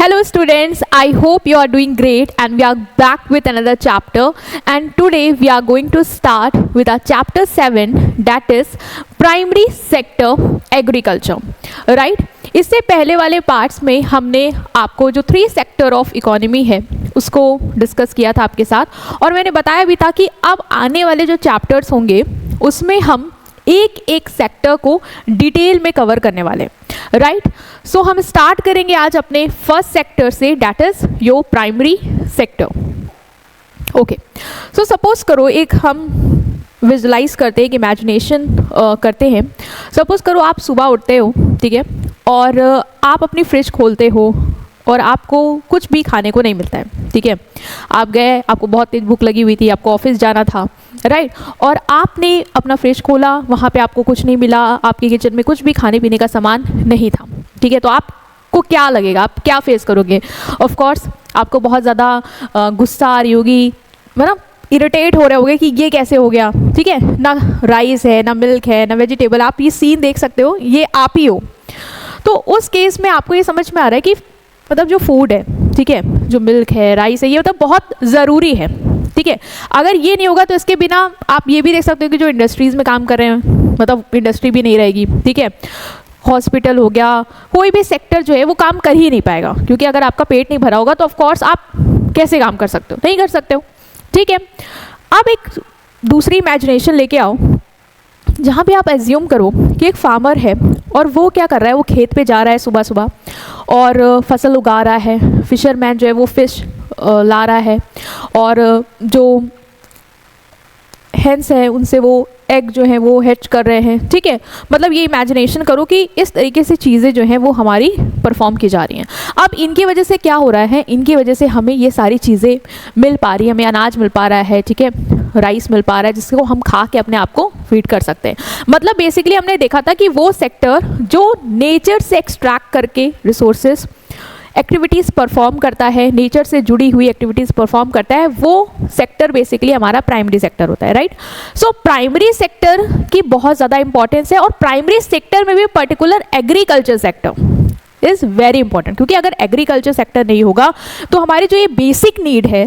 Hello students, I hope you are doing great and we are back with another chapter, and today we are going to start with our chapter 7, that is primary sector agriculture, right? इससे पहले वाले parts में हमने आपको जो 3 sector of economy है उसको discuss किया था आपके साथ, और मैंने बताया भी था कि अब आने वाले जो चैप्टर्स होंगे उसमें हम एक एक सेक्टर को डिटेल में कवर करने वाले, राइट? सो हम स्टार्ट करेंगे आज अपने फर्स्ट सेक्टर से, that is your primary sector. Okay, so suppose करो एक हम विजुलाइज करते हैं, एक इमेजिनेशन करते हैं। सपोज करो आप सुबह उठते हो, ठीक है, और आप अपनी फ्रिज खोलते हो और आपको कुछ भी खाने को नहीं मिलता है, ठीक है। आप गए, आपको बहुत तेज भूख लगी हुई थी, आपको ऑफिस जाना था, राइट, और आपने अपना फ्रिज खोला, वहाँ पे आपको कुछ नहीं मिला, आपके किचन में कुछ भी खाने पीने का सामान नहीं था, ठीक है। तो आपको क्या लगेगा, आप क्या फेस करोगे? ऑफ कोर्स आपको बहुत ज़्यादा गुस्सा आ रही होगी, मतलब इरिटेट हो रहे होगे कि ये कैसे हो गया, ठीक है। ना राइस है, ना मिल्क है, ना वेजिटेबल। आप ये सीन देख सकते हो, ये आप ही हो। तो उस केस में आपको ये समझ में आ रहा है कि मतलब जो फूड है, ठीक है, जो मिल्क है, राइस है, ये मतलब बहुत ज़रूरी है, ठीक है। अगर ये नहीं होगा तो इसके बिना आप ये भी देख सकते हो कि जो इंडस्ट्रीज़ में काम कर रहे हैं, मतलब इंडस्ट्री भी नहीं रहेगी, ठीक है। हॉस्पिटल हो गया, कोई भी सेक्टर जो है वो काम कर ही नहीं पाएगा, क्योंकि अगर आपका पेट नहीं भरा होगा तो ऑफ कोर्स आप कैसे काम कर सकते हो? नहीं कर सकते हो, ठीक है। अब एक दूसरी इमेजिनेशन लेके आओ, जहाँ पे आप एज्यूम करो कि एक फार्मर है और वो क्या कर रहा है, वो खेत पे जा रहा है सुबह सुबह और फसल उगा रहा है। फिशरमैन जो है वो फिश ला रहा है, और जो हेंस है उनसे वो एग जो है वो हैच कर रहे हैं, ठीक है। मतलब ये इमेजिनेशन करो कि इस तरीके से चीज़ें जो हैं वो हमारी परफॉर्म की जा रही हैं। अब इनकी वजह से क्या हो रहा है, इनकी वजह से हमें ये सारी चीज़ें मिल पा रही है, हमें अनाज मिल पा रहा है, ठीक है, राइस मिल पा रहा है, जिसको हम खा के अपने आप को फीड कर सकते हैं। मतलब बेसिकली हमने देखा था कि वो सेक्टर जो नेचर से एक्सट्रैक्ट करके रिसोर्सेज एक्टिविटीज़ परफॉर्म करता है, नेचर से जुड़ी हुई एक्टिविटीज़ परफॉर्म करता है, वो सेक्टर बेसिकली हमारा प्राइमरी सेक्टर होता है, राइट। सो प्राइमरी सेक्टर की बहुत ज़्यादा इंपॉर्टेंस है, और प्राइमरी सेक्टर में भी particular agriculture sector is very important, क्योंकि अगर एग्रीकल्चर सेक्टर नहीं होगा तो हमारी जो ये बेसिक नीड है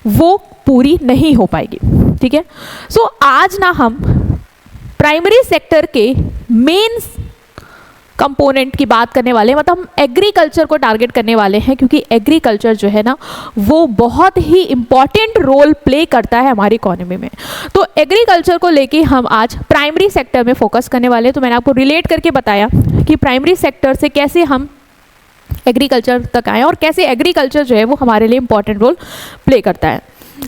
वो पूरी नहीं हो पाएगी, ठीक है। सो आज ना हम प्राइमरी सेक्टर के मेन कंपोनेंट की बात करने वाले हैं, मतलब हम एग्रीकल्चर को टारगेट करने वाले हैं, क्योंकि एग्रीकल्चर जो है ना वो बहुत ही इंपॉर्टेंट रोल प्ले करता है हमारी इकोनॉमी में। तो एग्रीकल्चर को लेके हम आज प्राइमरी सेक्टर में फोकस करने वाले हैं। तो मैंने आपको रिलेट करके बताया कि प्राइमरी सेक्टर से कैसे हम एग्रीकल्चर तक आए और कैसे एग्रीकल्चर जो है वो हमारे लिए इंपॉर्टेंट रोल प्ले करता है,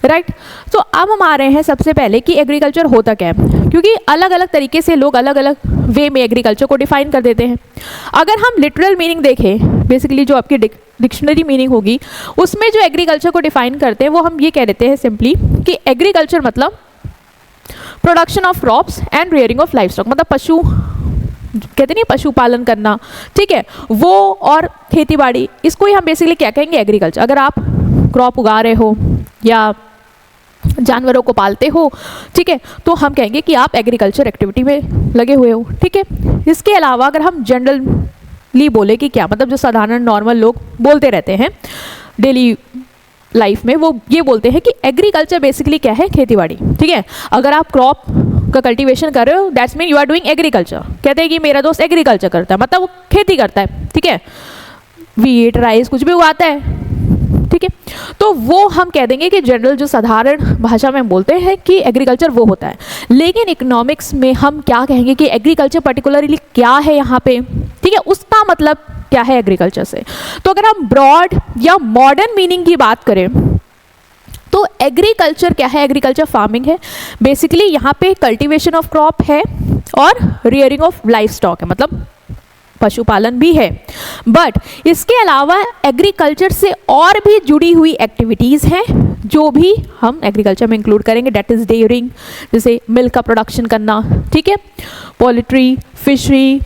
राइट। तो अब हम आ रहे हैं सबसे पहले कि एग्रीकल्चर होता क्या है, क्योंकि अलग अलग तरीके से लोग अलग अलग वे में एग्रीकल्चर को डिफाइन कर देते हैं। अगर हम लिटरल मीनिंग देखें, बेसिकली जो आपकी डिक्शनरी मीनिंग होगी उसमें जो एग्रीकल्चर को डिफाइन करते हैं वो हम ये कह देते हैं सिंपली कि एग्रीकल्चर मतलब production of crops and rearing of life stock, मतलब पशु कहते नहीं, पशुपालन करना, ठीक है, वो और खेती बाड़ी, इसको ही हम बेसिकली क्या कहेंगे, एग्रीकल्चर। अगर आप क्रॉप उगा रहे हो या जानवरों को पालते हो, ठीक है, तो हम कहेंगे कि आप एग्रीकल्चर एक्टिविटी में लगे हुए हो, ठीक है। इसके अलावा अगर हम जनरली बोले कि क्या मतलब, जो साधारण नॉर्मल लोग बोलते रहते हैं डेली लाइफ में, वो ये बोलते हैं कि एग्रीकल्चर बेसिकली क्या है, खेती बाड़ी, ठीक है। अगर आप क्रॉप का कल्टीवेशन कर रहे हो, that's mean you are doing agriculture. कहते हैं कि मेरा दोस्त एग्रीकल्चर करता है, मतलब वो खेती करता है, ठीक है, वीट राइस कुछ भी उगाता है, ठीक है। तो वो हम कह देंगे कि जनरल जो साधारण भाषा में बोलते हैं कि एग्रीकल्चर वो होता है। लेकिन इकोनॉमिक्स में हम क्या कहेंगे कि एग्रीकल्चर पर्टिकुलरली क्या है यहाँ पे, ठीक है, उसका मतलब क्या है एग्रीकल्चर से। तो अगर हम ब्रॉड या मॉडर्न मीनिंग की बात करें तो एग्रीकल्चर क्या है, एग्रीकल्चर फार्मिंग है, बेसिकली यहाँ पे कल्टीवेशन ऑफ क्रॉप है और रियरिंग ऑफ लाइफ स्टॉक है, मतलब पशुपालन भी है। बट इसके अलावा एग्रीकल्चर से और भी जुड़ी हुई एक्टिविटीज़ हैं जो भी हम एग्रीकल्चर में इंक्लूड करेंगे, डेट इज़ डेयरिंग, जैसे मिल्क का प्रोडक्शन करना, ठीक है, poultry fishery,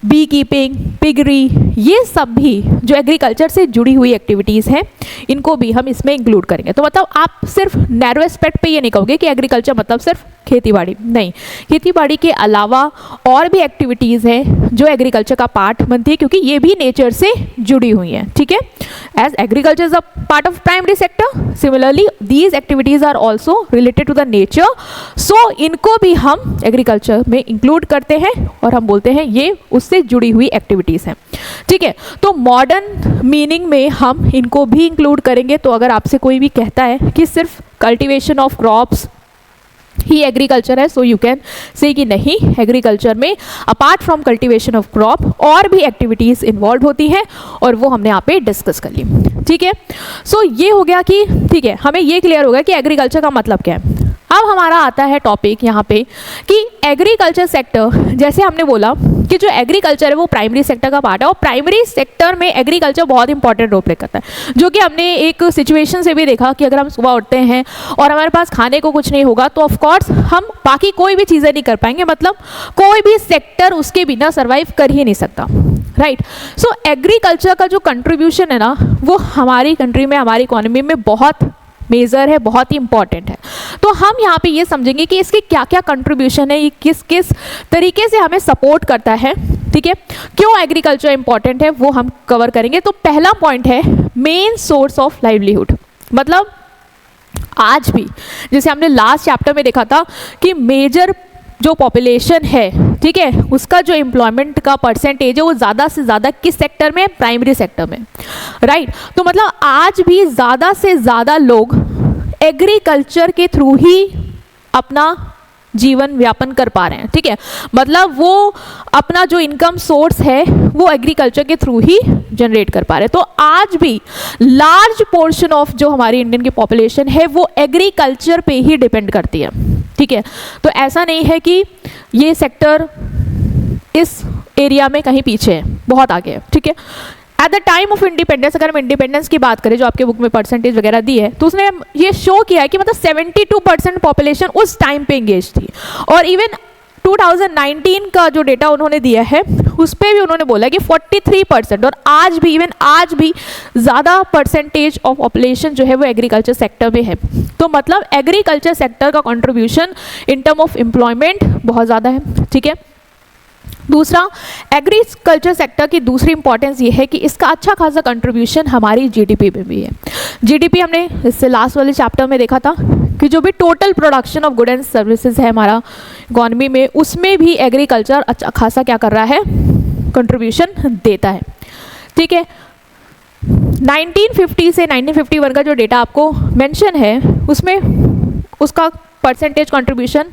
bee keeping, piggery, ये सब भी जो एग्रीकल्चर से जुड़ी हुई एक्टिविटीज़ हैं इनको भी हम इसमें इंक्लूड करेंगे। तो मतलब आप सिर्फ नैरो एस्पेक्ट पे ये नहीं कहोगे कि एग्रीकल्चर मतलब सिर्फ खेतीबाड़ी, नहीं, खेतीबाड़ी के अलावा और भी एक्टिविटीज़ हैं जो एग्रीकल्चर का पार्ट बनती है, क्योंकि ये भी नेचर से जुड़ी हुई हैं, ठीक है। As agriculture is a part of primary sector, similarly these activities are also related to the nature, so इनको भी हम एग्रीकल्चर में इंक्लूड करते हैं और हम बोलते हैं ये उससे जुड़ी हुई एक्टिविटीज़ हैं, ठीक है। तो मॉडर्न मीनिंग में हम इनको भी इंक्लूड करेंगे। तो अगर आपसे कोई भी कहता है कि सिर्फ cultivation of crops he agriculture है, सो यू कैन से कि नहीं, एग्रीकल्चर में apart from cultivation of crop और भी एक्टिविटीज़ इन्वॉल्व होती हैं और वो हमने यहाँ पे डिस्कस कर ली, ठीक है। सो ये हो गया कि ठीक है, हमें ये क्लियर हो गया कि एग्रीकल्चर का मतलब क्या है। अब हमारा आता है टॉपिक यहाँ पे कि एग्रीकल्चर सेक्टर, जैसे हमने बोला कि जो एग्रीकल्चर है वो प्राइमरी सेक्टर का पार्ट है और प्राइमरी सेक्टर में एग्रीकल्चर बहुत इंपॉर्टेंट रोल प्ले करता है, जो कि हमने एक सिचुएशन से भी देखा कि अगर हम सुबह उठते हैं और हमारे पास खाने को कुछ नहीं होगा तो ऑफकोर्स हम बाकी कोई भी चीज़ें नहीं कर पाएंगे, मतलब कोई भी सेक्टर उसके बिना सर्वाइव कर ही नहीं सकता, राइट। सो एग्रीकल्चर का जो कंट्रीब्यूशन है ना वो हमारी कंट्री में, हमारी इकोनॉमी में बहुत मेजर है, बहुत ही इंपॉर्टेंट है। तो हम यहाँ पे ये समझेंगे कि इसके क्या क्या कंट्रीब्यूशन है, ये किस किस तरीके से हमें सपोर्ट करता है, ठीक है, क्यों एग्रीकल्चर इंपॉर्टेंट है वो हम कवर करेंगे। तो पहला पॉइंट है मेन सोर्स ऑफ लाइवलीहुड, मतलब आज भी जैसे हमने लास्ट चैप्टर में देखा था कि मेजर जो पॉपुलेशन है, ठीक है, उसका जो एम्प्लॉयमेंट का परसेंटेज है वो ज़्यादा से ज़्यादा किस सेक्टर में, प्राइमरी सेक्टर में, राइट। तो मतलब आज भी ज़्यादा से ज़्यादा लोग एग्रीकल्चर के थ्रू ही अपना जीवन व्यापन कर पा रहे हैं, ठीक है, मतलब वो अपना जो इनकम सोर्स है वो एग्रीकल्चर के थ्रू ही जनरेट कर पा रहे हैं। तो आज भी लार्ज पोर्शन ऑफ जो हमारी इंडियन की पॉपुलेशन है वो एग्रीकल्चर पे ही डिपेंड करती है, ठीक है। तो ऐसा नहीं है कि ये सेक्टर इस एरिया में कहीं पीछे है, बहुत आगे है, ठीक है। At the time of independence, अगर हम इंडिपेंडेंस की बात करें जो आपके बुक में परसेंटेज वगैरह दी है, तो उसने ये शो किया है कि मतलब 72% पॉपुलेशन उस टाइम पे एंगेज थी। और इवन 2019 का जो डेटा उन्होंने दिया है उस पर भी उन्होंने बोला कि 43%, और आज भी, इवन आज भी ज़्यादा परसेंटेज ऑफ पॉपुलेशन जो है वो एग्रीकल्चर सेक्टर में है। तो मतलब एग्रीकल्चर सेक्टर का contribution in term of employment बहुत ज़्यादा है, ठीक है। दूसरा, एग्रीकल्चर सेक्टर की दूसरी इंपॉर्टेंस ये है कि इसका अच्छा खासा कंट्रीब्यूशन हमारी जीडीपी में भी है। जीडीपी हमने इससे लास्ट वाले चैप्टर में देखा था कि जो भी total production of good and services है हमारा इकॉनमी में, उसमें भी एग्रीकल्चर अच्छा खासा क्या कर रहा है, कंट्रीब्यूशन देता है, ठीक है। 1950 से 1951 का जो डेटा आपको मेंशन है उसमें उसका परसेंटेज कंट्रीब्यूशन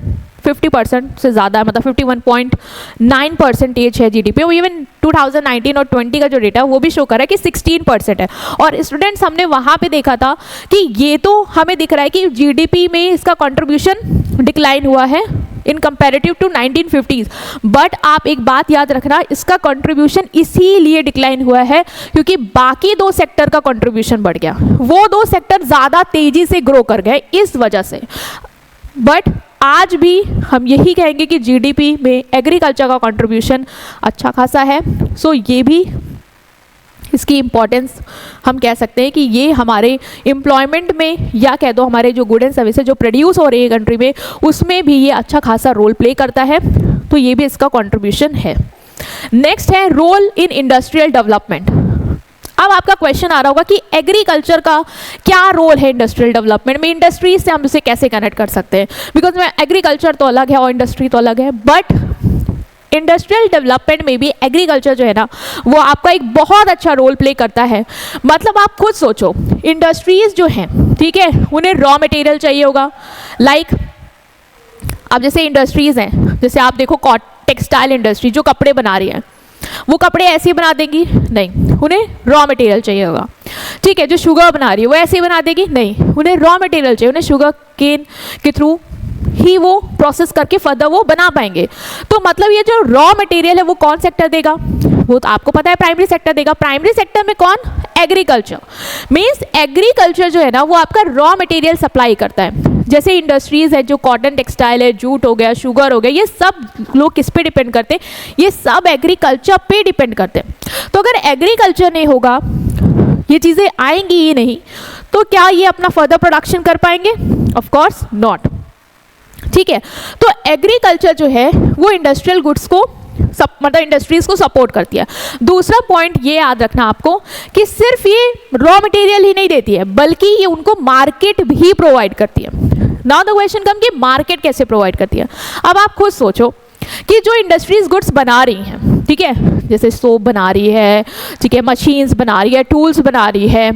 50% से ज़्यादा है, मतलब 51.9% है जीडीपी। और इवन 2019 और 20 का जो डेटा वो भी शो कर रहा है कि 16% है। और स्टूडेंट्स, हमने वहाँ पे देखा था कि ये तो हमें दिख रहा है कि जीडीपी में इसका कंट्रीब्यूशन डिक्लाइन हुआ है इन कंपैरेटिव टू 1950s, बट आप एक बात याद रखना, इसका कंट्रीब्यूशन इसीलिए डिक्लाइन हुआ है क्योंकि बाकी दो सेक्टर का कंट्रीब्यूशन बढ़ गया, वो दो सेक्टर ज़्यादा तेज़ी से ग्रो कर गए इस वजह से। बट आज भी हम यही कहेंगे कि जीडीपी में एग्रीकल्चर का कंट्रीब्यूशन अच्छा खासा है। सो ये भी इसकी इम्पोर्टेंस हम कह सकते हैं कि ये हमारे एम्प्लॉयमेंट में, या कह दो हमारे जो गुड एंड सर्विसेज जो प्रोड्यूस हो रही है कंट्री में, उसमें भी ये अच्छा खासा रोल प्ले करता है। तो ये भी इसका कंट्रीब्यूशन है। नेक्स्ट है रोल इन इंडस्ट्रियल डेवलपमेंट। अब आपका क्वेश्चन आ रहा होगा कि एग्रीकल्चर का क्या रोल है इंडस्ट्रियल डेवलपमेंट में, इंडस्ट्रीज से हम इसे कैसे कनेक्ट कर सकते हैं, बिकॉज में एग्रीकल्चर तो अलग है और इंडस्ट्री तो अलग है, बट इंडस्ट्रियल डेवलपमेंट में भी एग्रीकल्चर जो है ना वो आपका एक बहुत अच्छा रोल प्ले करता है। मतलब आप खुद सोचो, इंडस्ट्रीज जो हैं, ठीक है, उन्हें रॉ मटेरियल चाहिए होगा, लाइक अब जैसे इंडस्ट्रीज हैं, जैसे आप देखो टेक्सटाइल इंडस्ट्री जो कपड़े बना रही है, वो कपड़े ऐसे ही बना देगी? नहीं, उन्हें रॉ मटेरियल चाहिए होगा, ठीक है। जो शुगर बना रही है वो ऐसे ही बना देगी? नहीं, उन्हें रॉ मटेरियल चाहिए, उन्हें शुगर केन के थ्रू ही वो प्रोसेस करके फर्दर वो बना पाएंगे। तो मतलब ये जो रॉ मटेरियल है वो कौन सेक्टर देगा? वो तो आपको पता है प्राइमरी सेक्टर देगा। प्राइमरी सेक्टर में कौन? एग्रीकल्चर। मीन्स एग्रीकल्चर जो है ना वो आपका रॉ मटेरियल सप्लाई करता है। जैसे इंडस्ट्रीज है जो कॉटन टेक्सटाइल है, जूट हो गया, शुगर हो गया, ये सब लोग किस पे डिपेंड करते हैं? ये सब एग्रीकल्चर पे डिपेंड करते हैं। तो अगर एग्रीकल्चर नहीं होगा, ये चीज़ें आएंगी ही नहीं, तो क्या ये अपना फर्दर प्रोडक्शन कर पाएंगे? Of course not. ठीक है, तो एग्रीकल्चर जो है वो इंडस्ट्रियल गुड्स को मतलब इंडस्ट्रीज को सपोर्ट करती है। दूसरा पॉइंट ये याद रखना आपको कि सिर्फ ये रॉ मटेरियल ही नहीं देती है, बल्कि ये उनको मार्केट भी प्रोवाइड करती है। नाउ द क्वेश्चन कम कि मार्केट कैसे प्रोवाइड करती है। अब आप खुद सोचो कि जो इंडस्ट्रीज गुड्स बना रही हैं, ठीक है, जैसे सोप बना रही है, ठीक है, मशीन्स बना रही है, टूल्स बना रही है,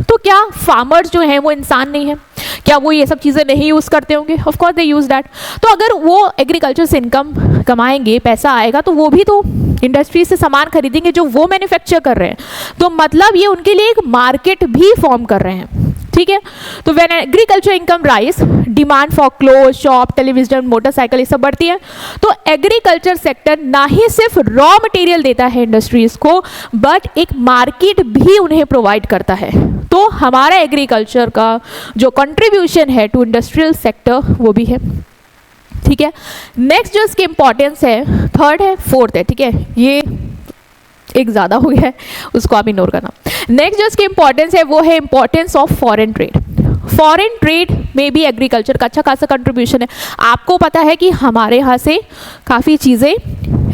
तो क्या फार्मर्स जो हैं वो इंसान नहीं है? क्या वो ये सब चीज़ें नहीं यूज़ करते होंगे? Of course they use that. तो अगर वो एग्रीकल्चर से इनकम कमाएंगे, पैसा आएगा, तो वो भी तो इंडस्ट्री से सामान खरीदेंगे जो वो मैन्युफैक्चर कर रहे हैं। तो मतलब ये उनके लिए एक मार्केट भी फॉर्म कर रहे हैं। ठीक है, तो when agriculture income rise, demand for cloth, shop, television, motorcycle, ये सब बढ़ती है। तो एग्रीकल्चर सेक्टर ना ही सिर्फ रॉ मटेरियल देता है इंडस्ट्रीज को, बट एक मार्केट भी उन्हें प्रोवाइड करता है। तो हमारा एग्रीकल्चर का जो कंट्रीब्यूशन है टू इंडस्ट्रियल सेक्टर वो भी है। ठीक है, नेक्स्ट जो इसकी इंपॉर्टेंस है, थर्ड है, फोर्थ है। ठीक है, ये एक ज़्यादा हो गया है, उसको आप इग्नोर करना। नेक्स्ट जो इसकी इंपॉर्टेंस है वो है importance of foreign trade. Foreign trade में भी एग्रीकल्चर का अच्छा खासा कंट्रीब्यूशन है। आपको पता है कि हमारे यहाँ से काफ़ी चीज़ें,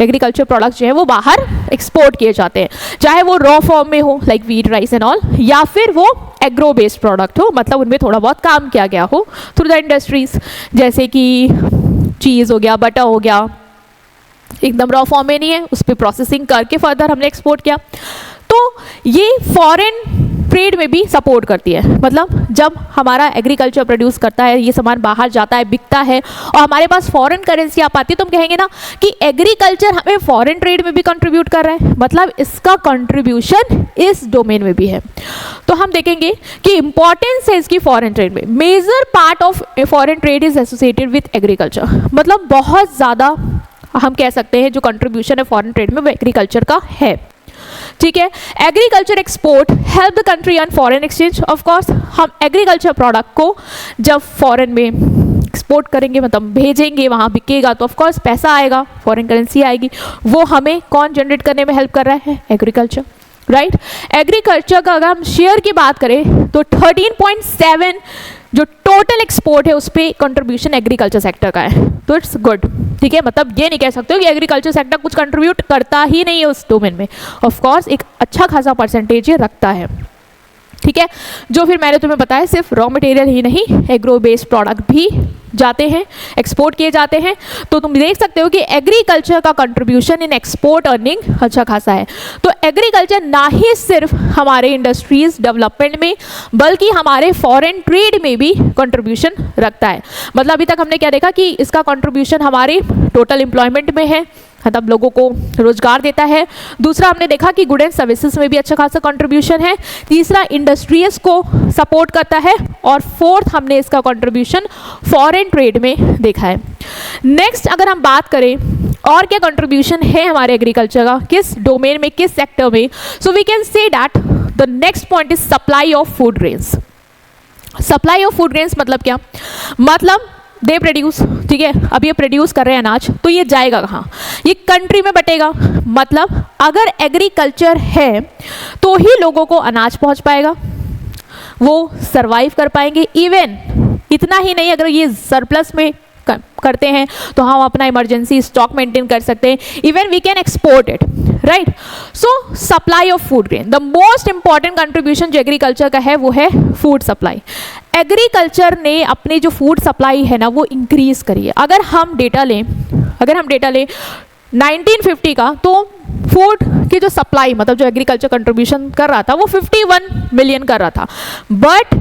एग्रीकल्चर प्रोडक्ट्स जो है वो बाहर एक्सपोर्ट किए जाते हैं, चाहे वो रॉ फॉर्म में हो like wheat, rice and all, या फिर वो एग्रो बेस्ड प्रोडक्ट हो, मतलब उनमें थोड़ा बहुत काम किया गया हो थ्रू द इंडस्ट्रीज, जैसे कि चीज़ हो गया, बटर हो गया, एकदम रॉ फॉर्म में नहीं है, उस पर प्रोसेसिंग करके फर्दर हमने एक्सपोर्ट किया। तो ये फॉरेन ट्रेड में भी सपोर्ट करती है। मतलब जब हमारा एग्रीकल्चर प्रोड्यूस करता है, ये सामान बाहर जाता है, बिकता है, और हमारे पास फॉरेन करेंसी आ पाती है, तो हम कहेंगे ना कि एग्रीकल्चर हमें फॉरेन ट्रेड में भी कंट्रीब्यूट कर रहा है, मतलब इसका कंट्रीब्यूशन इस डोमेन में भी है। तो हम देखेंगे कि इंपॉर्टेंस है इसकी फॉरेन ट्रेड में। Major part of foreign trade is associated with agriculture, मतलब बहुत ज़्यादा हम कह सकते हैं जो कंट्रीब्यूशन है फॉरेन ट्रेड में वो एग्रीकल्चर का है। ठीक है, agriculture export help the country on foreign exchange. Of course हम एग्रीकल्चर प्रोडक्ट को जब फॉरेन में एक्सपोर्ट करेंगे, मतलब भेजेंगे, वहाँ बिकेगा, तो ऑफ कोर्स पैसा आएगा, फॉरेन करेंसी आएगी, वो हमें कौन जनरेट करने में हेल्प कर रहा है? Agriculture, right. एग्रीकल्चर का अगर हम शेयर की बात करें तो 13.7 जो टोटल एक्सपोर्ट है उस पर कंट्रीब्यूशन एग्रीकल्चर सेक्टर का है, तो इट्स गुड। ठीक है, मतलब ये नहीं कह सकते हो कि एग्रीकल्चर सेक्टर कुछ कंट्रीब्यूट करता ही नहीं है उस डोमेन में। ऑफ कोर्स एक अच्छा खासा परसेंटेज ये रखता है। ठीक है, जो फिर मैंने तुम्हें बताया सिर्फ रॉ मटेरियल ही नहीं, एग्रो बेस्ड प्रोडक्ट भी जाते हैं, एक्सपोर्ट किए जाते हैं। तो तुम देख सकते हो कि एग्रीकल्चर का कंट्रीब्यूशन इन एक्सपोर्ट अर्निंग अच्छा खासा है। तो एग्रीकल्चर ना ही सिर्फ हमारे इंडस्ट्रीज डेवलपमेंट में, बल्कि हमारे फॉरेन ट्रेड में भी कंट्रीब्यूशन रखता है। मतलब अभी तक हमने क्या देखा कि इसका कंट्रीब्यूशन हमारे टोटल एम्प्लॉयमेंट में है, मतलब लोगों को रोजगार देता है। दूसरा हमने देखा कि गुड एंड सर्विसेज में भी अच्छा खासा कंट्रीब्यूशन है। तीसरा इंडस्ट्रीज को सपोर्ट करता है, और फोर्थ हमने इसका कंट्रीब्यूशन फॉरेन ट्रेड में देखा है। नेक्स्ट अगर हम बात करें और क्या कंट्रीब्यूशन है हमारे एग्रीकल्चर का, किस डोमेन में, किस सेक्टर में, so we can say that the next point is supply of food grains. Supply of food grains मतलब क्या? मतलब दे प्रोड्यूस, ठीक है, अब ये प्रोड्यूस कर रहे हैं अनाज, तो ये जाएगा कहाँ? ये कंट्री में बटेगा। मतलब अगर एग्रीकल्चर है तो ही लोगों को अनाज पहुंच पाएगा, वो सरवाइव कर पाएंगे। इवन इतना ही नहीं, अगर ये सरप्लस में करते हैं तो हम अपना इमरजेंसी स्टॉक मेंटेन कर सकते हैं। Even we can export it, right. So supply of food grain, the most important contribution जो एग्रीकल्चर का है वो है फूड सप्लाई। एग्रीकल्चर ने अपनी जो फूड सप्लाई है ना वो इंक्रीज करी है। अगर हम डेटा लें 1950 का, तो फूड की जो सप्लाई, मतलब जो एग्रीकल्चर कंट्रीब्यूशन कर रहा था वो 51 मिलियन कर रहा था, बट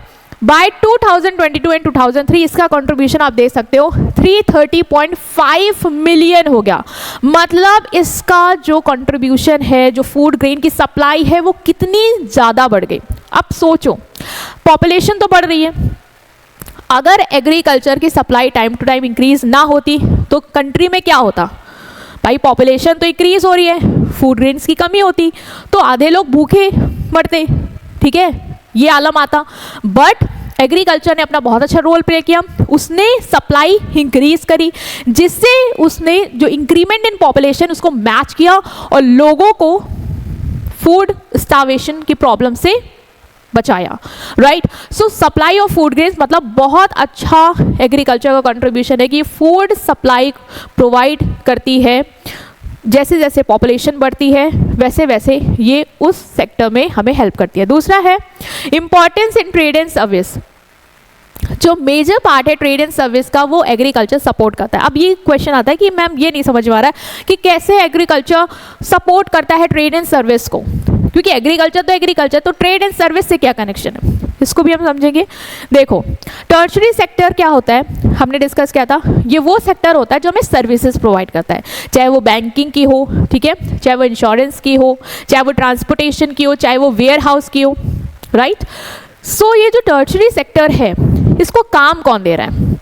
बाय 2022 एंड 2003 इसका कंट्रीब्यूशन आप देख सकते हो 330.5 मिलियन हो गया। मतलब इसका जो कंट्रीब्यूशन है, जो फूड ग्रेन की सप्लाई है, वो कितनी ज़्यादा बढ़ गई। अब सोचो, पॉपुलेशन तो बढ़ रही है, अगर एग्रीकल्चर की supply time to time increase ना होती तो कंट्री में क्या होता? भाई पॉपुलेशन तो इंक्रीज हो रही है, फूड ग्रेन्स की कमी होती तो आधे लोग भूखे मरते, ठीक है, ये आलम आता। बट एग्रीकल्चर ने अपना बहुत अच्छा रोल प्ले किया, उसने सप्लाई इंक्रीज करी, जिससे उसने जो इंक्रीमेंट इन पॉपुलेशन उसको मैच किया और लोगों को फूड स्टार्वेशन की प्रॉब्लम से बचाया, right. So supply of food grains मतलब बहुत अच्छा एग्रीकल्चर का कंट्रीब्यूशन है कि फूड सप्लाई प्रोवाइड करती है। जैसे जैसे पॉपुलेशन बढ़ती है वैसे वैसे ये उस सेक्टर में हमें हेल्प करती है। दूसरा है importance in trade and service. जो मेजर पार्ट है ट्रेड एंड सर्विस का वो एग्रीकल्चर सपोर्ट करता है। अब ये क्वेश्चन आता है कि मैम ये नहीं समझ में आ रहा है कि कैसे एग्रीकल्चर सपोर्ट करता है ट्रेड एंड सर्विस को, क्योंकि एग्रीकल्चर तो ट्रेड एंड सर्विस से क्या कनेक्शन है, इसको भी हम समझेंगे। देखो टर्शरी सेक्टर क्या होता है, हमने डिस्कस किया था, ये वो सेक्टर होता है जो हमें सर्विसेज प्रोवाइड करता है, चाहे वो बैंकिंग की हो, ठीक है, चाहे वो इंश्योरेंस की हो, चाहे वो ट्रांसपोर्टेशन की हो, चाहे वो वेयर हाउस की हो, राइट। सो ये जो टर्शरी सेक्टर है इसको काम कौन दे रहा है,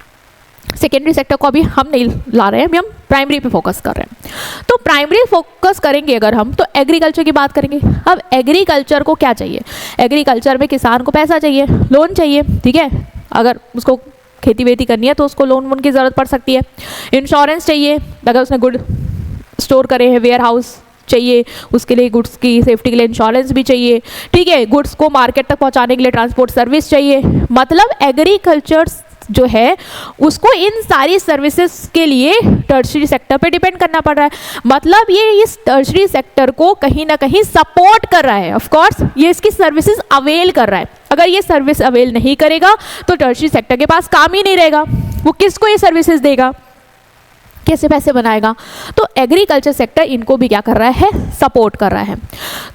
सेकेंडरी सेक्टर को अभी हम नहीं ला रहे हैं, अभी हम प्राइमरी पे फोकस कर रहे हैं। तो प्राइमरी फोकस करेंगे अगर हम तो एग्रीकल्चर की बात करेंगे। अब एग्रीकल्चर को क्या चाहिए, एग्रीकल्चर में किसान को पैसा चाहिए, लोन चाहिए, ठीक है, अगर उसको खेती वेती करनी है तो उसको लोन वोन की ज़रूरत पड़ सकती है। इंश्योरेंस चाहिए, अगर उसने गुड स्टोर करे हैं, वेयर हाउस चाहिए, उसके लिए गुड्स की सेफ्टी के लिए इंश्योरेंस भी चाहिए, ठीक है, गुड्स को मार्केट तक पहुंचाने के लिए ट्रांसपोर्ट सर्विस चाहिए। मतलब एग्रीकल्चर जो है उसको इन सारी सर्विसेज के लिए टर्शरी सेक्टर पे डिपेंड करना पड़ रहा है। मतलब ये इस टर्शरी सेक्टर को कहीं ना कहीं सपोर्ट कर रहा है, ऑफ कोर्स ये इसकी सर्विसेज अवेल कर रहा है। अगर ये सर्विस अवेल नहीं करेगा तो टर्शरी सेक्टर के पास काम ही नहीं रहेगा, वो किसको ये सर्विसेज देगा, कैसे पैसे बनाएगा। तो एग्रीकल्चर सेक्टर इनको भी क्या कर रहा है, सपोर्ट कर रहा है।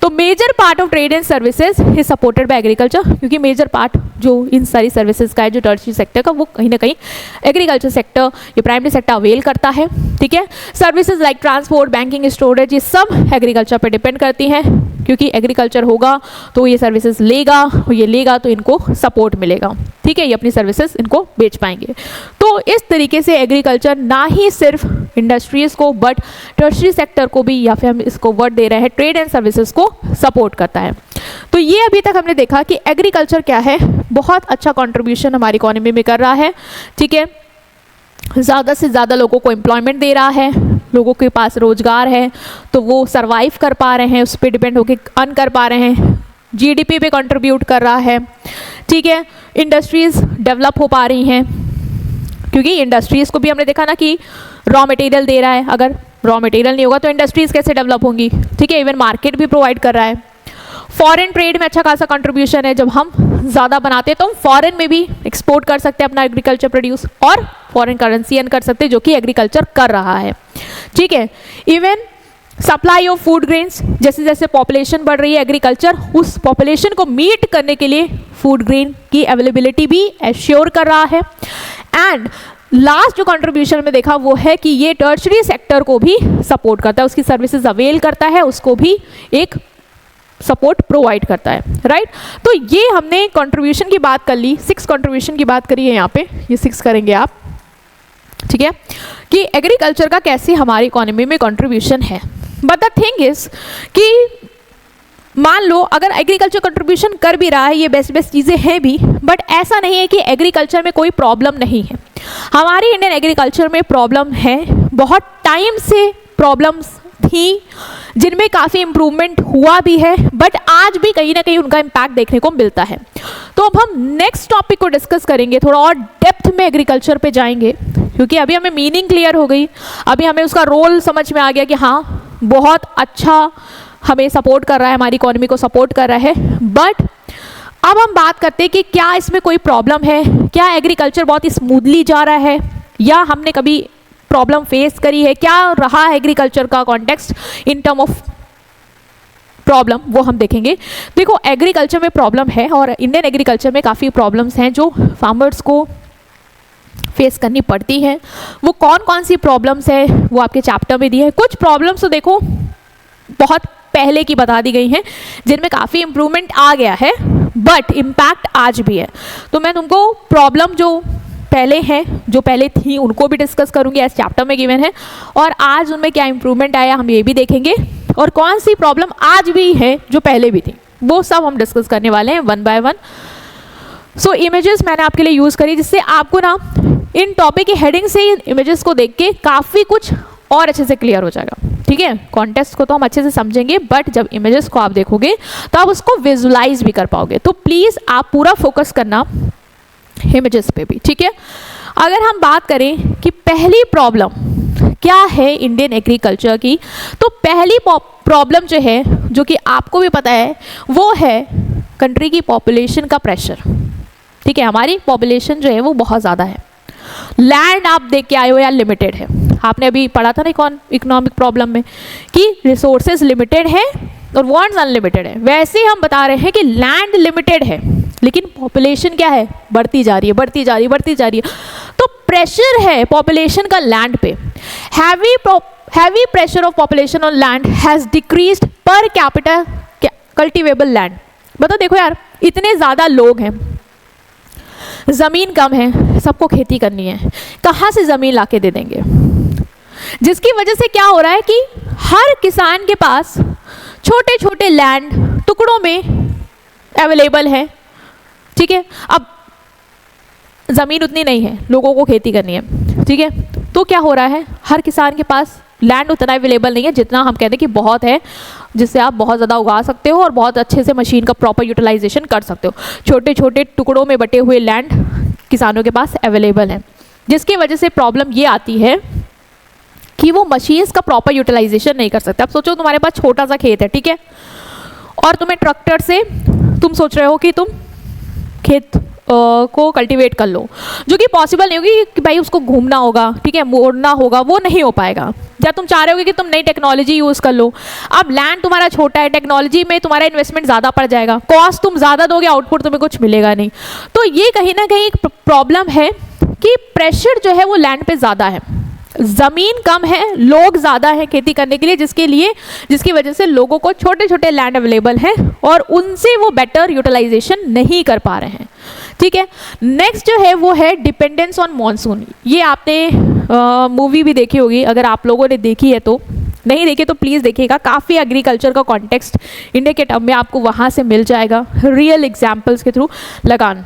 तो major part of trade and services is supported by agriculture, क्योंकि मेजर पार्ट जो इन सारी सर्विसेज का है जो टर्शरी सेक्टर का वो कहीं ना कहीं एग्रीकल्चर सेक्टर ये प्राइमरी सेक्टर अवेल करता है, ठीक है। Services like transport, banking, storage ये सब एग्रीकल्चर पर डिपेंड करती हैं, क्योंकि एग्रीकल्चर होगा तो ये सर्विसेज लेगा, ये लेगा तो इनको सपोर्ट मिलेगा, ठीक है, ये अपनी सर्विसेज इनको बेच पाएंगे। तो इस तरीके से एग्रीकल्चर ना ही सिर्फ इंडस्ट्रीज को बट टर्शरी सेक्टर को भी, या फिर हम इसको वर्ड दे रहे हैं ट्रेड एंड सर्विसेज को सपोर्ट करता है। तो ये अभी तक हमने देखा कि एग्रीकल्चर क्या है, बहुत अच्छा कंट्रीब्यूशन हमारी इकोनॉमी में कर रहा है, ठीक है, ज़्यादा से ज़्यादा लोगों को एम्प्लॉयमेंट दे रहा है, लोगों के पास रोजगार है तो वो सरवाइव कर पा रहे हैं, उस पर डिपेंड होकर अर्न कर पा रहे हैं, जीडीपी पे कंट्रीब्यूट कर रहा है, ठीक है, इंडस्ट्रीज़ डेवलप हो पा रही हैं, क्योंकि इंडस्ट्रीज़ को भी हमने देखा ना कि रॉ मटेरियल दे रहा है, अगर रॉ मटेरियल नहीं होगा तो इंडस्ट्रीज़ कैसे डेवलप होंगी, ठीक है, इवन मार्केट भी प्रोवाइड कर रहा है। फॉरेन ट्रेड में अच्छा खासा कंट्रीब्यूशन है, जब हम ज़्यादा बनाते हैं तो हम फॉरेन में भी एक्सपोर्ट कर सकते हैं अपना एग्रीकल्चर प्रोड्यूस और फॉरेन करेंसी अर्न कर सकते हैं, जो कि एग्रीकल्चर कर रहा है, ठीक है। Even supply of food grains, जैसे जैसे पॉपुलेशन बढ़ रही है एग्रीकल्चर उस पॉपुलेशन को मीट करने के लिए फूड ग्रेन की अवेलेबिलिटी भी एश्योर कर रहा है। एंड लास्ट जो कंट्रीब्यूशन में देखा वो है कि ये टर्शरी सेक्टर को भी सपोर्ट करता है, उसकी सर्विसेज अवेल करता है, उसको भी एक सपोर्ट प्रोवाइड करता है, राइट। तो ये हमने कंट्रीब्यूशन की बात कर ली, 6 कंट्रीब्यूशन की बात करी है यहाँ पे, ये 6 करेंगे आप, ठीक है, कि एग्रीकल्चर का कैसे हमारी इकोनॉमी में कंट्रीब्यूशन है। बट द थिंग इज कि मान लो अगर एग्रीकल्चर कंट्रीब्यूशन कर भी रहा है, ये बेस्ट चीज़ें हैं भी, बट ऐसा नहीं है कि एग्रीकल्चर में कोई प्रॉब्लम नहीं है। हमारी इंडियन एग्रीकल्चर में प्रॉब्लम है, बहुत टाइम से प्रॉब्लम्स थी जिनमें काफ़ी इम्प्रूवमेंट हुआ भी है, बट आज भी कहीं ना कहीं उनका इम्पैक्ट देखने को मिलता है। तो अब हम नेक्स्ट टॉपिक को डिस्कस करेंगे, थोड़ा और डेप्थ में एग्रीकल्चर पे जाएंगे, क्योंकि अभी हमें मीनिंग क्लियर हो गई, अभी हमें उसका रोल समझ में आ गया कि हाँ बहुत अच्छा हमें सपोर्ट कर रहा है, हमारी इकोनॉमी को सपोर्ट कर रहा है। बट अब हम बात करते हैं कि क्या इसमें कोई प्रॉब्लम है, क्या एग्रीकल्चर बहुत ही स्मूथली जा रहा है या हमने कभी प्रॉब्लम फेस करी है, क्या रहा है एग्रीकल्चर का context in term of problem, वो हम देखेंगे। देखो एग्रीकल्चर में प्रॉब्लम है और इंडियन एग्रीकल्चर में काफ़ी प्रॉब्लम्स हैं जो फार्मर्स को फेस करनी पड़ती हैं। वो कौन कौन सी प्रॉब्लम्स है वो आपके चैप्टर में दी है। कुछ प्रॉब्लम्स तो देखो बहुत पहले की बता दी गई हैं जिनमें काफ़ी इम्प्रूवमेंट आ गया है, बट इम्पैक्ट आज भी है। तो मैं तुमको प्रॉब्लम जो पहले हैं, जो पहले थी उनको भी डिस्कस करूंगी एज चैप्टर में गिवन है, और आज उनमें क्या इंप्रूवमेंट आया हम ये भी देखेंगे, और कौन सी प्रॉब्लम आज भी है जो पहले भी थी, वो सब हम डिस्कस करने वाले हैं one by one. So images मैंने आपके लिए यूज़ करी, जिससे आपको ना इन टॉपिक की हेडिंग से इमेजेस को देख के काफ़ी कुछ और अच्छे से क्लियर हो जाएगा, ठीक है। कॉन्टेक्स्ट को तो हम अच्छे से समझेंगे, बट जब इमेजेस को आप देखोगे तो आप उसको विजुलाइज भी कर पाओगे। तो प्लीज़ आप पूरा फोकस करना इमेजेस पे भी, ठीक है। अगर हम बात करें कि पहली प्रॉब्लम क्या है इंडियन एग्रीकल्चर की, तो पहली प्रॉब्लम जो है, जो कि आपको भी पता है, वो है कंट्री की पॉपुलेशन का प्रेशर, ठीक है। हमारी पॉपुलेशन जो है वो बहुत ज़्यादा है, लैंड आप देख के आए हो यार लिमिटेड है, आपने अभी पढ़ा था ना इकोनॉमिक प्रॉब्लम में कि रिसोर्सेज लिमिटेड है और वांट्स अनलिमिटेड है, वैसे ही हम बता रहे हैं कि लैंड लिमिटेड है लेकिन पॉपुलेशन क्या है, बढ़ती जा रही है, बढ़ती जा रही है, बढ़ती जा रही है। तो प्रेशर है पॉपुलेशन का लैंड पे, heavy pressure of population on land has decreased per capita cultivable land. मतलब देखो यार, इतने ज़्यादा लोग हैं, ज़मीन कम है, सबको खेती करनी है, कहाँ से ज़मीन लाके दे देंगे, जिसकी वजह से क्या हो रहा है कि हर किसान के पास छोटे छोटे लैंड टुकड़ों में अवेलेबल है, ठीक है। अब ज़मीन उतनी नहीं है, लोगों को खेती करनी है, ठीक है। तो क्या हो रहा है, हर किसान के पास लैंड उतना अवेलेबल नहीं है जितना हम कहते हैं कि बहुत है, जिससे आप बहुत ज़्यादा उगा सकते हो और बहुत अच्छे से मशीन का प्रॉपर यूटिलाइजेशन कर सकते हो। छोटे छोटे टुकड़ों में बटे हुए लैंड किसानों के पास अवेलेबल है, जिसकी वजह से प्रॉब्लम ये आती है कि वो मशीन्स का प्रॉपर यूटिलाइजेशन नहीं कर सकते। अब सोचो तुम्हारे पास छोटा सा खेत है, ठीक है, और तुम्हें ट्रैक्टर से तुम सोच रहे हो कि तुम खेत को कल्टीवेट कर लो, जो कि पॉसिबल नहीं होगी कि भाई उसको घूमना होगा, ठीक है, मोड़ना होगा, वो नहीं हो पाएगा। या तुम चाह रहे होगे कि तुम नई टेक्नोलॉजी यूज़ कर लो, अब लैंड तुम्हारा छोटा है, टेक्नोलॉजी में तुम्हारा इन्वेस्टमेंट ज़्यादा पड़ जाएगा, कॉस्ट तुम ज़्यादा दोगे, आउटपुट तुम्हें कुछ मिलेगा नहीं। तो ये कहीं ना कहीं एक प्रॉब्लम है कि प्रेशर जो है वो लैंड पे ज़्यादा है, ज़मीन कम है, लोग ज़्यादा हैं खेती करने के लिए, जिसकी वजह से लोगों को छोटे छोटे लैंड अवेलेबल हैं और उनसे वो बेटर यूटिलाइजेशन नहीं कर पा रहे हैं, ठीक है। नेक्स्ट जो है वो है डिपेंडेंस ऑन मॉनसून। ये आपने मूवी भी देखी होगी, अगर आप लोगों ने देखी है तो, नहीं देखी तो प्लीज़ देखिएगा, काफ़ी एग्रीकल्चर का कॉन्टेक्स्ट इंडिया के टर्म में आपको वहाँ से मिल जाएगा, रियल एग्जाम्पल्स के थ्रू। लगान,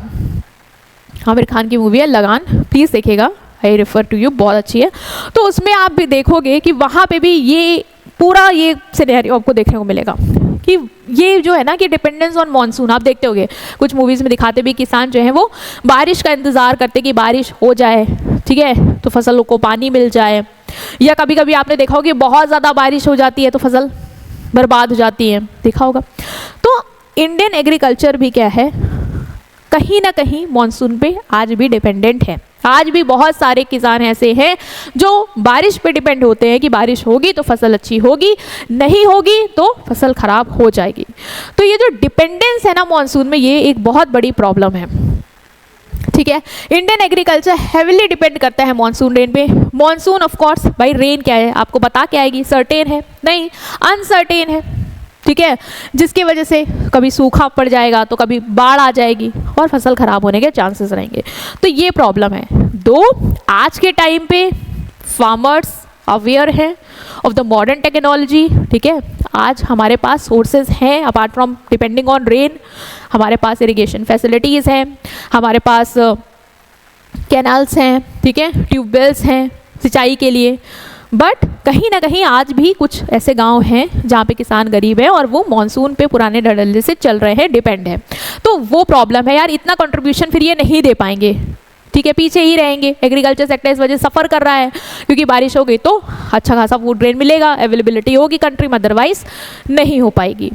आमिर खान की मूवी है लगान, प्लीज़ देखिएगा, आई रेफर टू यू, बहुत अच्छी है। तो उसमें आप भी देखोगे कि वहाँ पे भी ये पूरा ये सिनेरियो आपको देखने को मिलेगा कि ये जो है ना कि डिपेंडेंस ऑन मॉनसून, आप देखते होगे कुछ मूवीज़ में दिखाते भी, किसान जो है वो बारिश का इंतज़ार करते कि बारिश हो जाए, ठीक है, तो फसलों को पानी मिल जाए। या कभी कभी आपने देखा होगा कि बहुत ज़्यादा बारिश हो जाती है तो फसल बर्बाद हो जाती है, देखा होगा। तो इंडियन एग्रीकल्चर भी क्या है, कहीं ना कहीं मॉनसून पे आज भी डिपेंडेंट है। आज भी बहुत सारे किसान ऐसे हैं जो बारिश पे डिपेंड होते हैं कि बारिश होगी तो फसल अच्छी होगी, नहीं होगी तो फसल खराब हो जाएगी। तो ये जो डिपेंडेंस है ना मॉनसून में, ये एक बहुत बड़ी प्रॉब्लम है, ठीक है। इंडियन एग्रीकल्चर हेविली डिपेंड करता है मॉनसून रेन पे। मॉनसून ऑफ कोर्स भाई, रेन क्या है आपको बता के आएगी, सर्टेन है नहीं, अनसर्टेन है, ठीक है, जिसकी वजह से कभी सूखा पड़ जाएगा तो कभी बाढ़ आ जाएगी और फसल खराब होने के चांसेस रहेंगे। तो ये प्रॉब्लम है। दो, आज के टाइम पे फार्मर्स अवेयर हैं ऑफ द मॉडर्न टेक्नोलॉजी, ठीक है। आज हमारे पास सोर्सेज हैं, apart from depending on rain, हमारे पास इरिगेशन फैसिलिटीज़ हैं, हमारे पास कैनाल्स हैं, ठीक है, ट्यूबवेल्स हैं सिंचाई के लिए। बट कहीं ना कहीं आज भी कुछ ऐसे गांव हैं जहाँ पे किसान गरीब है और वो मॉनसून पे पुराने डडल्ले से चल रहे हैं, डिपेंड है। तो वो प्रॉब्लम है यार, इतना कंट्रीब्यूशन फिर ये नहीं दे पाएंगे, ठीक है, पीछे ही रहेंगे। एग्रीकल्चर सेक्टर इस वजह से सफ़र कर रहा है क्योंकि बारिश हो गई तो अच्छा खासा फूड ग्रेन मिलेगा, अवेलेबिलिटी होगी कंट्री में, अदरवाइज नहीं हो पाएगी।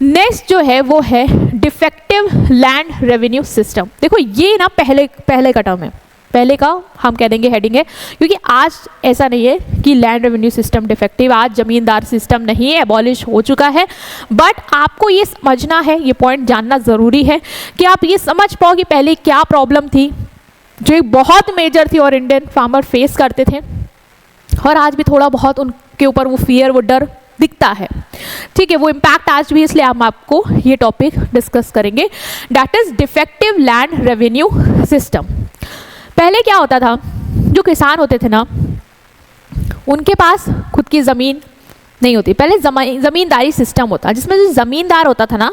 नेक्स्ट जो है वो है डिफेक्टिव लैंड रेवेन्यू सिस्टम। देखो ये ना पहले का टर्म है, पहले का हम कह देंगे हेडिंग है, क्योंकि आज ऐसा नहीं है कि लैंड रेवेन्यू सिस्टम डिफेक्टिव, आज जमींदार सिस्टम नहीं है, एबॉलिश हो चुका है। बट आपको ये समझना है, ये पॉइंट जानना ज़रूरी है कि आप ये समझ पाओ कि पहले क्या प्रॉब्लम थी जो एक बहुत मेजर थी और इंडियन फार्मर फेस करते थे, और आज भी थोड़ा बहुत उनके ऊपर वो फियर, वो डर दिखता है, ठीक है, वो इम्पैक्ट आज भी। इसलिए हम आपको ये टॉपिक डिस्कस करेंगे, that is defective land revenue system. पहले क्या होता था, जो किसान होते थे ना, उनके पास खुद की ज़मीन नहीं होती। पहले ज़मींदारी सिस्टम होता, जिसमें जो ज़मींदार होता था ना,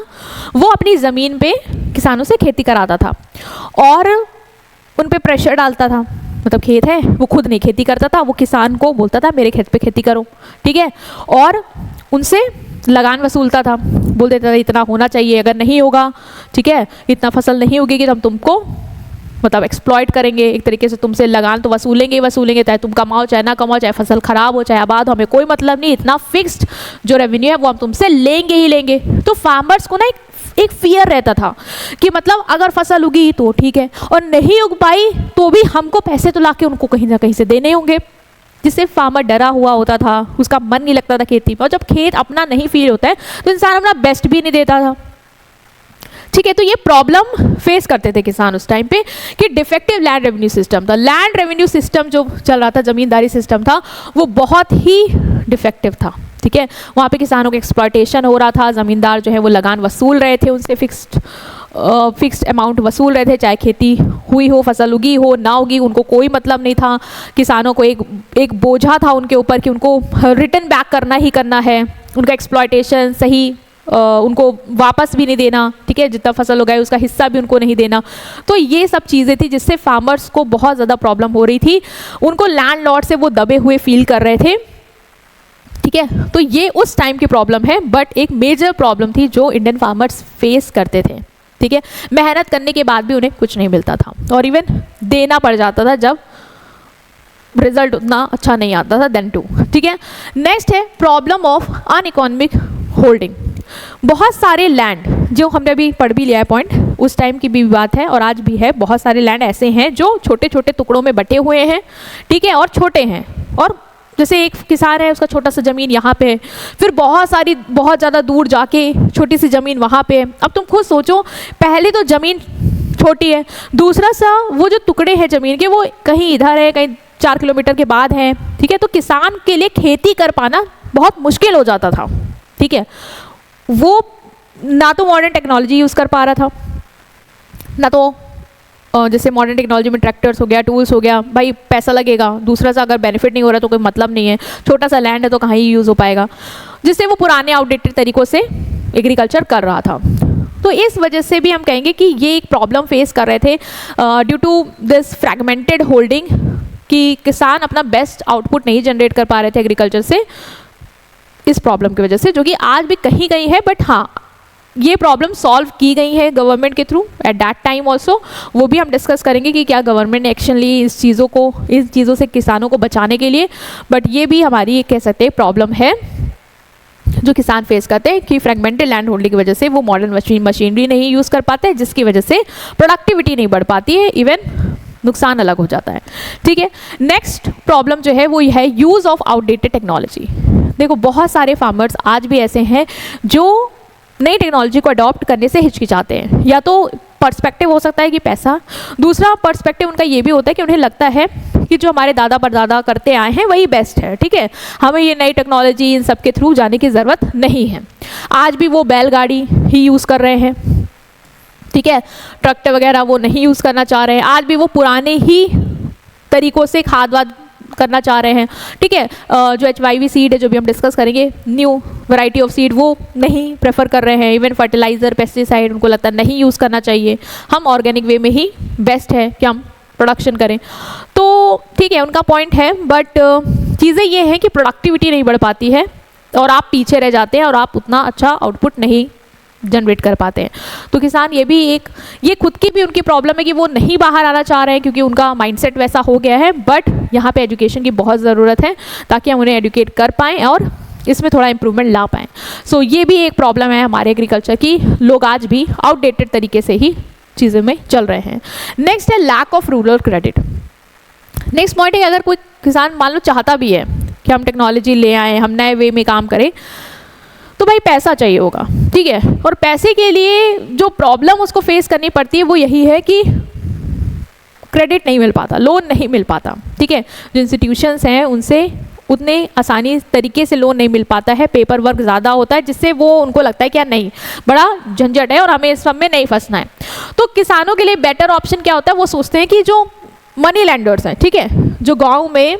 वो अपनी ज़मीन पे किसानों से खेती कराता था और उन पे प्रेशर डालता था। मतलब खेत है, वो खुद नहीं खेती करता था, वो किसान को बोलता था मेरे खेत पे खेती करो, ठीक है, और उनसे लगान वसूलता था, बोल देता था इतना होना चाहिए, अगर नहीं होगा, ठीक है, इतना फसल नहीं होगी तो हम तुमको मतलब एक्सप्लॉइट करेंगे, एक तरीके से तुमसे लगान तो वसूलेंगे ही वसूलेंगे, चाहे तुम कमाओ चाहे ना कमाओ, चाहे फसल खराब हो चाहे आबाद हो, हमें कोई मतलब नहीं, इतना फिक्स्ड जो रेवेन्यू है वो हम तुमसे लेंगे ही लेंगे। तो फार्मर्स को ना एक फियर रहता था कि मतलब अगर फसल उगी तो ठीक है, और नहीं उग पाई तो भी हमको पैसे तो लाके उनको कहीं ना कहीं से देने होंगे, जिससे फार्मर डरा हुआ होता था, उसका मन नहीं लगता था खेती में। और जब खेत अपना नहीं फील होता है तो इंसान अपना बेस्ट भी नहीं देता था, ठीक है। तो ये प्रॉब्लम फेस करते थे किसान उस टाइम पे कि डिफेक्टिव लैंड रेवेन्यू सिस्टम था। लैंड रेवेन्यू सिस्टम जो चल रहा था, जमींदारी सिस्टम था, वो बहुत ही डिफेक्टिव था, ठीक है। वहाँ पे किसानों का एक्सप्लॉयटेशन हो रहा था, ज़मींदार जो है वो लगान वसूल रहे थे, उनसे फिक्स्ड अमाउंट वसूल रहे थे, चाहे खेती हुई हो, फसल उगी हो ना उगी, उनको कोई मतलब नहीं था। किसानों को एक बोझा था उनके ऊपर कि उनको रिटर्न बैक करना ही करना है, उनका एक्सप्लॉयटेशन सही उनको वापस भी नहीं देना, ठीक है, जितना फसल उगाई उसका हिस्सा भी उनको नहीं देना। तो ये सब चीज़ें थी जिससे फार्मर्स को बहुत ज़्यादा प्रॉब्लम हो रही थी, उनको लैंडलॉर्ड से वो दबे हुए फील कर रहे थे, ठीक है। तो ये उस टाइम की प्रॉब्लम है, बट एक मेजर प्रॉब्लम थी जो इंडियन फार्मर्स फेस करते थे, ठीक है। मेहनत करने के बाद भी उन्हें कुछ नहीं मिलता था और इवन देना पड़ जाता था जब रिजल्ट उतना अच्छा नहीं आता था, देन टू, ठीक है। नेक्स्ट है प्रॉब्लम ऑफ अनइकोनॉमिक होल्डिंग। बहुत सारे लैंड जो हमने अभी पढ़ भी लिया है पॉइंट, उस टाइम की भी बात है और आज भी है, बहुत सारे लैंड ऐसे हैं जो छोटे छोटे टुकड़ों में बटे हुए हैं, ठीक है, और छोटे हैं। और जैसे एक किसान है, उसका छोटा सा ज़मीन यहाँ पे है, फिर बहुत ज़्यादा दूर जाके छोटी सी ज़मीन वहाँ पे है। अब तुम खुद सोचो, पहले तो ज़मीन छोटी है, दूसरा सा वो जो टुकड़े हैं ज़मीन के वो कहीं इधर है, कहीं 4 किलोमीटर के बाद है, ठीक है। तो किसान के लिए खेती कर पाना बहुत मुश्किल हो जाता था, ठीक है। वो ना तो मॉडर्न टेक्नोलॉजी यूज़ कर पा रहा था, ना तो जैसे मॉडर्न टेक्नोलॉजी में ट्रैक्टर्स हो गया, टूल्स हो गया, भाई पैसा लगेगा, दूसरा सा अगर बेनिफिट नहीं हो रहा तो कोई मतलब नहीं है, छोटा सा लैंड है तो कहाँ ही यूज़ हो पाएगा, जिससे वो पुराने आउटडेटेड तरीक़ों से एग्रीकल्चर कर रहा था। तो इस वजह से भी हम कहेंगे कि ये एक प्रॉब्लम फेस कर रहे थे due to this fragmented holding, कि किसान अपना बेस्ट आउटपुट नहीं जनरेट कर पा रहे थे एग्रीकल्चर से, इस प्रॉब्लम की वजह से, जो कि आज भी कहीं कहीं है, बट हाँ ये प्रॉब्लम सॉल्व की गई है गवर्नमेंट के through at that time also. वो भी हम डिस्कस करेंगे कि क्या गवर्नमेंट ने एक्शन ली इन चीज़ों से किसानों को बचाने के लिए। बट ये भी हमारी कह सकते हैं प्रॉब्लम है जो किसान फेस करते हैं कि फ्रैगमेंटेड लैंड होल्डिंग की वजह से वो मॉडर्न मशीनरी नहीं यूज़ कर पाते, जिसकी वजह से प्रोडक्टिविटी नहीं बढ़ पाती है, इवन नुकसान अलग हो जाता है, ठीक है। नेक्स्ट प्रॉब्लम जो है वो है यूज़ ऑफ आउटडेटेड टेक्नोलॉजी। देखो बहुत सारे फार्मर्स आज भी ऐसे हैं जो नई टेक्नोलॉजी को अडॉप्ट करने से हिचकिचाते हैं। या तो पर्सपेक्टिव हो सकता है कि पैसा, दूसरा पर्सपेक्टिव उनका ये भी होता है कि उन्हें लगता है कि जो हमारे दादा परदादा करते आए हैं वही बेस्ट है, ठीक है, हमें ये नई टेक्नोलॉजी इन सब के थ्रू जाने की ज़रूरत नहीं है। आज भी वो बैलगाड़ी ही यूज़ कर रहे हैं, ठीक है, ट्रैक्टर वगैरह वो नहीं यूज़ करना चाह रहे हैं, आज भी वो पुराने ही तरीक़ों से खाद वाद करना चाह रहे हैं, ठीक है। जो HYV सीड है जो भी हम डिस्कस करेंगे, न्यू वैरायटी ऑफ सीड, वो नहीं प्रेफर कर रहे हैं। इवन फर्टिलाइज़र, पेस्टिसाइड उनको लगता है नहीं यूज़ करना चाहिए, हम ऑर्गेनिक वे में ही बेस्ट है कि हम प्रोडक्शन करें। तो ठीक है, उनका पॉइंट है, बट चीज़ें ये हैं कि प्रोडक्टिविटी नहीं बढ़ पाती है और आप पीछे रह जाते हैं और आप उतना अच्छा आउटपुट नहीं जनरेट कर पाते हैं। तो किसान ये खुद की भी उनकी प्रॉब्लम है कि वो नहीं बाहर आना चाह रहे हैं क्योंकि उनका माइंडसेट वैसा हो गया है। बट यहाँ पे एजुकेशन की बहुत ज़रूरत है ताकि हम उन्हें एडुकेट कर पाएँ और इसमें थोड़ा इम्प्रूवमेंट ला पाएँ। सो ये भी एक प्रॉब्लम है हमारे एग्रीकल्चर की, लोग आज भी आउटडेटेड तरीके से ही चीज़ों में चल रहे हैं। नेक्स्ट है lack of rural credit. Next point है, अगर कोई किसान मान लो चाहता भी है कि हम टेक्नोलॉजी ले आएँ, हम नए वे में काम करें, तो भाई पैसा चाहिए होगा, ठीक है। और पैसे के लिए जो प्रॉब्लम उसको फेस करनी पड़ती है वो यही है कि क्रेडिट नहीं मिल पाता, लोन नहीं मिल पाता, ठीक है। जो इंस्टीट्यूशंस हैं उनसे उतने आसानी तरीके से लोन नहीं मिल पाता है, पेपर वर्क ज़्यादा होता है, जिससे वो उनको लगता है कि यार नहीं, बड़ा झंझट है और हमें इस सब में नहीं फंसना है। तो किसानों के लिए बेटर ऑप्शन क्या होता है, वो सोचते हैं कि जो मनी लैंडर्स हैं, ठीक है, जो गांव में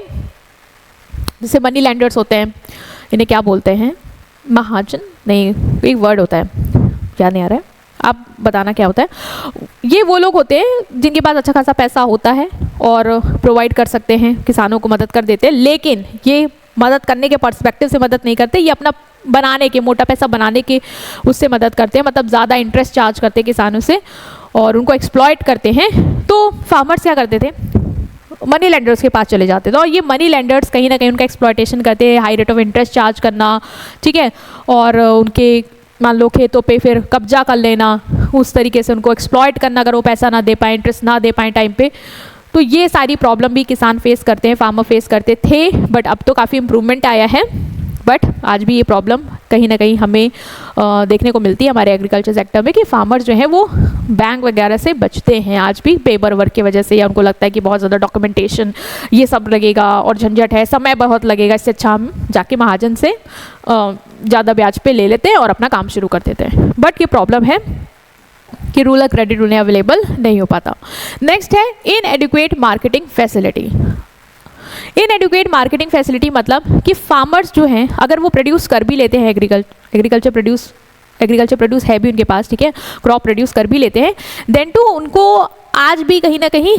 जैसे मनी लैंडर्स होते हैं, इन्हें क्या बोलते हैं, महाजन नहीं, एक वर्ड होता है याद नहीं आ रहा है, आप बताना क्या होता है। ये वो लोग होते हैं जिनके पास अच्छा खासा पैसा होता है और प्रोवाइड कर सकते हैं, किसानों को मदद कर देते हैं, लेकिन ये मदद करने के पर्सपेक्टिव से मदद नहीं करते, ये अपना बनाने के, मोटा पैसा बनाने के उससे मदद करते हैं, मतलब ज़्यादा इंटरेस्ट चार्ज करते हैं किसानों से और उनको एक्सप्लॉइट करते हैं। तो फार्मर्स क्या करते थे, मनी लेंडर्स के पास चले जाते थे और ये मनी लेंडर्स कहीं ना कहीं उनका एक्सप्लॉयटेशन करते हैं, high rate of interest charge करना, ठीक है, और उनके मान लो खेतों पे फिर कब्जा कर लेना, उस तरीके से उनको एक्सप्लॉइट करना अगर वो पैसा ना दे पाए, इंटरेस्ट ना दे पाए टाइम पे। तो ये सारी प्रॉब्लम भी किसान फेस करते हैं, फार्मर फेस करते थे, बट अब तो काफ़ी इम्प्रूवमेंट आया है, बट आज भी ये प्रॉब्लम कहीं ना कहीं हमें देखने को मिलती है हमारे एग्रीकल्चर सेक्टर में कि फार्मर जो है वो बैंक वगैरह से बचते हैं आज भी पेपर वर्क की वजह से, या उनको लगता है कि बहुत ज़्यादा डॉक्यूमेंटेशन ये सब लगेगा और झंझट है, समय बहुत लगेगा, इससे अच्छा हम जाके महाजन से ज़्यादा ब्याज पे ले लेते हैं और अपना काम शुरू कर देते हैं। बट ये प्रॉब्लम है कि रूरल क्रेडिट उन्हें अवेलेबल नहीं हो पाता। नेक्स्ट है इनएडिक्वेट मार्केटिंग फैसिलिटी। इनएडिक्वेट मार्केटिंग फैसिलिटी मतलब कि फार्मर्स जो हैं अगर वो प्रोड्यूस कर भी लेते हैं, एग्रीकल्चर प्रोड्यूस है भी उनके पास, ठीक है, क्रॉप प्रोड्यूस कर भी लेते हैं, देन टू उनको आज भी कहीं ना कहीं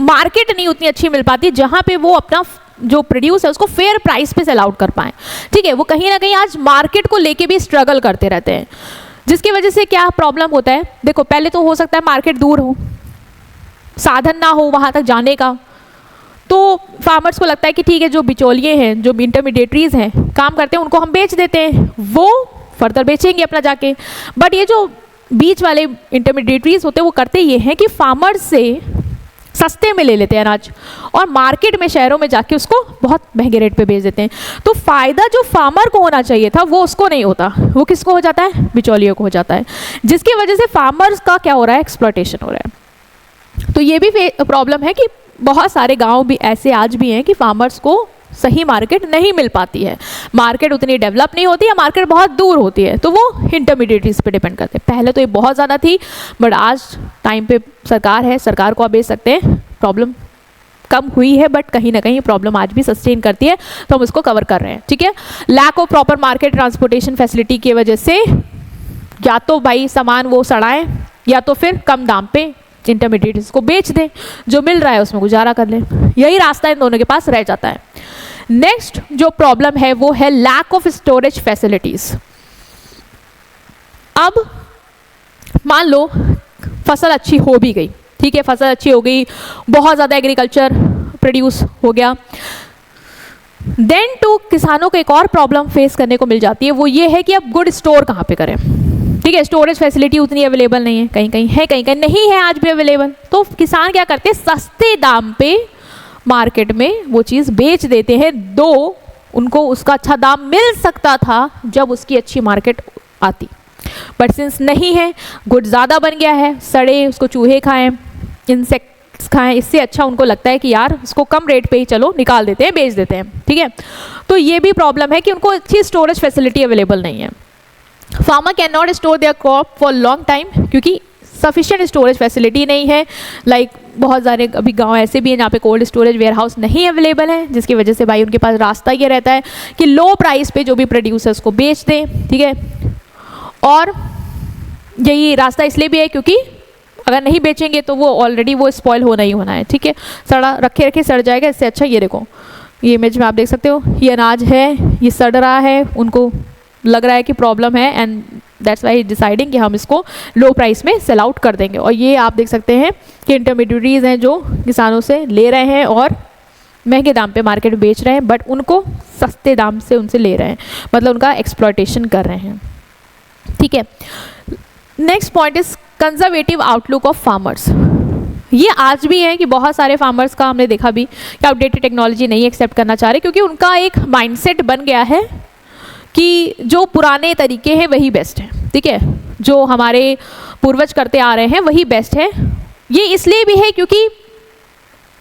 मार्केट नहीं उतनी अच्छी मिल पाती जहाँ पे वो अपना जो प्रोड्यूस है उसको फेयर प्राइस पे सेल आउट कर पाएँ, ठीक है। वो कहीं ना कहीं आज मार्केट को लेके भी स्ट्रगल करते रहते हैं, जिसकी वजह से क्या प्रॉब्लम होता है, देखो पहले तो हो सकता है मार्केट दूर हो, साधन ना हो वहाँ तक जाने का, तो फार्मर्स को लगता है कि ठीक है जो बिचौलिए हैं, जो इंटरमीडिएटरीज हैं काम करते हैं, उनको हम बेच देते हैं, वो फर्दर बेचेंगे अपना जाके। बट ये जो बीच वाले इंटरमीडिएटरीज होते हैं वो करते ये हैं कि फार्मर्स से सस्ते में ले लेते हैं अनाज और मार्केट में शहरों में जाके उसको बहुत महंगे रेट पे बेच देते हैं। तो फ़ायदा जो फार्मर को होना चाहिए था वो उसको नहीं होता, वो किसको हो जाता है, बिचौलियों को हो जाता है, जिसकी वजह से फार्मर्स का क्या हो रहा है, एक्सप्लॉयटेशन हो रहा है। तो ये भी प्रॉब्लम है कि बहुत सारे गांव भी ऐसे आज भी हैं कि फार्मर्स को सही मार्केट नहीं मिल पाती है, मार्केट उतनी डेवलप नहीं होती है, मार्केट बहुत दूर होती है, तो वो इंटरमीडिएटरीज पे डिपेंड करते हैं। पहले तो ये बहुत ज़्यादा थी, बट आज टाइम पे सरकार है, सरकार को आप बेच सकते हैं, प्रॉब्लम कम हुई है, बट कहीं ना कहीं प्रॉब्लम आज भी सस्टेन करती है, तो हम उसको कवर कर रहे हैं, ठीक है। Lack of proper market transportation facility की वजह से या तो भाई सामान वो सड़ाएं या तो फिर कम दाम पे इंटरमीडिएट्स को बेच दें, जो मिल रहा है उसमें गुजारा कर लें, यही रास्ता इन दोनों के पास रह जाता है। नेक्स्ट जो प्रॉब्लम है वो है लैक ऑफ स्टोरेज फैसिलिटीज। अब मान लो फसल अच्छी हो भी गई, ठीक है, फसल अच्छी हो गई, बहुत ज़्यादा एग्रीकल्चर प्रोड्यूस हो गया, देन टू किसानों को एक और प्रॉब्लम फेस करने को मिल जाती है, वो ये है कि अब गुड स्टोर कहाँ पे करें, ठीक है। स्टोरेज फैसिलिटी उतनी अवेलेबल नहीं है, कहीं कहीं है, कहीं कहीं नहीं है आज भी अवेलेबल, तो किसान क्या करते हैं, सस्ते दाम पे मार्केट में वो चीज़ बेच देते हैं, दो उनको उसका अच्छा दाम मिल सकता था जब उसकी अच्छी मार्केट आती, बट सिंस नहीं है, गुड ज़्यादा बन गया है, सड़े उसको चूहे खाएं, इंसेक्ट्स खाएं, इससे अच्छा उनको लगता है कि यार उसको कम रेट पे ही चलो निकाल देते हैं, बेच देते हैं, ठीक है। तो ये भी प्रॉब्लम है कि उनको अच्छी स्टोरेज फैसिलिटी अवेलेबल नहीं है। Farmer can not store their crop for long time क्योंकि सफिशिएंट स्टोरेज फैसिलिटी नहीं है, लाइक बहुत सारे अभी गांव ऐसे भी हैं जहाँ पे कोल्ड स्टोरेज वेयर हाउस नहीं अवेलेबल है, जिसकी वजह से भाई उनके पास रास्ता ये रहता है कि लो प्राइस पे जो भी प्रोड्यूसर्स को बेच दें, ठीक है। और यही रास्ता इसलिए भी है क्योंकि अगर नहीं बेचेंगे तो वो ऑलरेडी वो स्पॉइल होना ही होना है, ठीक है, सड़ा रखे रखे सड़ जाएगा, इससे अच्छा ये देखो, ये इमेज में आप देख सकते हो, ये अनाज है, ये सड़ रहा है, उनको लग रहा है कि प्रॉब्लम है एंड दैट्स वाई डिसाइडिंग कि हम इसको लो प्राइस में सेल आउट कर देंगे। और ये आप देख सकते हैं कि इंटरमीडिएटरीज हैं जो किसानों से ले रहे हैं और महंगे दाम पे मार्केट में बेच रहे हैं, बट उनको सस्ते दाम से उनसे ले रहे हैं, मतलब उनका एक्सप्लॉयटेशन कर रहे हैं, ठीक है। Next point is conservative outlook of farmers. ये आज भी है कि बहुत सारे फार्मर्स का हमने देखा भी कि आउटडेटेड टेक्नोलॉजी नहीं एक्सेप्ट करना चाह रहे, क्योंकि उनका एक माइंडसेट बन गया है कि जो पुराने तरीके हैं वही बेस्ट है, ठीक है, जो हमारे पूर्वज करते आ रहे हैं वही बेस्ट है। ये इसलिए भी है क्योंकि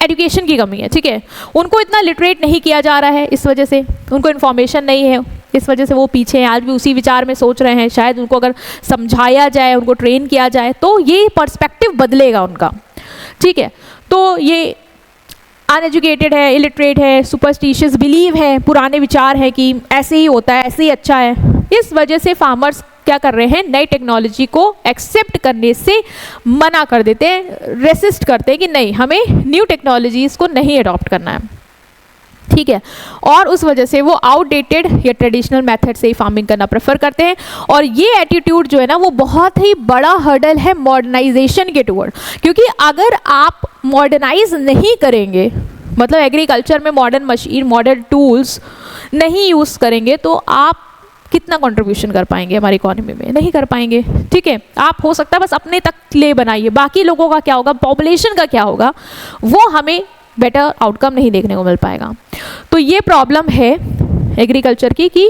एजुकेशन की कमी है, ठीक है, उनको इतना लिटरेट नहीं किया जा रहा है, इस वजह से उनको इन्फॉर्मेशन नहीं है, इस वजह से वो पीछे हैं, आज भी उसी विचार में सोच रहे हैं। शायद उनको अगर समझाया जाए, उनको ट्रेन किया जाए तो ये पर्सपेक्टिव बदलेगा उनका, ठीक है। तो ये अनएजुकेटेड है, इलिटरेट है, सुपरस्टिशियस बिलीव है, पुराने विचार है कि ऐसे ही होता है, ऐसे ही अच्छा है। इस वजह से फार्मर्स क्या कर रहे हैं, नई टेक्नोलॉजी को एक्सेप्ट करने से मना कर देते हैं, रेसिस्ट करते हैं कि नहीं, हमें न्यू टेक्नोलॉजीज़ को नहीं अडॉप्ट करना है, ठीक है। और उस वजह से वो आउटडेटेड या ट्रेडिशनल मेथड से ही फार्मिंग करना प्रेफर करते हैं। और ये एटीट्यूड जो है ना, वो बहुत ही बड़ा हर्डल है मॉडर्नाइजेशन के टुवर्ड, क्योंकि अगर आप मॉडर्नाइज नहीं करेंगे, मतलब एग्रीकल्चर में मॉडर्न मशीन, मॉडर्न टूल्स नहीं यूज़ करेंगे, तो आप कितना कंट्रीब्यूशन कर पाएंगे हमारी इकोनॉमी में? नहीं कर पाएंगे, ठीक है। आप हो सकता है बस अपने तक ले बनाइए, बाकी लोगों का क्या होगा, पॉपुलेशन का क्या होगा, वो हमें बेटर आउटकम नहीं देखने को मिल पाएगा। तो ये प्रॉब्लम है एग्रीकल्चर की कि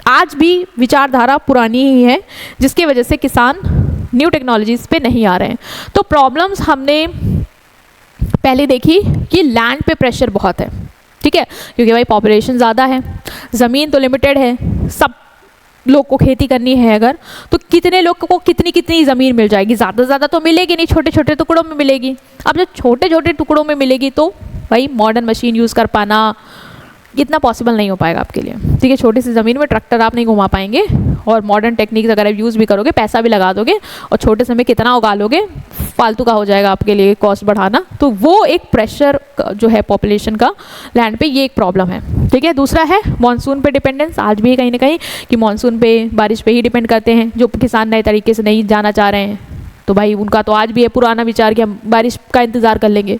आज भी विचारधारा पुरानी ही है, जिसकी वजह से किसान न्यू टेक्नोलॉजीज़ पे नहीं आ रहे हैं। तो प्रॉब्लम्स हमने पहले देखी कि लैंड पे प्रेशर बहुत है, ठीक है, क्योंकि भाई पॉपुलेशन ज़्यादा है, ज़मीन तो लिमिटेड है, सब लोग को खेती करनी है अगर, तो कितने लोग को कितनी कितनी ज़मीन मिल जाएगी? ज़्यादा से ज़्यादा तो मिलेगी नहीं, छोटे छोटे टुकड़ों में मिलेगी। अब जब छोटे छोटे टुकड़ों में मिलेगी तो भाई मॉडर्न मशीन यूज़ कर पाना इतना पॉसिबल नहीं हो पाएगा आपके लिए, ठीक है। छोटी सी ज़मीन में ट्रैक्टर आप नहीं घुमा पाएंगे, और मॉडर्न टेक्निक्स अगर आप यूज़ भी करोगे, पैसा भी लगा दोगे, और छोटे समय कितना उगा लोगे, फालतू का हो जाएगा आपके लिए कॉस्ट बढ़ाना। तो वो एक प्रेशर जो है पॉपुलेशन का लैंड पे, ये एक प्रॉब्लम है, ठीक है। दूसरा है मानसून पे डिपेंडेंस, आज भी कहीं ना कहीं कि मानसून पे, बारिश पे ही डिपेंड करते हैं। जो किसान नए तरीके से नहीं जाना चाह रहे हैं, तो भाई उनका तो आज भी है पुराना विचार कि हम बारिश का इंतज़ार कर लेंगे,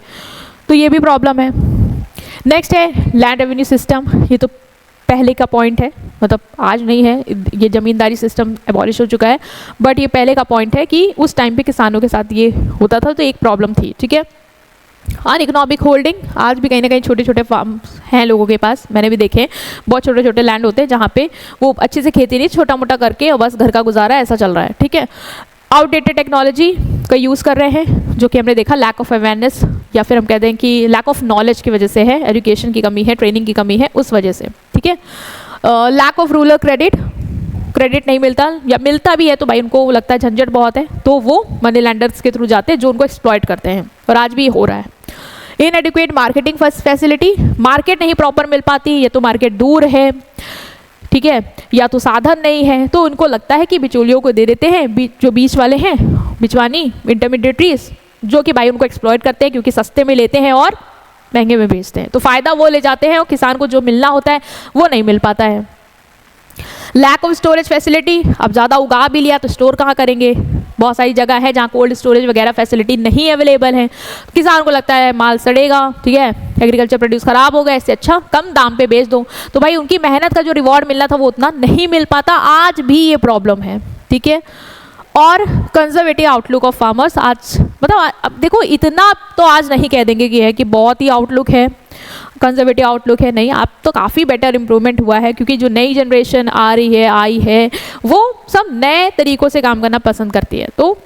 तो ये भी प्रॉब्लम है। नेक्स्ट है लैंड रेवेन्यू सिस्टम, ये तो पहले का पॉइंट है, मतलब आज नहीं है, ये ज़मींदारी सिस्टम एबॉलिश हो चुका है, बट ये पहले का पॉइंट है कि उस टाइम पे किसानों के साथ ये होता था, तो एक प्रॉब्लम थी, ठीक है। अनइकोनॉमिक होल्डिंग, आज भी कहीं ना कहीं छोटे छोटे फार्म हैं लोगों के पास, मैंने भी देखे हैं, बहुत छोटे छोटे लैंड होते हैं जहाँ पे वो अच्छे से खेती नहीं, छोटा मोटा करके और बस घर का गुजारा ऐसा चल रहा है, ठीक है। आउटडेटेड टेक्नोलॉजी का यूज़ कर रहे हैं, जो कि हमने देखा लैक ऑफ अवेयरनेस, या फिर हम कहते हैं कि लैक ऑफ नॉलेज की वजह से है, एजुकेशन की कमी है, ट्रेनिंग की कमी है, उस वजह से, ठीक है। लैक ऑफ रूरल क्रेडिट नहीं मिलता, या मिलता भी है तो भाई उनको लगता है झंझट बहुत है, तो वो मनी लैंडर्स के थ्रू जाते हैं जो उनको एक्सप्लॉइट करते हैं, और आज भी हो रहा है। इनएडिक्वेट मार्केटिंग फैसिलिटी, मार्केट नहीं प्रॉपर मिल पाती, या तो मार्केट दूर है, ठीक है, या तो साधन नहीं है, तो उनको लगता है कि बिचौलियों को दे देते हैं, जो बीच वाले हैं, बिचवानी इंटरमीडिएटरीज, जो कि भाई उनको एक्सप्लॉइट करते हैं, क्योंकि सस्ते में लेते हैं और महंगे में बेचते हैं, तो फ़ायदा वो ले जाते हैं और किसान को जो मिलना होता है वो नहीं मिल पाता है। लैक ऑफ स्टोरेज फैसिलिटी, अब ज़्यादा उगा भी लिया तो स्टोर कहाँ करेंगे? बहुत सारी जगह है जहाँ कोल्ड स्टोरेज वगैरह फैसिलिटी नहीं अवेलेबल है, किसान को लगता है माल सड़ेगा, ठीक है, एग्रीकल्चर प्रोड्यूस खराब होगा, इससे अच्छा कम दाम पे बेच दो, तो भाई उनकी मेहनत का जो रिवॉर्ड मिलना था वो उतना नहीं मिल पाता, आज भी ये प्रॉब्लम है, ठीक है। और कंजर्वेटिव आउटलुक ऑफ फार्मर्स, आज मतलब अब देखो इतना तो आज नहीं कह देंगे कि है कि बहुत ही आउटलुक है, कंजर्वेटिव आउटलुक है, नहीं, अब तो काफ़ी बेटर इम्प्रूवमेंट हुआ है, क्योंकि जो नई जनरेशन आई है वो सब नए तरीक़ों से काम करना पसंद करती है, तो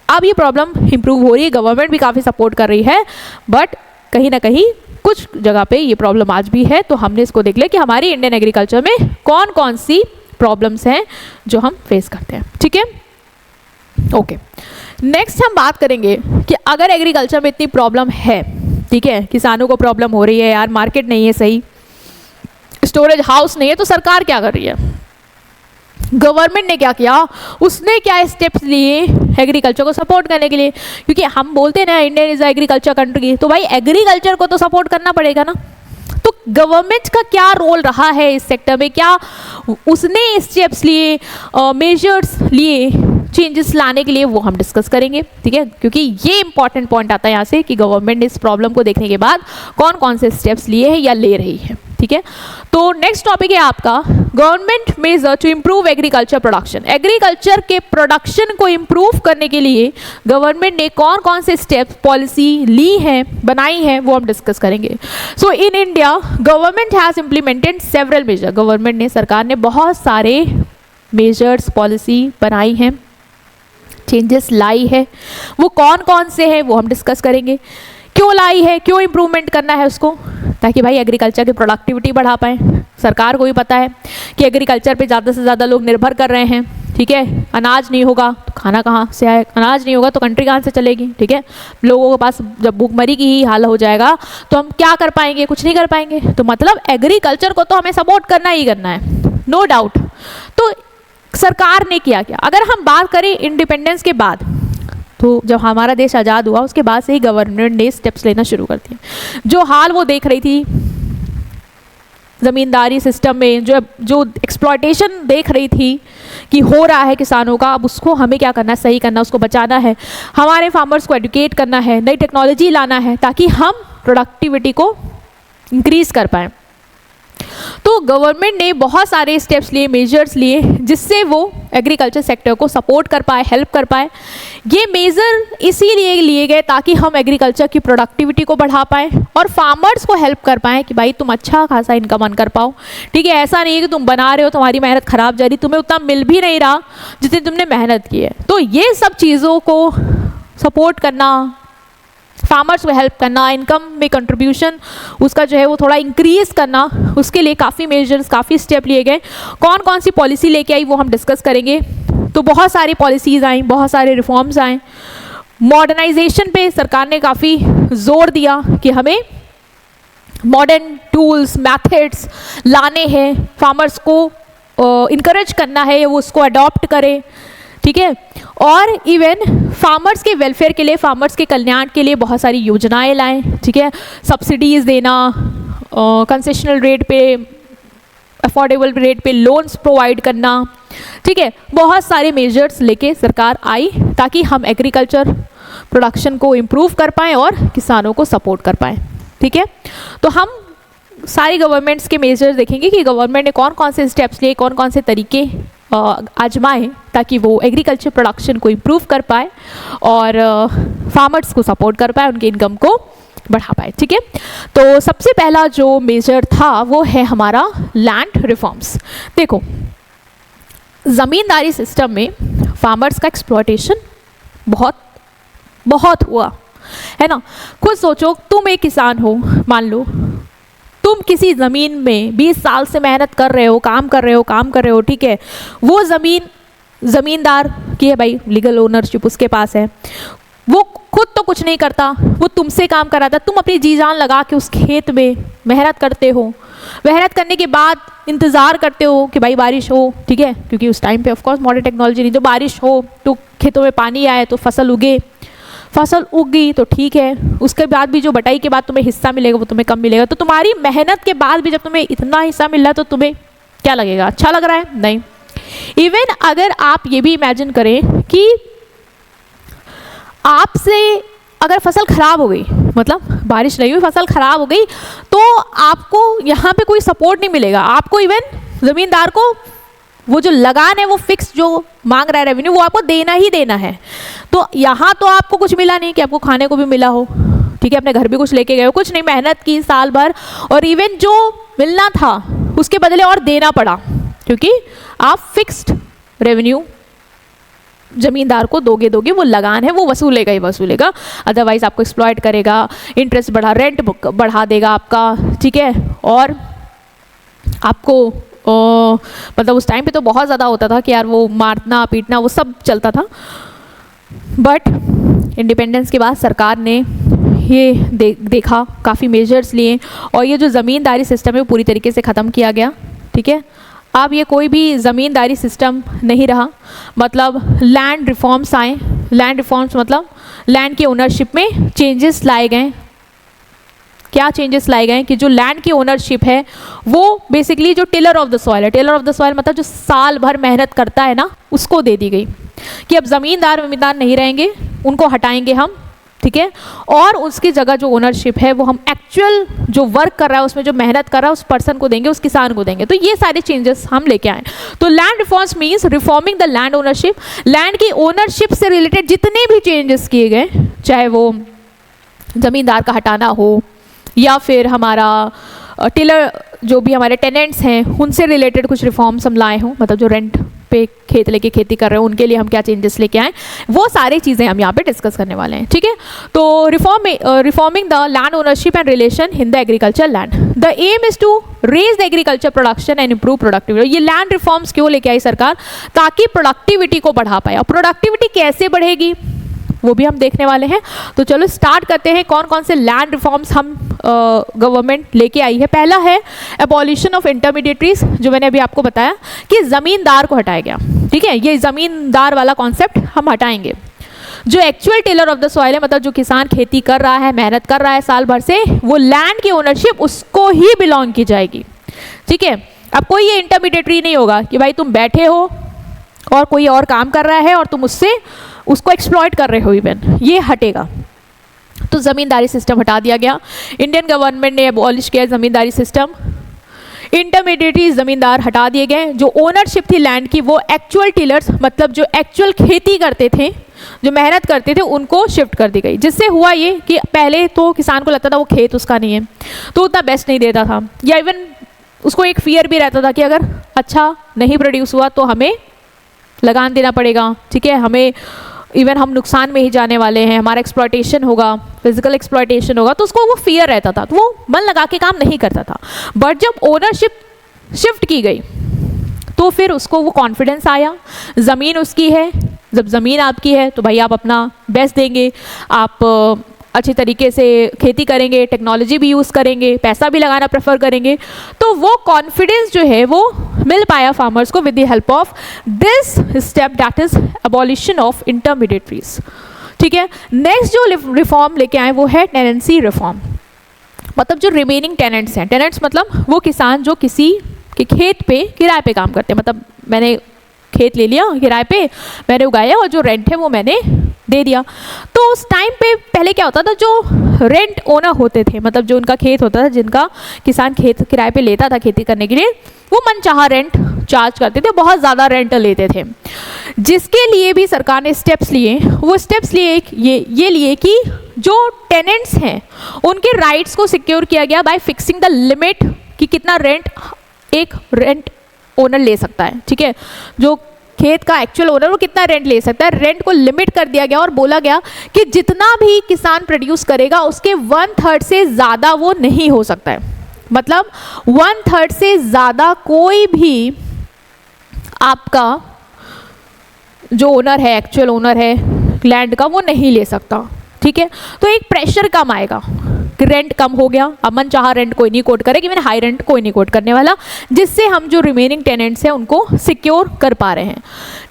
अब ये प्रॉब्लम इम्प्रूव हो रही है, गवर्नमेंट भी काफ़ी सपोर्ट कर रही है, बट कहीं ना कहीं कुछ जगह पे ये प्रॉब्लम आज भी है। तो हमने इसको देख लिया कि हमारी इंडियन एग्रीकल्चर में कौन कौन सी प्रॉब्लम्स हैं जो हम फेस करते हैं, ठीक है। ओके, नेक्स्ट हम बात करेंगे कि अगर एग्रीकल्चर में इतनी प्रॉब्लम है, ठीक है, किसानों को प्रॉब्लम हो रही है, यार मार्केट नहीं है सही, स्टोरेज हाउस नहीं है, तो सरकार क्या कर रही है? गवर्नमेंट ने क्या किया, उसने क्या स्टेप्स लिए एग्रीकल्चर को सपोर्ट करने के लिए? क्योंकि हम बोलते हैं ना इंडिया इज एग्रीकल्चर कंट्री, तो भाई एग्रीकल्चर को तो सपोर्ट करना पड़ेगा ना। तो गवर्नमेंट का क्या रोल रहा है इस सेक्टर में, क्या उसने स्टेप्स लिए, मेजर्स लिए चेंजेस लाने के लिए, वो हम डिस्कस करेंगे, ठीक है, क्योंकि ये इंपॉर्टेंट पॉइंट आता है यहाँ से कि गवर्नमेंट ने इस प्रॉब्लम को देखने के बाद कौन कौन से स्टेप्स लिए हैं या ले रही है, ठीक है। तो नेक्स्ट टॉपिक है आपका government major to improve agriculture production. Agriculture के प्रोडक्शन को इम्प्रूव करने के लिए गवर्नमेंट ने कौन कौन से स्टेप्स, पॉलिसी ली हैं, बनाई हैं, वो हम डिस्कस करेंगे। So in India government has implemented several major, government ने, सरकार ने बहुत सारे मेजर्स, पॉलिसी बनाई हैं, चेंजेस लाई है, वो कौन कौन से हैं वो हम डिस्कस करेंगे। क्यों लाई है, क्यों इम्प्रूवमेंट करना है उसको, ताकि भाई एग्रीकल्चर की प्रोडक्टिविटी बढ़ा पाएँ। सरकार को भी पता है कि एग्रीकल्चर पे ज़्यादा से ज़्यादा लोग निर्भर कर रहे हैं, ठीक है, अनाज नहीं होगा तो खाना कहाँ से आए, अनाज नहीं होगा तो कंट्री कहाँ से चलेगी, ठीक है। लोगों के पास जब भूखमरी की ही हाल हो जाएगा तो हम क्या कर पाएंगे, कुछ नहीं कर पाएंगे। तो मतलब एग्रीकल्चर को तो हमें सपोर्ट करना ही करना है, नो डाउट। तो सरकार ने किया क्या, अगर हम बात करें इंडिपेंडेंस के बाद, तो जब हमारा देश आज़ाद हुआ उसके बाद से ही गवर्नमेंट ने स्टेप्स लेना शुरू कर दिए। जो हाल वो देख रही थी ज़मींदारी सिस्टम में, जो एक्सप्लॉयटेशन देख रही थी कि हो रहा है किसानों का, अब उसको हमें क्या करना है, सही करना, उसको बचाना है, हमारे फार्मर्स को एडुकेट करना है, नई टेक्नोलॉजी लाना है ताकि हम प्रोडक्टिविटी को इंक्रीज़ कर पाएँ। तो गवर्नमेंट ने बहुत सारे स्टेप्स लिए, मेजर्स लिए, जिससे वो एग्रीकल्चर सेक्टर को सपोर्ट कर पाए, हेल्प कर पाए। ये मेजर इसीलिए लिए गए ताकि हम एग्रीकल्चर की प्रोडक्टिविटी को बढ़ा पाएँ और फार्मर्स को हेल्प कर पाएँ कि भाई तुम अच्छा खासा इनकम अर्न कर पाओ, ठीक है। ऐसा नहीं है कि तुम बना रहे हो, तुम्हारी मेहनत खराब जा रही, तुम्हें उतना मिल भी नहीं रहा जितनी तुमने मेहनत की है। तो ये सब चीज़ों को सपोर्ट करना, फार्मर्स को हेल्प करना, इनकम में कंट्रीब्यूशन उसका जो है वो थोड़ा इंक्रीज़ करना, उसके लिए काफ़ी मेजर्स, काफ़ी स्टेप लिए गए। कौन कौन सी पॉलिसी लेके आई वो हम डिस्कस करेंगे। तो बहुत सारी पॉलिसीज़ आई, बहुत सारे रिफॉर्म्स आए। मॉडर्नाइजेशन पे सरकार ने काफ़ी जोर दिया कि हमें मॉडर्न टूल्स, मैथड्स लाने हैं, फार्मर्स को इनकरेज करना है वो उसको अडॉप्ट करें, ठीक है। और इवन फार्मर्स के वेलफेयर के लिए, फार्मर्स के कल्याण के लिए बहुत सारी योजनाएं लाएं, ठीक है। सब्सिडीज़ देना, कंसेशनल रेट पे, अफोर्डेबल रेट पे लोन्स प्रोवाइड करना, ठीक है। बहुत सारे मेजर्स लेके सरकार आई ताकि हम एग्रीकल्चर प्रोडक्शन को इम्प्रूव कर पाएँ और किसानों को सपोर्ट कर पाएँ, ठीक है। तो हम सारी गवर्नमेंट्स के मेजर्स देखेंगे कि गवर्नमेंट ने कौन कौन से स्टेप्स लिए, कौन कौन से तरीके आजमाएं ताकि वो एग्रीकल्चर प्रोडक्शन को इम्प्रूव कर पाए और फार्मर्स को सपोर्ट कर पाए, उनके इनकम को बढ़ा पाए, ठीक है। तो सबसे पहला जो मेजर था वो है हमारा लैंड रिफॉर्म्स। देखो, ज़मींदारी सिस्टम में फार्मर्स का एक्सप्लॉयटेशन बहुत हुआ है ना। खुद सोचो, तुम एक किसान हो, मान लो तुम किसी ज़मीन में 20 साल से मेहनत कर रहे हो, काम कर रहे हो, ठीक है। वो ज़मीन ज़मींदार की है भाई, लीगल ओनरशिप उसके पास है, वो खुद तो कुछ नहीं करता, वो तुमसे काम कराता, तुम अपनी जी जान लगा के उस खेत में मेहनत करते हो। मेहनत करने के बाद इंतज़ार करते हो कि भाई बारिश हो, ठीक है, क्योंकि उस टाइम पे ऑफ कोर्स मॉडर्न टेक्नोलॉजी नहीं, तो बारिश हो तो खेतों में पानी आए तो फसल उगे, फसल उग गई तो ठीक है। उसके बाद भी जो बटाई के बाद तुम्हें हिस्सा मिलेगा वो तुम्हें कम मिलेगा। तो तुम्हारी मेहनत के बाद भी जब तुम्हें इतना हिस्सा मिल रहा है तो तुम्हें क्या लगेगा, अच्छा लग रहा है? नहीं। इवन अगर आप ये भी इमेजिन करें कि आपसे अगर फसल खराब हो गई, मतलब बारिश नहीं हुई, फसल खराब हो गई, तो आपको यहाँ पे कोई सपोर्ट नहीं मिलेगा। आपको इवन ज़मींदार को वो जो लगान है, वो फिक्स जो मांग रहा है रेवेन्यू, वो आपको देना ही देना है। तो यहाँ तो आपको कुछ मिला नहीं कि आपको खाने को भी मिला हो, ठीक है, अपने घर भी कुछ लेके गए हो, कुछ नहीं, मेहनत की साल भर, और इवन जो मिलना था उसके बदले और देना पड़ा, क्योंकि आप फिक्स्ड रेवेन्यू ज़मींदार को दोगे, वो लगान है वो वसूलेगा ही वसूलेगा, अदरवाइज आपको एक्सप्लॉयट करेगा, इंटरेस्ट बढ़ा, रेंट बढ़ा देगा आपका, ठीक है। और आपको मतलब उस टाइम पे तो बहुत ज़्यादा होता था कि यार वो मारना पीटना वो सब चलता था। बट इंडिपेंडेंस के बाद सरकार ने ये देखा, काफ़ी मेजर्स लिए, और ये जो ज़मींदारी सिस्टम है वो पूरी तरीके से ख़त्म किया गया, ठीक है। अब ये कोई भी ज़मींदारी सिस्टम नहीं रहा, मतलब लैंड रिफॉर्म्स आए। लैंड रिफॉर्म्स मतलब लैंड की ओनरशिप में चेंजेस लाए गए। क्या चेंजेस लाए गए कि जो लैंड की ओनरशिप है वो बेसिकली जो टिलर ऑफ द सॉइल है, टिलर ऑफ द सॉइल मतलब जो साल भर मेहनत करता है ना, उसको दे दी गई कि अब ज़मींदार नहीं रहेंगे, उनको हटाएंगे हम, ठीक है। और उसकी जगह जो ओनरशिप है वो हम एक्चुअल जो वर्क कर रहा है, उसमें जो मेहनत कर रहा है उस पर्सन को देंगे, उस किसान को देंगे। तो ये सारे चेंजेस हम लेके आए। तो land reforms means reforming the land ownership. Land की ओनरशिप से रिलेटेड जितने भी चेंजेस किए गए, चाहे वो ज़मींदार का हटाना हो या फिर हमारा टिलर जो भी हमारे टेनेंट्स हैं उनसे रिलेटेड कुछ रिफॉर्म्स हम लाए हों, मतलब जो रेंट पे खेत लेके खेती कर रहे हैं उनके लिए हम क्या चेंजेस लेके आए, वो सारी चीज़ें हम यहाँ पे डिस्कस करने वाले हैं, ठीक है। तो reforming the land ownership and relation in the agriculture land, the aim is to raise the agriculture production and improve productivity. ये लैंड रिफॉर्म्स क्यों लेके आई सरकार, ताकि प्रोडक्टिविटी को बढ़ा पाए। और प्रोडक्टिविटी कैसे बढ़ेगी वो भी हम देखने वाले हैं। तो चलो स्टार्ट करते हैं कौन कौन से लैंड रिफॉर्म्स हम गवर्नमेंट लेके आई है। पहला है एबॉलिशन ऑफ इंटरमीडिएटरीज, जो मैंने अभी आपको बताया कि ज़मींदार को हटाया गया, ठीक है। ये ज़मींदार वाला कॉन्सेप्ट हम हटाएंगे। जो actual tiller of the soil है, मतलब जो किसान खेती कर रहा है, मेहनत कर रहा है साल भर से, वो लैंड की ओनरशिप उसको ही बिलोंग की जाएगी, ठीक है। अब कोई ये इंटरमीडिएटरी नहीं होगा कि भाई तुम बैठे हो और कोई और काम कर रहा है और तुम उसको एक्सप्लॉइट कर रहे हो, इवन ये हटेगा। तो ज़मींदारी सिस्टम हटा दिया गया। इंडियन गवर्नमेंट ने एबॉलिश किया ज़मींदारी सिस्टम। इंटरमीडिएटरी ज़मींदार हटा दिए गए। जो ओनरशिप थी लैंड की वो एक्चुअल टिलर्स, मतलब जो एक्चुअल खेती करते थे, जो मेहनत करते थे, उनको शिफ्ट कर दी गई। जिससे हुआ ये कि पहले तो किसान को लगता था वो खेत उसका नहीं है तो उतना बेस्ट नहीं देता था, या इवन उसको एक फियर भी रहता था कि अगर अच्छा नहीं प्रोड्यूस हुआ तो हमें लगान देना पड़ेगा, ठीक है, हमें इवन हम नुकसान में ही जाने वाले हैं, हमारा एक्सप्लॉयटेशन होगा, फिजिकल एक्सप्लॉयटेशन होगा, तो उसको वो फियर रहता था, तो वो मन लगा के काम नहीं करता था। बट जब ओनरशिप शिफ्ट की गई तो फिर उसको वो कॉन्फिडेंस आया, ज़मीन उसकी है, जब ज़मीन आपकी है तो भाई आप अपना बेस्ट देंगे, आप अच्छी तरीके से खेती करेंगे, टेक्नोलॉजी भी यूज़ करेंगे, पैसा भी लगाना प्रेफर करेंगे। तो वो कॉन्फिडेंस जो है वो मिल पाया फार्मर्स को with the help of this step, that is abolition of intermediaries, ठीक है। नेक्स्ट जो रिफॉर्म लेके आए वो है टेनेंसी रिफॉर्म। मतलब जो रिमेनिंग टेनेंट्स हैं, टेनेंट्स मतलब वो किसान जो किसी के खेत पे किराए पे काम करते हैं, मतलब मैंने खेत ले लिया किराए पे, मैंने उगाया और जो रेंट है वो मैंने दे दिया। तो उस टाइम पे पहले क्या होता था, जो रेंट ओनर होते थे, मतलब जो उनका खेत होता था, जिनका किसान खेत किराए पे लेता था खेती करने के लिए, वो मनचाहा रेंट चार्ज करते थे, बहुत ज़्यादा रेंट लेते थे। जिसके लिए भी सरकार ने स्टेप्स लिए, वो स्टेप्स लिए ये लिए कि जो टेनेंट्स हैं उनके राइट्स को सिक्योर किया गया बाय फिक्सिंग द लिमिट कि कितना रेंट एक रेंट ओनर ले सकता है, ठीक है। जो खेत का एक्चुअल ओनर वो कितना रेंट ले सकता है, रेंट को लिमिट कर दिया गया और बोला गया कि जितना भी किसान प्रोड्यूस करेगा उसके 1/3 से ज़्यादा वो नहीं हो सकता है। मतलब 1/3 से ज़्यादा कोई भी आपका जो ओनर है, एक्चुअल ओनर है लैंड का, वो नहीं ले सकता, ठीक है। तो एक प्रेशर कम आएगा, रेंट कम हो गया, अब मन चाहा रेंट कोई नहीं कोट करेगा, मैंने हाई रेंट कोई नहीं कोट करने वाला, जिससे हम जो रिमेनिंग टेनेंट्स हैं उनको सिक्योर कर पा रहे हैं,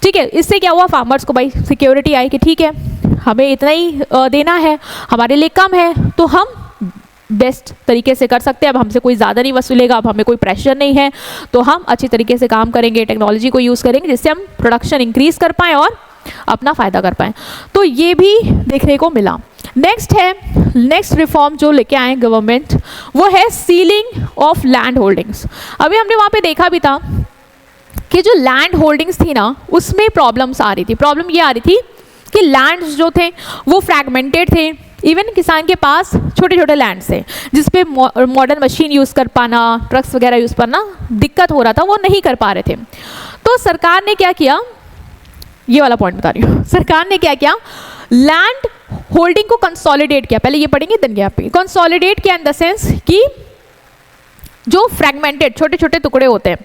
ठीक है। इससे क्या हुआ, फार्मर्स को भाई सिक्योरिटी आई कि ठीक है हमें इतना ही देना है, हमारे लिए कम है तो हम बेस्ट तरीके से कर सकते हैं, अब हमसे कोई ज़्यादा नहीं वसूलेगा, अब हमें कोई प्रेशर नहीं है, तो हम अच्छी तरीके से काम करेंगे, टेक्नोलॉजी को यूज़ करेंगे, जिससे हम प्रोडक्शन इंक्रीज़ कर पाएँ और अपना फ़ायदा कर पाएँ। तो ये भी देखने को मिला। नेक्स्ट रिफॉर्म जो लेके आए गवर्नमेंट वो है सीलिंग ऑफ लैंड होल्डिंग्स। अभी हमने वहाँ पे देखा भी था कि जो लैंड होल्डिंग्स थी ना, उसमें प्रॉब्लम्स आ रही थी। प्रॉब्लम ये आ रही थी कि लैंड्स जो थे वो फ्रैगमेंटेड थे, इवन किसान के पास छोटे छोटे लैंड्स थे जिसपे मॉडर्न मशीन यूज़ कर पाना, ट्रक्स वगैरह यूज़ करना दिक्कत हो रहा था, वो नहीं कर पा रहे थे। तो सरकार ने क्या किया, ये वाला पॉइंट बता रही हूँ, सरकार ने क्या किया, लैंड होल्डिंग को कंसोलिडेट किया। पहले ये पढ़ेंगे देन गैप पे। कंसोलिडेट किया इन द सेंस कि जो फ्रैगमेंटेड छोटे छोटे टुकड़े होते हैं,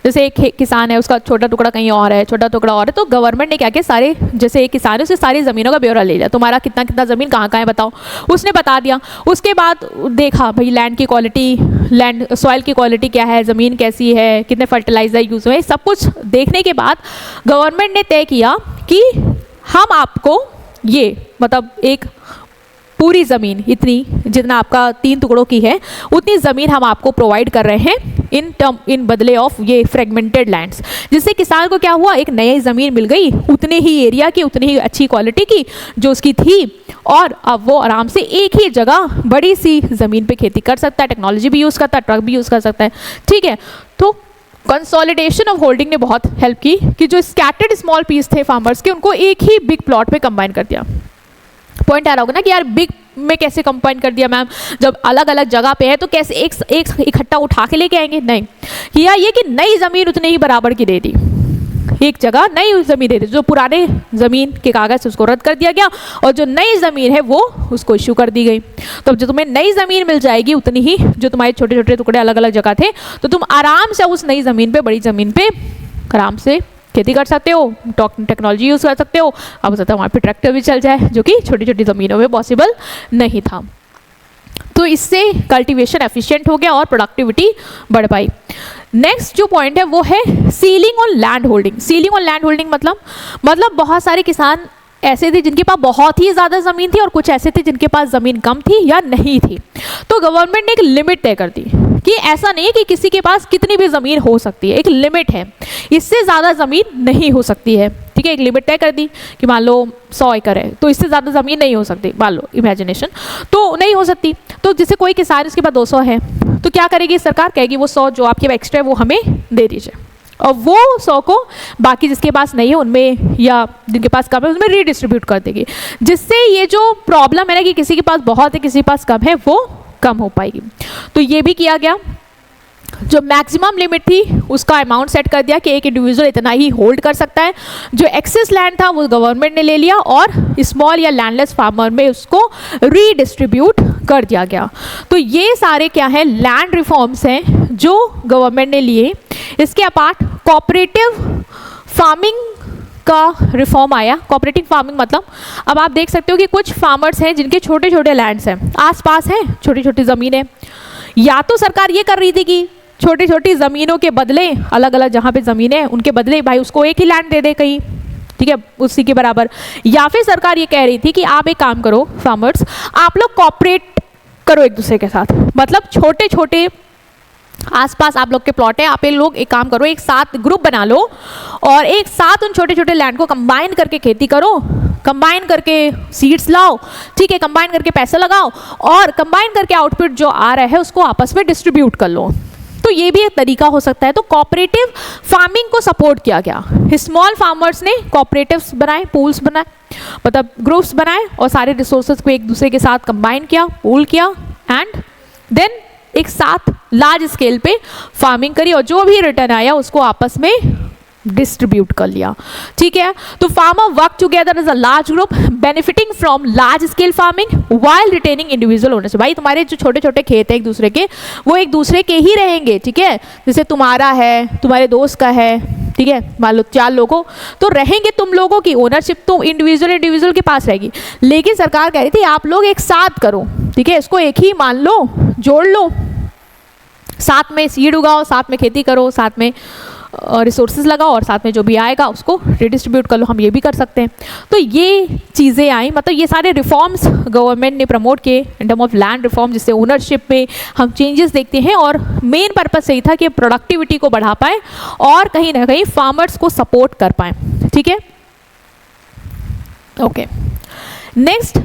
जैसे एक किसान है उसका छोटा टुकड़ा कहीं और है, छोटा टुकड़ा और है, तो गवर्नमेंट ने क्या किया, सारे जैसे एक किसान है उससे सारी ज़मीनों का ब्यौरा ले लिया, तुम्हारा कितना कितना ज़मीन कहाँ कहाँ है बताओ, उसने बता दिया। उसके बाद देखा भाई लैंड की क्वालिटी, लैंड सॉइल की क्वालिटी क्या है, ज़मीन कैसी है, कितने फर्टिलाइजर यूज़ हुए, सब कुछ देखने के बाद गवर्नमेंट ने तय किया कि हम आपको ये मतलब एक पूरी ज़मीन इतनी जितना आपका 3 टुकड़ों की है उतनी ज़मीन हम आपको प्रोवाइड कर रहे हैं इन बदले ऑफ ये फ्रेगमेंटेड लैंड्स, जिससे किसान को क्या हुआ, एक नई ज़मीन मिल गई उतने ही एरिया की, उतनी ही अच्छी क्वालिटी की जो उसकी थी, और अब वो आराम से एक ही जगह बड़ी सी ज़मीन पे खेती कर सकता है, टेक्नोलॉजी भी यूज़ करता है, ट्रक भी यूज़ कर सकता है, ठीक है। तो कंसोलिडेशन ऑफ होल्डिंग ने बहुत हेल्प की कि जो स्कैटर्ड स्मॉल पीस थे फार्मर्स के, उनको एक ही बिग प्लॉट पे कंबाइन कर दिया। पॉइंट आ रहा होगा ना कि यार बिग में कैसे कंबाइन कर दिया मैम, जब अलग अलग जगह पे है तो कैसे एक इकट्ठा उठा के लेके आएंगे, नहीं किया ये कि नई ज़मीन उतने ही बराबर की दे दी, एक जगह नई ज़मीन दे दी, जो पुराने ज़मीन के कागज़ उसको रद्द कर दिया गया और जो नई ज़मीन है वो उसको इशू कर दी गई। तो जो तुम्हें नई ज़मीन मिल जाएगी उतनी ही जो तुम्हारे छोटे छोटे टुकड़े अलग अलग जगह थे, तो तुम आराम से उस नई ज़मीन पे, बड़ी ज़मीन पे आराम से खेती कर सकते हो, टेक्नोलॉजी यूज़ कर सकते हो। अब सकता है वहाँ पे ट्रैक्टर भी चल जाए, जो कि छोटी छोटी ज़मीनों में पॉसिबल नहीं था। तो इससे कल्टीवेशन एफिशिएंट हो गया और प्रोडक्टिविटी बढ़ पाई। नेक्स्ट जो पॉइंट है वो है ceiling on land holding. Ceiling on land holding मतलब बहुत सारे किसान ऐसे थे जिनके पास बहुत ही ज़्यादा ज़मीन थी और कुछ ऐसे थे जिनके पास ज़मीन कम थी या नहीं थी। तो गवर्नमेंट ने एक लिमिट तय कर दी कि ऐसा नहीं है कि किसी के पास कितनी भी ज़मीन हो सकती है, एक लिमिट है, इससे ज़्यादा ज़मीन नहीं हो सकती है। ठीक है, एक लिमिट तय कर दी कि मान लो 100 एकड़ है तो इससे ज़्यादा ज़मीन नहीं हो सकती, मान लो इमेजिनेशन, तो नहीं हो सकती। तो जैसे कोई किसान उसके पास 200 है तो क्या करेगी सरकार, कहेगी वो 100 जो आपके एक्स्ट्रा है वो हमें दे दीजिए, और वो 100 को बाकी जिसके पास नहीं है उनमें या जिनके पास कम है उसमें रीडिस्ट्रीब्यूट कर देगी, जिससे ये जो प्रॉब्लम है ना कि किसी के पास बहुत है किसी के पास कम है वो कम हो पाएगी। तो ये भी किया गया। जो मैक्सिमम लिमिट थी उसका अमाउंट सेट कर दिया कि एक इंडिविजुअल इतना ही होल्ड कर सकता है। जो एक्सेस लैंड था वो गवर्नमेंट ने ले लिया और स्मॉल या लैंडलेस फार्मर में उसको रीडिस्ट्रीब्यूट कर दिया गया। तो ये सारे क्या है, लैंड रिफॉर्म्स हैं जो गवर्नमेंट ने लिए। इसके अपार्ट कोऑपरेटिव फार्मिंग का रिफॉर्म आया। कोऑपरेटिव फार्मिंग मतलब अब आप देख सकते हो कि कुछ फार्मर्स हैं जिनके छोटे छोटे लैंड्स हैं, आसपास हैं छोटी छोटी ज़मीनें, या तो सरकार ये कर रही थी कि छोटी छोटी ज़मीनों के बदले अलग अलग जहाँ पे ज़मीनें हैं उनके बदले भाई उसको एक ही लैंड दे दे कहीं, ठीक है, उसी के बराबर, या फिर सरकार ये कह रही थी कि आप एक काम करो फार्मर्स, आप लोग कोऑपरेट करो एक दूसरे के साथ, मतलब छोटे छोटे आसपास आप लोग के प्लॉट है, आप लोग एक काम करो, एक साथ ग्रुप बना लो और एक साथ उन छोटे छोटे लैंड को कंबाइन करके खेती करो, कंबाइन करके सीड्स लाओ, ठीक है, कंबाइन करके पैसा लगाओ और कंबाइन करके आउटपुट जो आ रहा है उसको आपस में डिस्ट्रीब्यूट कर लो। तो ये भी एक तरीका हो सकता है। तो कोऑपरेटिव फार्मिंग को सपोर्ट किया गया। स्मॉल फार्मर्स ने कोऑपरेटिव्स बनाए, पूल्स बनाए, मतलब ग्रुप्स बनाए और सारे रिसोर्सेज को एक दूसरे के साथ कंबाइन किया, पूल किया एंड देन एक साथ लार्ज स्केल पे फार्मिंग करी और जो भी रिटर्न आया उसको आपस में डिस्ट्रीब्यूट कर लिया। ठीक है, तो farmer work together as a large group benefiting from large scale farming while retaining individual ownership. भाई तुम्हारे जो छोटे छोटे खेत है एक दूसरे के, वो एक दूसरे के ही रहेंगे, ठीक है, जैसे तुम्हारा है, तुम्हारे दोस्त का है, ठीक है, मान लो 4 लोगों तो रहेंगे, तुम लोगों की ओनरशिप तो इंडिविजुअल के पास रहेगी, लेकिन सरकार कह रही थी आप लोग एक साथ करो, ठीक है, इसको एक ही मान लो, जोड़ लो, साथ में सीड उगाओ, साथ में खेती करो, साथ में रिसोर्सेज लगाओ और साथ में जो भी आएगा उसको रिडिस्ट्रीब्यूट कर लो। हम ये भी कर सकते हैं। तो ये चीज़ें आई, मतलब ये सारे रिफॉर्म्स गवर्नमेंट ने प्रमोट किए in term of land reform, जिससे ओनरशिप में हम चेंजेस देखते हैं और मेन पर्पस यही था कि प्रोडक्टिविटी को बढ़ा पाए और कहीं ना कहीं फार्मर्स को सपोर्ट कर पाएँ। ठीक है, ओके, नेक्स्ट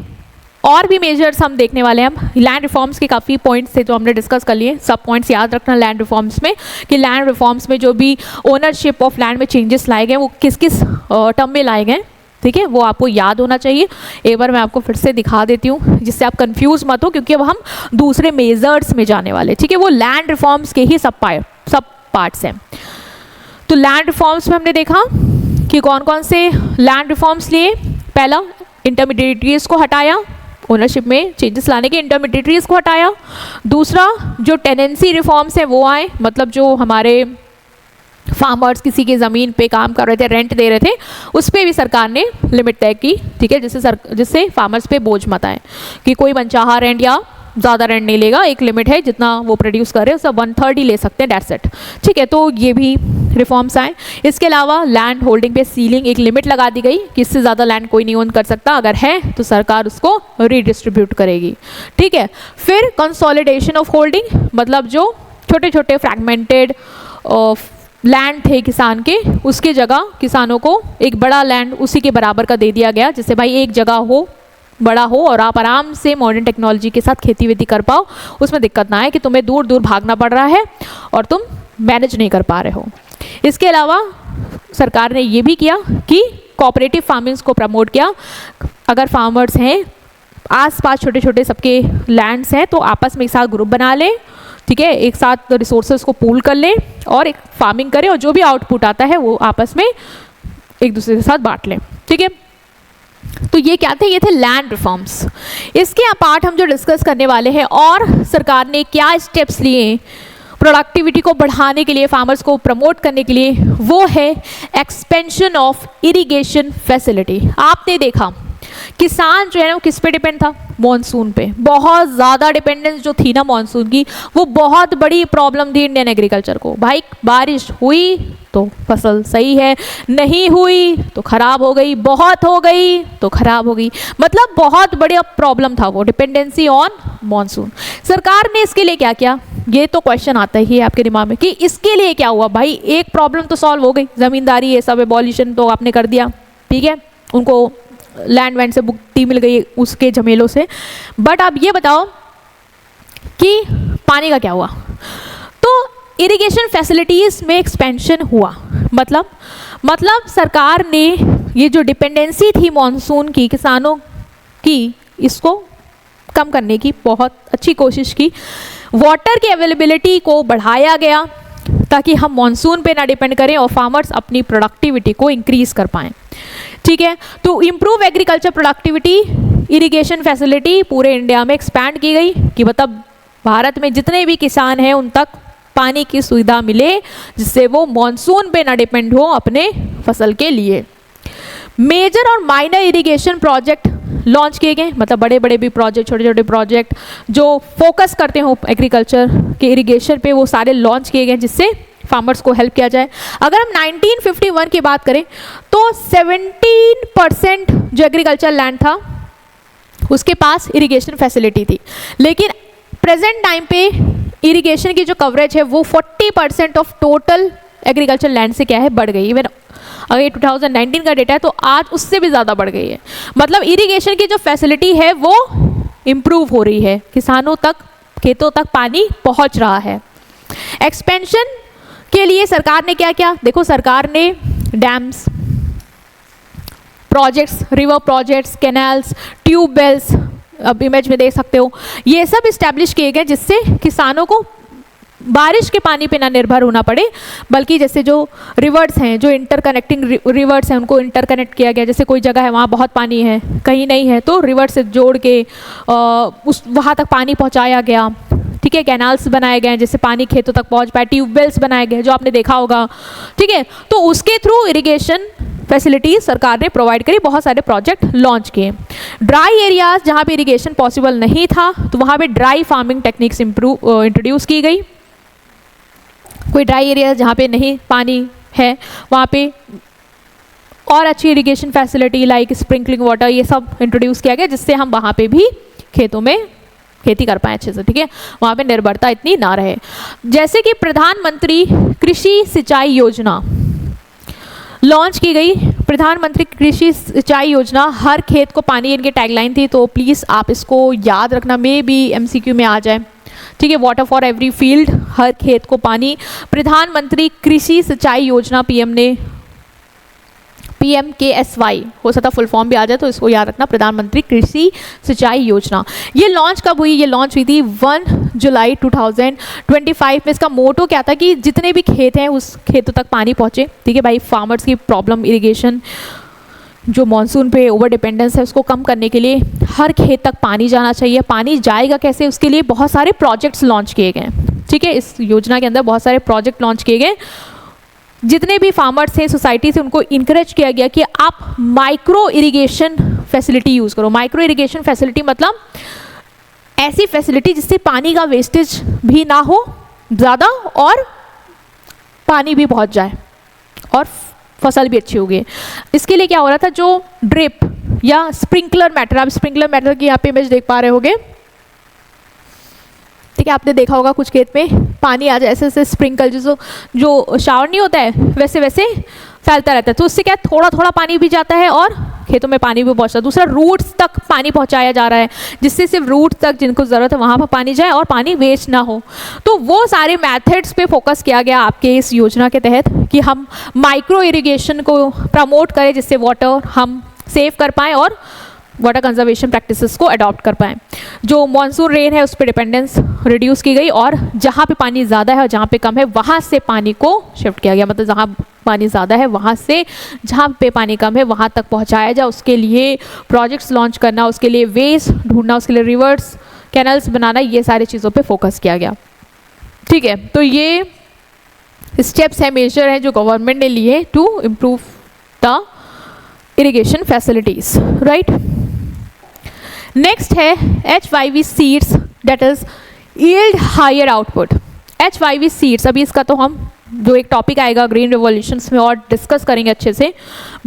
और भी मेजर्स हम देखने वाले हैं। हम लैंड रिफॉर्म्स के काफ़ी पॉइंट्स थे जो हमने डिस्कस कर लिए। सब पॉइंट्स याद रखना लैंड रिफॉर्म्स में कि लैंड रिफॉर्म्स में जो भी ओनरशिप ऑफ लैंड में चेंजेस लाए गए वो किस किस टर्म में लाए गए, ठीक है, वो आपको याद होना चाहिए। एक बार मैं आपको फिर से दिखा देती हूँ जिससे आप कंफ्यूज मत हो, क्योंकि अब हम दूसरे मेजर्स में जाने वाले, ठीक है, वो लैंड रिफॉर्म्स के ही सब पार्ट्स हैं। तो लैंड रिफॉर्म्स में हमने देखा कि कौन कौन से लैंड रिफॉर्म्स लिए। पहला, इंटरमीडिएटरीज को हटाया, ओनरशिप में चेंजेस लाने के इंटरमीडिएटरीज को हटाया। दूसरा, जो टेनेंसी रिफॉर्म्स हैं वो आए, मतलब जो हमारे फार्मर्स किसी की ज़मीन पे काम कर रहे थे, रेंट दे रहे थे, उस पर भी सरकार ने लिमिट तय की, ठीक है, जिससे फार्मर्स पे बोझ मत आए कि कोई मनचाहा रेंट या ज़्यादा रेंट नहीं लेगा, एक लिमिट है, जितना वो प्रोड्यूस कर रहे हैं उसका 1/3 ही ले सकते हैं, डेट्स इट। ठीक है, तो ये भी रिफॉर्म्स आए। इसके अलावा लैंड होल्डिंग पे सीलिंग, एक लिमिट लगा दी गई कि इससे ज़्यादा लैंड कोई नहीं ओन कर सकता, अगर है तो सरकार उसको रीडिस्ट्रीब्यूट करेगी। ठीक है, फिर कंसोलिडेशन ऑफ होल्डिंग, मतलब जो छोटे छोटे फ्रैगमेंटेड लैंड थे किसान के, उसके जगह किसानों को एक बड़ा लैंड उसी के बराबर का दे दिया गया, जिससे भाई एक जगह हो, बड़ा हो और आप आराम से मॉडर्न टेक्नोलॉजी के साथ खेती वेती कर पाओ, उसमें दिक्कत ना आए कि तुम्हें दूर दूर भागना पड़ रहा है और तुम मैनेज नहीं कर पा रहे हो। इसके अलावा सरकार ने ये भी किया कि कोऑपरेटिव फार्मिंग्स को प्रमोट किया। अगर फार्मर्स हैं आसपास छोटे छोटे सबके लैंड्स हैं तो आपस में एक साथ ग्रुप बना लें, ठीक है, एक साथ रिसोर्सेज को पूल कर लें और एक फार्मिंग करें और जो भी आउटपुट आता है वो आपस में एक दूसरे के साथ बांट लें। ठीक है, तो ये क्या थे, ये थे लैंड रिफॉर्म्स। इसके अपार्ट हम जो डिस्कस करने वाले हैं और सरकार ने क्या स्टेप्स लिए प्रोडक्टिविटी को बढ़ाने के लिए, फार्मर्स को प्रमोट करने के लिए, वो है एक्सपेंशन ऑफ इरिगेशन फैसिलिटी। आपने देखा किसान जो है ना वो किस पे डिपेंड था, मॉनसून पे। बहुत ज़्यादा डिपेंडेंस जो थी ना मॉनसून की, वो बहुत बड़ी प्रॉब्लम थी इंडियन एग्रीकल्चर को। भाई बारिश हुई तो फसल सही है, नहीं हुई तो खराब हो गई, बहुत हो गई तो खराब हो गई, मतलब बहुत बड़ी प्रॉब्लम था वो, डिपेंडेंसी ऑन मॉनसून। सरकार ने इसके लिए क्या किया, ये तो क्वेश्चन आता ही है आपके दिमाग में कि इसके लिए क्या हुआ। भाई एक प्रॉब्लम तो सॉल्व हो गई, ज़मींदारी ये सब एबॉलिशन तो आपने कर दिया, ठीक है, उनको लैंड वैंड से मुक्ति मिल गई उसके झमेलों से। बट अब ये बताओ कि पानी का क्या हुआ। तो इरिगेशन फैसिलिटीज़ में एक्सपेंशन हुआ, मतलब सरकार ने ये जो डिपेंडेंसी थी मॉनसून की किसानों की, इसको कम करने की बहुत अच्छी कोशिश की। वाटर की अवेलेबिलिटी को बढ़ाया गया ताकि हम मॉनसून पे ना डिपेंड करें और फार्मर्स अपनी प्रोडक्टिविटी को इंक्रीज कर पाएँ। ठीक है, तो improve agriculture productivity, irrigation facility पूरे इंडिया में एक्सपैंड की गई कि मतलब भारत में जितने भी किसान हैं उन तक पानी की सुविधा मिले, जिससे वो मॉनसून पे ना डिपेंड हो अपने फसल के लिए। मेजर और माइनर इरिगेशन प्रोजेक्ट लॉन्च किए गए, मतलब बड़े बड़े भी प्रोजेक्ट, छोटे छोटे प्रोजेक्ट जो फोकस करते हो एग्रीकल्चर के इरिगेशन पे, वो सारे लॉन्च किए गए जिससे फार्मर्स को हेल्प किया जाए। अगर हम 1951 की बात करें तो 17% जो एग्रीकल्चर लैंड था उसके पास इरिगेशन फैसिलिटी थी, लेकिन प्रेजेंट टाइम पे इरिगेशन की जो कवरेज है वो 40% ऑफ टोटल एग्रीकल्चर लैंड से क्या है, बढ़ गई। इवन अगर ये 2019 का डेटा है तो आज उससे भी ज़्यादा बढ़ गई है। मतलब इरिगेशन की जो फैसिलिटी है वो इम्प्रूव हो रही है, किसानों तक, खेतों तक पानी पहुंच रहा है। एक्सपेंशन के लिए सरकार ने क्या किया, देखो सरकार ने dams, projects, river projects, canals, tube wells, अब इमेज में देख सकते हो, ये सब इस्टेब्लिश किए गए जिससे किसानों को बारिश के पानी पे ना निर्भर होना पड़े, बल्कि जैसे जो रिवर्स हैं, जो इंटरकनेक्टिंग रिवर्स हैं, उनको इंटरकनेक्ट किया गया। जैसे कोई जगह है वहाँ बहुत पानी है, कहीं नहीं है, तो रिवर से जोड़ के उस वहाँ तक पानी पहुँचाया गया। ठीक है, कैनाल्स बनाए गए जिससे पानी खेतों तक पहुँच पाए, ट्यूबवेल्स बनाए गए जो आपने देखा होगा। ठीक है, तो उसके थ्रू इरिगेशन फैसिलिटीज सरकार ने प्रोवाइड करी, बहुत सारे प्रोजेक्ट लॉन्च किए। ड्राई एरियाज जहाँ पे इरिगेशन पॉसिबल नहीं था तो वहाँ पे ड्राई फार्मिंग टेक्निक्स इंट्रोड्यूस की गई। कोई ड्राई एरिया जहाँ पे नहीं पानी है वहाँ पे और अच्छी irrigation facility like sprinkling water, ये सब इंट्रोड्यूस किया गया जिससे हम वहाँ पे भी खेतों में खेती कर पाएँ अच्छे से। ठीक है, वहाँ पे निर्भरता इतनी ना रहे। जैसे कि प्रधानमंत्री कृषि सिंचाई योजना लॉन्च की गई। प्रधानमंत्री कृषि सिंचाई योजना, हर खेत को पानी, इनकी टैगलाइन थी, तो प्लीज़ आप इसको याद रखना, मे भी MCQ में आ जाए। ठीक है, वाटर फॉर एवरी फील्ड, हर खेत को पानी। प्रधानमंत्री कृषि सिंचाई योजना PM ने PMKSY हो सकता फुल फॉर्म भी आ जाए, तो इसको याद रखना, प्रधानमंत्री कृषि सिंचाई योजना। ये लॉन्च कब हुई, ये लॉन्च हुई थी 1 जुलाई 2025 में। इसका मोटो क्या था कि जितने भी खेत हैं उस खेतों तक पानी पहुँचे। ठीक है भाई, फार्मर्स की प्रॉब्लम इरिगेशन जो मॉनसून पे ओवर डिपेंडेंस है उसको कम करने के लिए हर खेत तक पानी जाना चाहिए। पानी जाएगा कैसे, उसके लिए बहुत सारे प्रोजेक्ट्स लॉन्च किए गए। ठीक है, इस योजना के अंदर बहुत सारे प्रोजेक्ट लॉन्च किए गए। जितने भी फार्मर्स थे सोसाइटी से उनको इनकरेज किया गया कि आप माइक्रो इरिगेशन फैसिलिटी यूज़ करो। माइक्रो इरिगेशन फैसिलिटी मतलब ऐसी फैसिलिटी जिससे पानी का वेस्टेज भी ना हो ज़्यादा और पानी भी पहुंच जाए और फसल भी अच्छी होगी। इसके लिए क्या हो रहा था, जो ड्रिप या स्प्रिंकलर मेथड, आप स्प्रिंकलर मेथड की यहाँ पे इमेज देख पा रहे होगे। ठीक है, आपने देखा होगा कुछ खेत में पानी आ जाए ऐसे ऐसे स्प्रिंकल, जो शावर नहीं होता है वैसे वैसे फैलता रहता है, तो उससे क्या थोड़ा थोड़ा पानी भी जाता है और खेतों में पानी भी पहुंचता है। दूसरा, रूट्स तक पानी पहुंचाया जा रहा है जिससे सिर्फ रूट्स तक जिनको ज़रूरत है वहाँ पर पानी जाए और पानी वेस्ट ना हो। तो वो सारे मेथड्स पे फोकस किया गया आपके इस योजना के तहत कि हम माइक्रो इरिगेशन को प्रमोट करें जिससे वाटर हम सेव कर पाएँ और वाटर कंजर्वेशन प्रैक्टिसेस को अडॉप्ट कर पाएँ। जो मानसून रेन है उस पर डिपेंडेंस रिड्यूस की गई, और जहाँ पे पानी ज़्यादा है और जहाँ पे कम है वहाँ से पानी को शिफ्ट किया गया। मतलब जहाँ पानी ज़्यादा है वहाँ से जहाँ पे पानी कम है वहाँ तक पहुँचाया जाए, उसके लिए प्रोजेक्ट्स लॉन्च करना, उसके लिए वेज ढूंढना, उसके लिए रिवर्स कैनल्स बनाना, ये सारी चीज़ों पे फोकस किया गया। ठीक है, तो ये स्टेप्स है, मेजर है जो गवर्नमेंट ने लिए to improve the irrigation facilities, right. Next है HYV seeds, that is yield higher output. HYV seeds, अभी इसका तो हम जो एक टॉपिक आएगा ग्रीन रिवॉल्यूशंस में और डिस्कस करेंगे अच्छे से,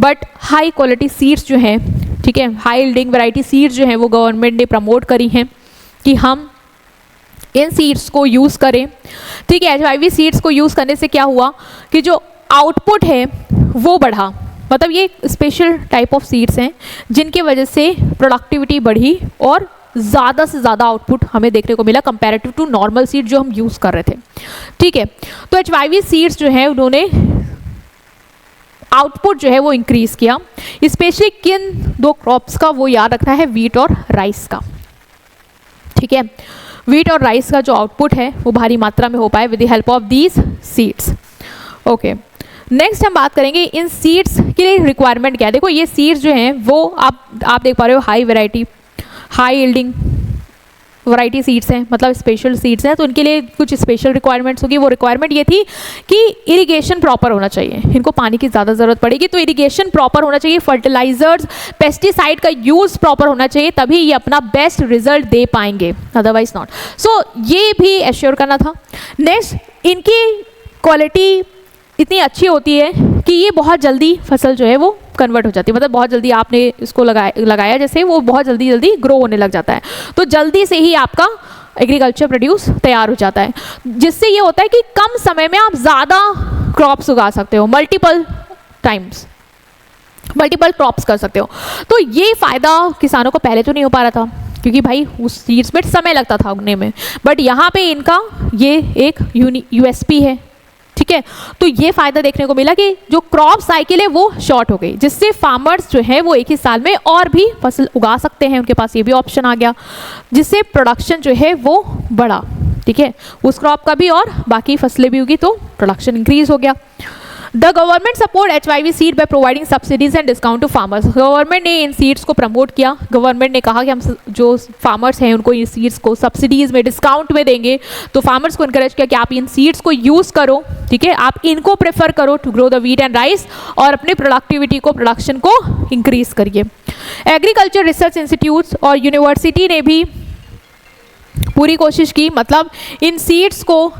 बट हाई क्वालिटी सीड्स जो हैं, ठीक है, हाई यील्डिंग वैरायटी सीड्स जो हैं वो गवर्नमेंट ने प्रमोट करी हैं कि हम इन सीड्स को यूज़ करें। ठीक है, HYV सीड्स को यूज़ करने से क्या हुआ कि जो आउटपुट है वो बढ़ा। मतलब ये स्पेशल टाइप ऑफ सीड्स हैं जिनकी वजह से प्रोडक्टिविटी बढ़ी और ज़्यादा से ज़्यादा आउटपुट हमें देखने को मिला कंपैरेटिव टू नॉर्मल सीड जो हम यूज़ कर रहे थे। ठीक है, तो HYV सीड्स जो है उन्होंने आउटपुट जो है वो इंक्रीज़ किया। स्पेशली किन दो क्रॉप्स का वो याद रखना है, वीट और राइस का। ठीक है, वीट और राइस का जो आउटपुट है वो भारी मात्रा में हो पाए with the help of these seeds. Okay, next हम बात करेंगे इन सीड्स के लिए रिक्वायरमेंट क्या है। देखो ये सीड्स जो हैं वो आप देख पा रहे हो high variety, high yielding variety seeds हैं, मतलब स्पेशल सीड्स हैं, तो इनके लिए कुछ स्पेशल रिक्वायरमेंट्स होगी। वो रिक्वायरमेंट ये थी कि इरिगेशन प्रॉपर होना चाहिए, इनको पानी की ज़्यादा ज़रूरत पड़ेगी, तो इरिगेशन प्रॉपर होना चाहिए, फर्टिलाइजर्स पेस्टिसाइड का यूज़ प्रॉपर होना चाहिए, तभी ये अपना बेस्ट रिजल्ट दे पाएंगे, अदरवाइज नॉट। सो ये भी एश्योर करना था। नेक्स्ट, इनकी क्वालिटी इतनी अच्छी होती है कि ये बहुत जल्दी फसल जो है वो कन्वर्ट हो जाती है, मतलब बहुत जल्दी आपने इसको लगाया जैसे वो बहुत जल्दी ग्रो होने लग जाता है, तो जल्दी से ही आपका एग्रीकल्चर प्रोड्यूस तैयार हो जाता है, जिससे ये होता है कि कम समय में आप ज़्यादा क्रॉप्स उगा सकते हो, मल्टीपल क्रॉप्स कर सकते हो। तो ये फ़ायदा किसानों को पहले तो नहीं हो पा रहा था क्योंकि भाई उस सीड्स में समय लगता था उगने में, बट यहाँ पे इनका ये एक USP है। ठीक है, तो ये फायदा देखने को मिला कि जो क्रॉप साइकिल है वो शॉर्ट हो गई, जिससे फार्मर्स जो है वो एक ही साल में और भी फसल उगा सकते हैं, उनके पास ये भी ऑप्शन आ गया, जिससे प्रोडक्शन जो है वो बढ़ा। ठीक है, उस क्रॉप का भी और बाकी फसलें भी उगी तो प्रोडक्शन इंक्रीज हो गया। The government support HYV seed by providing subsidies and discount to farmers. Government ने इन सीड्स को प्रमोट किया। गवर्नमेंट ने कहा कि हम जो फार्मर्स हैं उनको इन सीड्स को सब्सिडीज में, डिस्काउंट में देंगे, तो फार्मर्स को इनकरेज किया कि आप इन सीड्स को यूज़ करो। ठीक है, आप इनको प्रेफर करो to grow the wheat and rice और अपनी प्रोडक्टिविटी को, प्रोडक्शन को इंक्रीज करिए। एग्रीकल्चर रिसर्च इंस्टीट्यूट्स और यूनिवर्सिटी ने भी पूरी कोशिश की, मतलब इन सीड्स को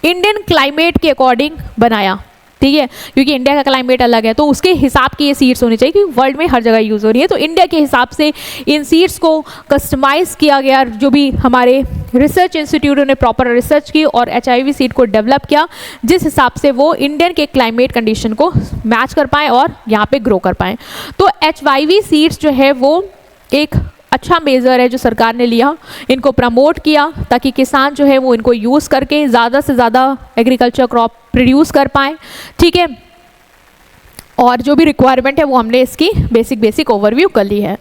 इंडियन क्लाइमेट के अकॉर्डिंग बनाया। ठीक है, क्योंकि इंडिया का क्लाइमेट अलग है तो उसके हिसाब की ये सीड्स होनी चाहिए, क्योंकि वर्ल्ड में हर जगह यूज़ हो रही है, तो इंडिया के हिसाब से इन सीड्स को कस्टमाइज़ किया गया। जो भी हमारे रिसर्च इंस्टीट्यूट ने प्रॉपर रिसर्च की और HYV सीड को डेवलप किया, जिस हिसाब से वो इंडियन के क्लाइमेट कंडीशन को मैच कर पाएँ और यहाँ पे ग्रो कर पाएँ। तो HYV सीड्स जो है वो एक अच्छा मेज़र है जो सरकार ने लिया, इनको प्रमोट किया ताकि किसान जो है वो इनको यूज़ करके ज़्यादा से ज़्यादा एग्रीकल्चर क्रॉप प्रोड्यूस कर पाएँ। ठीक है, और जो भी रिक्वायरमेंट है वो हमने इसकी बेसिक ओवरव्यू कर ली है।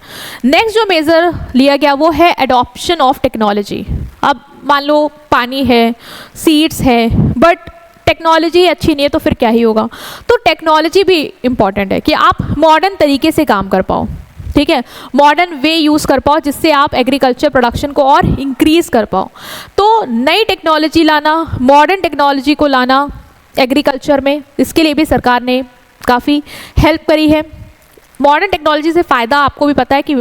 नेक्स्ट जो मेज़र लिया गया वो है एडॉप्शन ऑफ टेक्नोलॉजी। अब मान लो पानी है, सीड्स है, बट टेक्नोलॉजी अच्छी नहीं है तो फिर क्या ही होगा। तो टेक्नोलॉजी भी इम्पॉर्टेंट है कि आप मॉडर्न तरीके से काम कर पाओ। ठीक है, मॉडर्न वे यूज़ कर पाओ जिससे आप एग्रीकल्चर प्रोडक्शन को और इंक्रीज़ कर पाओ। तो नई टेक्नोलॉजी लाना, मॉडर्न टेक्नोलॉजी को लाना एग्रीकल्चर में, इसके लिए भी सरकार ने काफ़ी हेल्प करी है। मॉडर्न टेक्नोलॉजी से फ़ायदा आपको भी पता है कि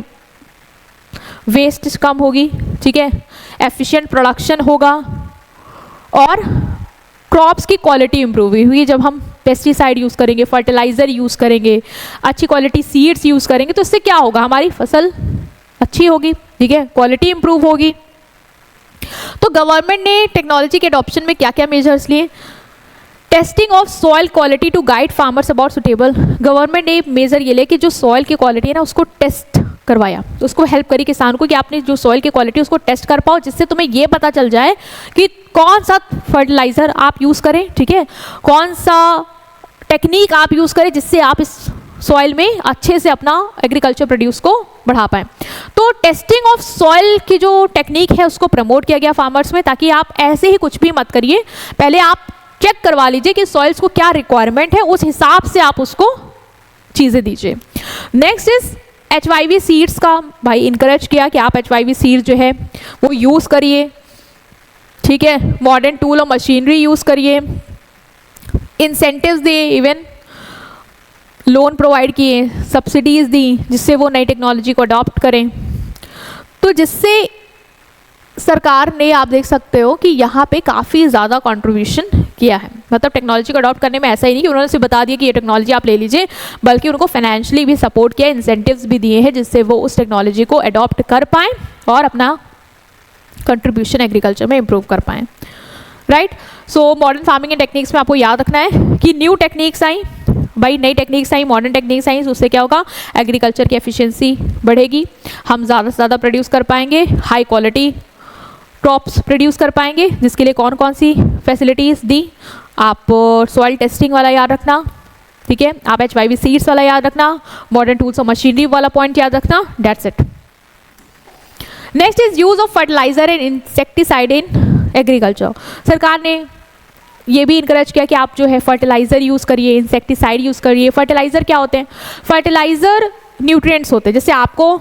वेस्ट कम होगी, ठीक है, एफिशिएंट प्रोडक्शन होगा और क्रॉप्स की क्वालिटी इंप्रूव हुई। जब हम पेस्टिसाइड यूज़ करेंगे, फर्टिलाइज़र यूज़ करेंगे, अच्छी क्वालिटी सीड्स यूज़ करेंगे, तो इससे क्या होगा, हमारी फसल अच्छी होगी। ठीक है, क्वालिटी इंप्रूव होगी। तो गवर्नमेंट ने टेक्नोलॉजी के अडॉप्शन में क्या क्या मेजर्स लिए? Testing of soil quality to guide farmers about suitable. Government ने मेजर ये लिया कि जो सॉइल की क्वालिटी है ना उसको टेस्ट करवाया, तो उसको हेल्प करी किसान को कि आपने जो सॉइल की क्वालिटी उसको टेस्ट कर पाओ, जिससे तुम्हें ये पता चल जाए कि कौन सा फर्टिलाइज़र आप यूज़ करें, ठीक है, कौन सा टेक्निक आप यूज़ करें जिससे आप इस सॉइल में अच्छे से अपना एग्रीकल्चर प्रोड्यूस को बढ़ा पाएँ। तो तो टेस्टिंग ऑफ सॉइल की जो टेक्निक है उसको प्रमोट किया गया फार्मर्स में, ताकि आप ऐसे ही कुछ भी मत करिए, पहले आप चेक करवा लीजिए कि सॉइल्स को क्या रिक्वायरमेंट है, उस हिसाब से आप उसको चीज़ें दीजिए। नेक्स्ट इज HYV सीड्स का भाई इनकरेज किया कि आप HYV सीड्स जो है वो यूज़ करिए, ठीक है, मॉडर्न टूल और मशीनरी यूज़ करिए, इंसेंटिव्स दिए, इवन लोन प्रोवाइड किए, सब्सिडीज़ दी, जिससे वो नई टेक्नोलॉजी को अडॉप्ट करें। तो जिससे सरकार ने, आप देख सकते हो कि यहाँ पे काफ़ी ज़्यादा कंट्रीब्यूशन किया है। मतलब टेक्नोलॉजी को अडॉप्ट करने में ऐसा ही नहीं कि उन्होंने सिर्फ बता दिया कि ये टेक्नोलॉजी आप ले लीजिए, बल्कि उनको फाइनेंशियली भी सपोर्ट किया, इंसेंटिव्स भी दिए हैं, जिससे वो उस टेक्नोलॉजी को अडॉप्ट कर पाएँ और अपना कंट्रीब्यूशन एग्रीकल्चर में इम्प्रूव कर पाएँ, right. So modern farming and techniques में आपको याद रखना है कि न्यू टेक्निक्स आई, भाई नई टेक्निक्स आई, मॉडर्न टेक्निक्स आई, उससे क्या होगा, एग्रीकल्चर की एफिशिएंसी बढ़ेगी, हम ज़्यादा से ज़्यादा प्रोड्यूस कर पाएंगे, हाई क्वालिटी क्रॉप्स प्रोड्यूस कर पाएंगे, जिसके लिए कौन कौन सी फैसिलिटीज़ दी, आप सॉइल टेस्टिंग वाला याद रखना, ठीक है, आप HYV सीड्स वाला याद रखना, मॉडर्न टूल्स और मशीनरी वाला पॉइंट याद रखना, that's it. Next is use of fertiliser and insecticide in agriculture. सरकार ने ये भी इनकरेज किया कि आप जो है फर्टिलाइज़र यूज़ करिए, इंसेक्टिसाइड यूज़ करिए। फर्टिलाइज़र क्या होते हैं? फर्टिलाइज़र न्यूट्रिएंट्स होते हैं, जैसे आपको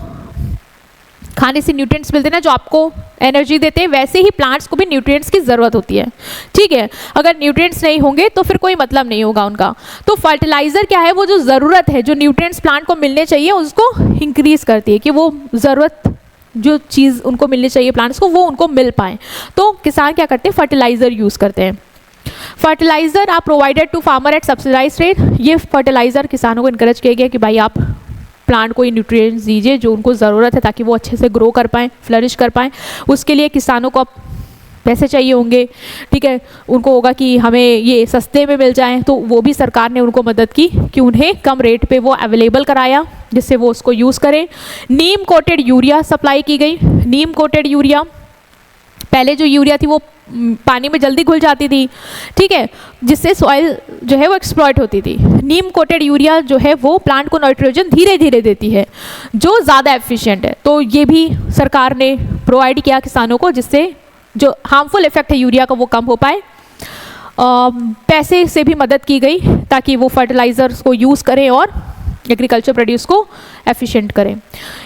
खाने से न्यूट्रिएंट्स मिलते हैं ना जो आपको एनर्जी देते हैं, वैसे ही प्लांट्स को भी न्यूट्रिएंट्स की ज़रूरत होती है, ठीक है। अगर न्यूट्रिएंट्स नहीं होंगे तो फिर कोई मतलब नहीं होगा उनका। तो फर्टिलाइज़र क्या है, वो जो ज़रूरत है, जो न्यूट्रिएंट्स प्लांट को मिलने चाहिए उसको इंक्रीज़ करती है, कि वो ज़रूरत जो चीज़ उनको मिलनी चाहिए प्लांट्स को, वो उनको मिल पाए। तो किसान क्या करते हैं, फर्टिलाइज़र यूज़ करते हैं। फर्टिलाइज़र आप provided to farmer at subsidised rate, ये फर्टिलाइज़र किसानों को इनकरेज किया गया कि भाई आप प्लांट को ये न्यूट्रिएंट्स दीजिए जो उनको ज़रूरत है, ताकि वो अच्छे से ग्रो कर पाएँ, फ्लरिश कर पाएँ। उसके लिए किसानों को अब पैसे चाहिए होंगे, ठीक है, उनको होगा कि हमें ये सस्ते में मिल जाएं, तो वो भी सरकार ने उनको मदद की कि उन्हें कम रेट पे वो अवेलेबल कराया, जिससे वो उसको यूज़ करें। नीम कोटेड यूरिया सप्लाई की गई। नीम कोटेड यूरिया, पहले जो यूरिया थी वो पानी में जल्दी घुल जाती थी, ठीक है, जिससे सॉइल जो है वो एक्सप्लॉइट होती थी। नीम कोटेड यूरिया जो है वो प्लांट को नाइट्रोजन धीरे धीरे देती है, जो ज़्यादा एफिशिएंट है। तो ये भी सरकार ने प्रोवाइड किया किसानों को, जिससे जो हार्मफुल इफेक्ट है यूरिया का वो कम हो पाए। पैसे से भी मदद की गई ताकि वो फर्टिलाइज़र्स को यूज़ करें और एग्रीकल्चर प्रोड्यूस को एफिशिएंट करें।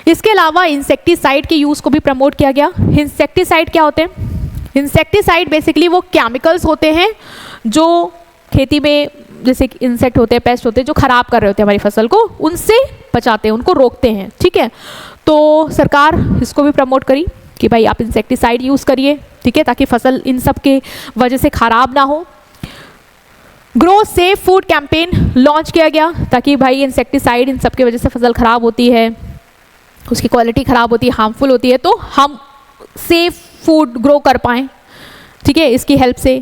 इसके अलावा इंसेक्टिसाइड के यूज़ को भी प्रमोट किया गया। इंसेक्टिसाइड क्या होते हैं? इंसेक्टिसाइड बेसिकली वो केमिकल्स होते हैं जो खेती में, जैसे इंसेक्ट होते हैं, पेस्ट होते हैं, जो ख़राब कर रहे होते हैं हमारी फसल को, उनसे बचाते हैं, उनको रोकते हैं, ठीक है। तो सरकार इसको भी प्रमोट करी कि भाई आप इंसेक्टिसाइड यूज़ करिए, ठीक है, ताकि फसल इन सब के वजह से ख़राब ना हो। Grow safe food campaign launch किया गया, ताकि भाई इंसेक्टिसाइड इन सब की वजह से फसल ख़राब होती है, उसकी क्वालिटी ख़राब होती है, हार्मफुल होती है, तो हम सेफ फूड ग्रो कर पाएँ, ठीक है, इसकी हेल्प से।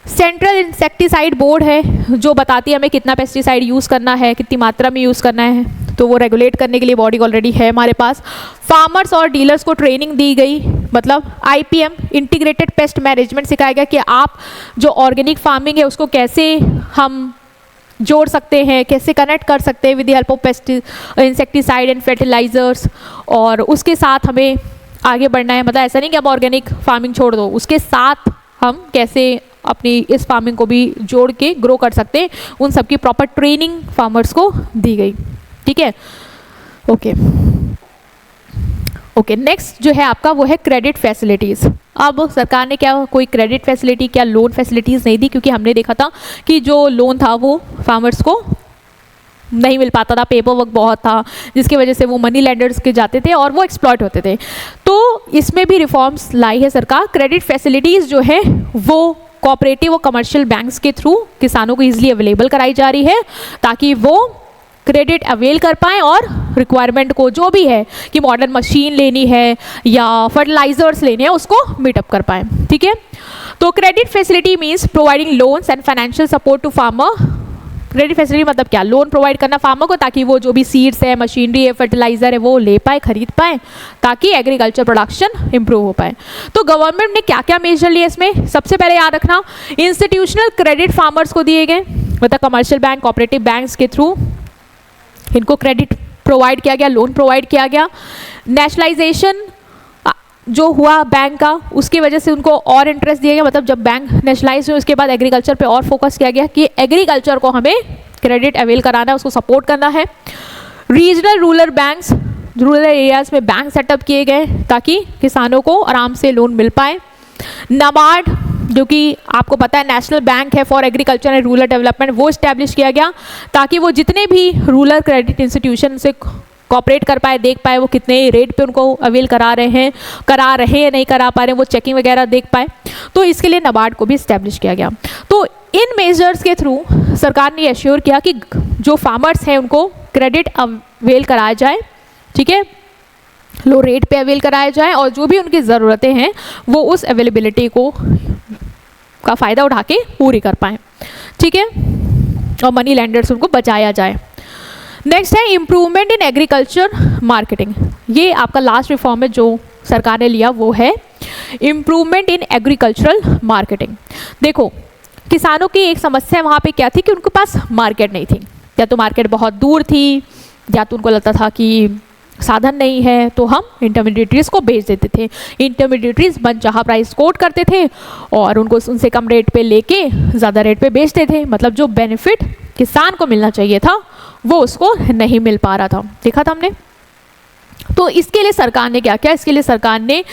सेंट्रल इंसेक्टिसाइड बोर्ड है जो बताती है हमें कितना पेस्टिसाइड यूज़ करना है, कितनी मात्रा में यूज़ करना है, तो वो रेगुलेट करने के लिए बॉडी ऑलरेडी है हमारे पास। फार्मर्स और डीलर्स को ट्रेनिंग दी गई, मतलब IPM इंटीग्रेटेड पेस्ट मैनेजमेंट सिखाया गया कि आप जो ऑर्गेनिक फार्मिंग है उसको कैसे हम जोड़ सकते हैं, कैसे कनेक्ट कर सकते हैं with the help of insecticide and fertilisers, और उसके साथ हमें आगे बढ़ना है। मतलब ऐसा नहीं कि अब ऑर्गेनिक फार्मिंग छोड़ दो, उसके साथ हम कैसे अपनी इस फार्मिंग को भी जोड़ के ग्रो कर सकते हैं, उन सब की प्रॉपर ट्रेनिंग फार्मर्स को दी गई, ठीक है। ओके, नेक्स्ट जो है आपका वो है क्रेडिट फैसिलिटीज़। अब सरकार ने क्या कोई क्रेडिट फैसिलिटी, क्या लोन फैसिलिटीज़ नहीं दी, क्योंकि हमने देखा था कि जो लोन था वो फार्मर्स को नहीं मिल पाता था, पेपर वर्क बहुत था, जिसकी वजह से वो मनी लेंडर्स के जाते थे और वो एक्सप्लॉइट होते थे। तो इसमें भी रिफॉर्म्स लाई है सरकार। क्रेडिट फैसिलिटीज़ जो है वो कोऑपरेटिव और कमर्शियल बैंक्स के थ्रू किसानों को ईजिली अवेलेबल कराई जा रही है, ताकि वो क्रेडिट अवेल कर पाएँ और रिक्वायरमेंट को जो भी है कि मॉडर्न मशीन लेनी है या फर्टिलाइजर्स लेने हैं उसको मीटअप कर पाएँ, ठीक है। तो credit facility means providing loans and financial support to farmer. Credit facility मतलब क्या? लोन प्रोवाइड करना फार्मर को, ताकि वो जो भी सीड्स है, मशीनरी है, फर्टिलाइजर है, वो ले पाए, खरीद पाए, ताकि एग्रीकल्चर प्रोडक्शन इंप्रूव हो पाए। तो गवर्नमेंट ने क्या क्या मेजर लिए इसमें? सबसे पहले याद रखना, इंस्टीट्यूशनल क्रेडिट फार्मर्स को दिए गए, मतलब कमर्शियल बैंक, कोऑपरेटिव बैंक्स के थ्रू इनको क्रेडिट प्रोवाइड किया गया, लोन प्रोवाइड किया गया। नेशनलाइजेशन जो हुआ बैंक का, उसकी वजह से उनको और इंटरेस्ट दिया गया, मतलब जब बैंक नेशनलाइज हुए उसके बाद एग्रीकल्चर पे और फोकस किया गया कि एग्रीकल्चर को हमें क्रेडिट अवेल कराना है, उसको सपोर्ट करना है। Regional rural banks, rural areas में बैंक सेटअप किए गए ताकि किसानों को आराम से लोन मिल पाए। नाबार्ड, जो कि आपको पता है नेशनल बैंक है for agriculture and rural development, वो इस्टेब्लिश किया गया ताकि वो जितने भी रूरल क्रेडिट इंस्टीट्यूशन से कॉपरेट कर पाए, देख पाए वो कितने रेट पे उनको अवेल करा रहे हैं या नहीं करा पा रहे हैं, वो चेकिंग वगैरह देख पाए। तो इसके लिए नाबार्ड को भी इस्टेब्लिश किया गया। तो इन मेजर्स के थ्रू सरकार ने एश्योर किया कि जो फार्मर्स हैं उनको क्रेडिट अवेल कराया जाए, ठीक है, लो रेट पे अवेल कराया जाए, और जो भी उनकी ज़रूरतें हैं वो उस अवेलेबिलिटी को का फ़ायदा उठा के पूरी कर पाएँ, ठीक है, और मनी लेंडर्स उनको बचाया जाए। नेक्स्ट है इम्प्रूवमेंट इन एग्रीकल्चर मार्केटिंग। ये आपका लास्ट रिफॉर्म है जो सरकार ने लिया, वो है इम्प्रूवमेंट इन एग्रीकल्चरल मार्केटिंग। देखो, किसानों की एक समस्या वहाँ पे क्या थी कि उनके पास मार्केट नहीं थी, या तो मार्केट बहुत दूर थी, या तो उनको लगता था कि साधन नहीं है, तो हम इंटरमीडिएटरीज को बेच देते थे। इंटरमीडिएटरीज मनचाहा प्राइस कोट करते थे और उनको उनसे कम रेट पे लेके ज़्यादा रेट पे बेचते थे, मतलब जो बेनिफिट किसान को मिलना चाहिए था वो उसको नहीं मिल पा रहा था, देखा था हमने। तो इसके लिए सरकार ने क्या किया, इसके लिए सरकार ने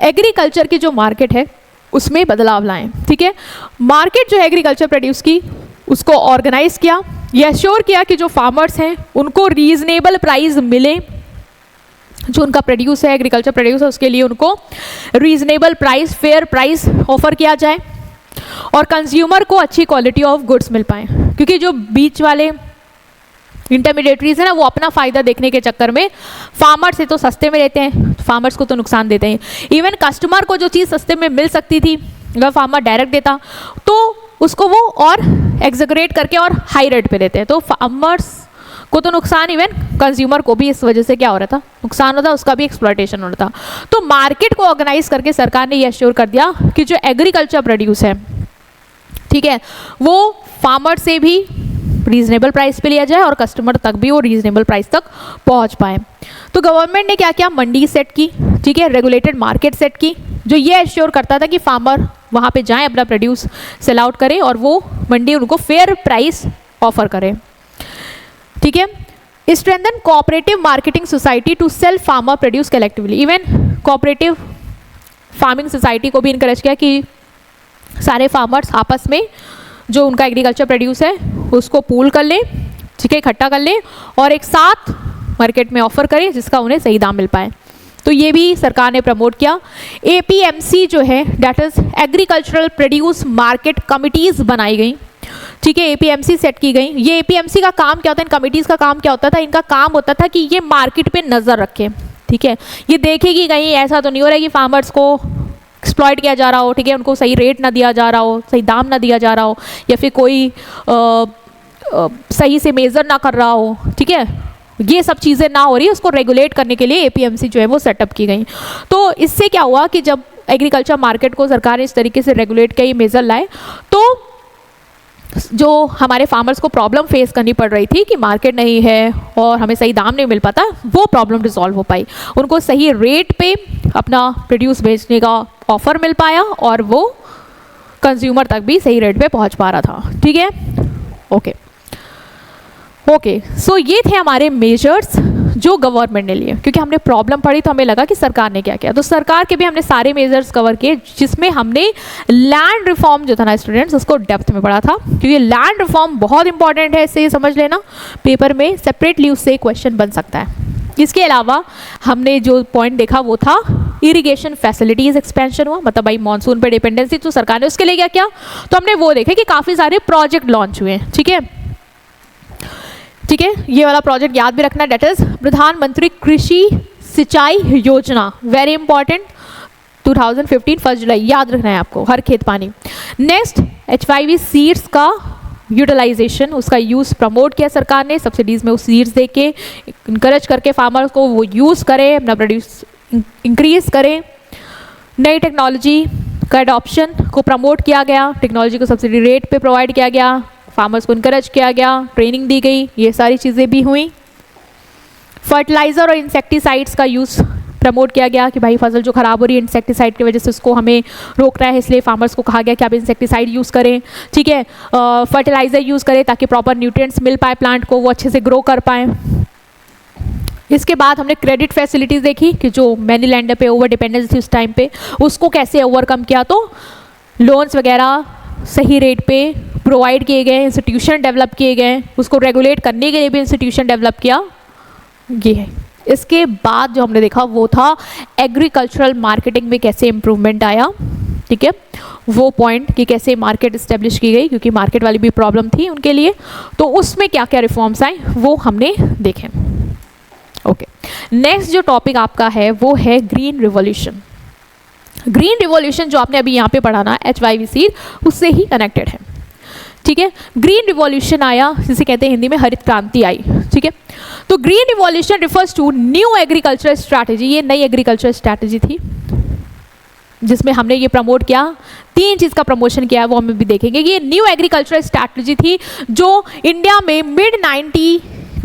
एग्रीकल्चर की जो मार्केट है उसमें बदलाव लाए, ठीक है। मार्केट जो है एग्रीकल्चर प्रोड्यूस की, उसको ऑर्गेनाइज किया, ये एश्योर किया कि जो फार्मर्स हैं उनको रीजनेबल प्राइस मिले, जो उनका प्रोड्यूस है, एग्रीकल्चर प्रोड्यूस है, उसके लिए उनको reasonable price, fair price offer किया जाए, और कंज्यूमर को अच्छी क्वालिटी ऑफ गुड्स मिल पाए, क्योंकि जो बीच वाले इंटरमीडिएटरीज है ना, वो अपना फ़ायदा देखने के चक्कर में फार्मर से तो सस्ते में लेते हैं, फार्मर्स को तो नुकसान देते हैं। इवन कस्टमर को जो चीज़ सस्ते में मिल सकती थी अगर फार्मर डायरेक्ट देता तो उसको वो और एग्जैगरेट करके और हाई रेट पे देते हैं, तो फार्मर्स को तो नुकसान, इवन कंज्यूमर को भी इस वजह से क्या हो रहा था, नुकसान होता, उसका भी एक्सप्लॉयटेशन हो रहा था। तो मार्केट को ऑर्गेनाइज करके सरकार ने ये एश्योर कर दिया कि जो एग्रीकल्चर प्रोड्यूस है, ठीक है, वो फार्मर से भी रीजनेबल प्राइस पे लिया जाए और कस्टमर तक भी वो रीजनेबल प्राइस तक पहुंच पाए। तो गवर्नमेंट ने क्या किया, मंडी सेट की, ठीक है, रेगुलेटेड मार्केट सेट की, जो ये एश्योर करता था कि फार्मर वहाँ पे जाएं, अपना प्रोड्यूस सेल आउट करें और वो मंडी उनको फेयर प्राइस ऑफर करे, ठीक है। Strengthen cooperative marketing society to sell farmer produce collectively. Even cooperative farming society को भी इनकरेज किया कि सारे फार्मर्स आपस में जो उनका एग्रीकल्चर प्रोड्यूस है उसको पूल कर ले, ठीक है, इकट्ठा कर ले और एक साथ मार्केट में ऑफर करें जिसका उन्हें सही दाम मिल पाए। तो ये भी सरकार ने प्रमोट किया। APMC जो है, that is agricultural produce market committees बनाई गई, ठीक है, APMC सेट की गई। ये APMC का काम क्या होता है, इन कमिटीज़ का काम क्या होता था, इनका काम होता था कि ये मार्केट पे नज़र रखें, ठीक है, ये देखेगी कहीं ऐसा तो नहीं हो रहा है कि फार्मर्स को एक्सप्लॉइट किया जा रहा हो, ठीक है, उनको सही रेट ना दिया जा रहा हो, सही दाम ना दिया जा रहा हो, या फिर कोई सही से मेज़र ना कर रहा हो, ठीक है, ये सब चीज़ें ना हो रही है, उसको रेगुलेट करने के लिए APMC जो है वो सेटअप की गई। तो इससे क्या हुआ कि जब एग्रीकल्चर मार्केट को सरकार ने इस तरीके से रेगुलेट किया, मेजर लाए, तो जो हमारे फार्मर्स को प्रॉब्लम फेस करनी पड़ रही थी कि मार्केट नहीं है और हमें सही दाम नहीं मिल पाता, वो प्रॉब्लम रिजॉल्व हो पाई, उनको सही रेट पे अपना प्रोड्यूस बेचने का ऑफर मिल पाया और वो कंज्यूमर तक भी सही रेट पे पहुंच पा रहा था, ठीक है। ओके, सो ये थे हमारे मेजर्स जो गवर्नमेंट ने लिए, क्योंकि हमने प्रॉब्लम पढ़ी तो हमें लगा कि सरकार ने क्या किया, तो सरकार के भी हमने सारे मेजर्स कवर किए, जिसमें हमने लैंड रिफॉर्म जो था ना स्टूडेंट्स, उसको डेप्थ में पढ़ा था, क्योंकि लैंड रिफॉर्म बहुत इंपॉर्टेंट है, इसे समझ लेना, पेपर में सेपरेटली उससे क्वेश्चन बन सकता है। इसके अलावा हमने जो पॉइंट देखा वो था इरिगेशन फैसिलिटीज़ एक्सपेंशन हुआ, मतलब भाई मानसून पे डिपेंडेंसी, तो सरकार ने उसके लिए क्या किया, तो हमने वो देखा कि काफ़ी सारे प्रोजेक्ट लॉन्च हुए, ठीक है, ये वाला प्रोजेक्ट याद भी रखना, डेट इज प्रधानमंत्री कृषि सिंचाई योजना, वेरी इंपॉर्टेंट, 2015 1 जुलाई, याद रखना है आपको, हर खेत पानी। नेक्स्ट H5V सीड्स का यूटिलाइजेशन, उसका यूज़ प्रमोट किया सरकार ने, सब्सिडीज़ में वो सीड्स दे के इनकरेज करके फार्मर्स को वो यूज़ करें, अपना प्रोड्यूस इंक्रीज करें। नई टेक्नोलॉजी का अडॉप्शन को प्रमोट किया गया, टेक्नोलॉजी को सब्सिडी रेट पे प्रोवाइड किया गया, फार्मर्स को इनकरेज किया गया, ट्रेनिंग दी गई, ये सारी चीज़ें भी हुई। फर्टिलाइज़र और इंसेक्टिसाइड्स का यूज़ प्रमोट किया गया कि भाई फसल जो ख़राब हो रही है इंसेक्टिसाइड की वजह से उसको हमें रोकना है, इसलिए फार्मर्स को कहा गया कि आप इंसेक्टिसाइड यूज़ करें, ठीक है, फर्टिलाइज़र यूज़ करें ताकि प्रॉपर न्यूट्रिएंट्स मिल पाए प्लांट को, वो अच्छे से ग्रो कर पाएँ। इसके बाद हमने क्रेडिट फैसिलिटीज़ देखी कि जो मैनी लैंडर पे ओवर डिपेंडेंस थी उस टाइम पे, उसको कैसे ओवरकम किया, तो लोन्स वगैरह सही रेट पे प्रोवाइड किए गए, इंस्टीट्यूशन डेवलप किए गए, उसको रेगुलेट करने के लिए भी इंस्टीट्यूशन डेवलप किया, ये है। इसके बाद जो हमने देखा वो था एग्रीकल्चरल मार्केटिंग में कैसे इम्प्रूवमेंट आया, ठीक है, वो पॉइंट कि कैसे मार्केट इस्टेब्लिश की गई, क्योंकि मार्केट वाली भी प्रॉब्लम थी उनके लिए, तो उसमें क्या क्या रिफॉर्म्स आए वो हमने देखे। ओके, नेक्स्ट जो टॉपिक आपका है वो है ग्रीन रिवॉल्यूशन। ग्रीन रिवॉल्यूशन जो आपने अभी यहाँ पे पढ़ा ना HYV सीड, उससे ही कनेक्टेड है, ठीक है। ग्रीन रिवॉल्यूशन आया, जिसे कहते हैं हिंदी में हरित क्रांति आई, ठीक है। तो green revolution refers to new agriculture strategy, ये नई एग्रीकल्चर स्ट्रैटेजी थी जिसमें हमने ये प्रमोट किया, 3 चीज़ का प्रमोशन किया है वो हम भी देखेंगे। ये न्यू एग्रीकल्चर स्ट्रैटेजी थी जो इंडिया में मिड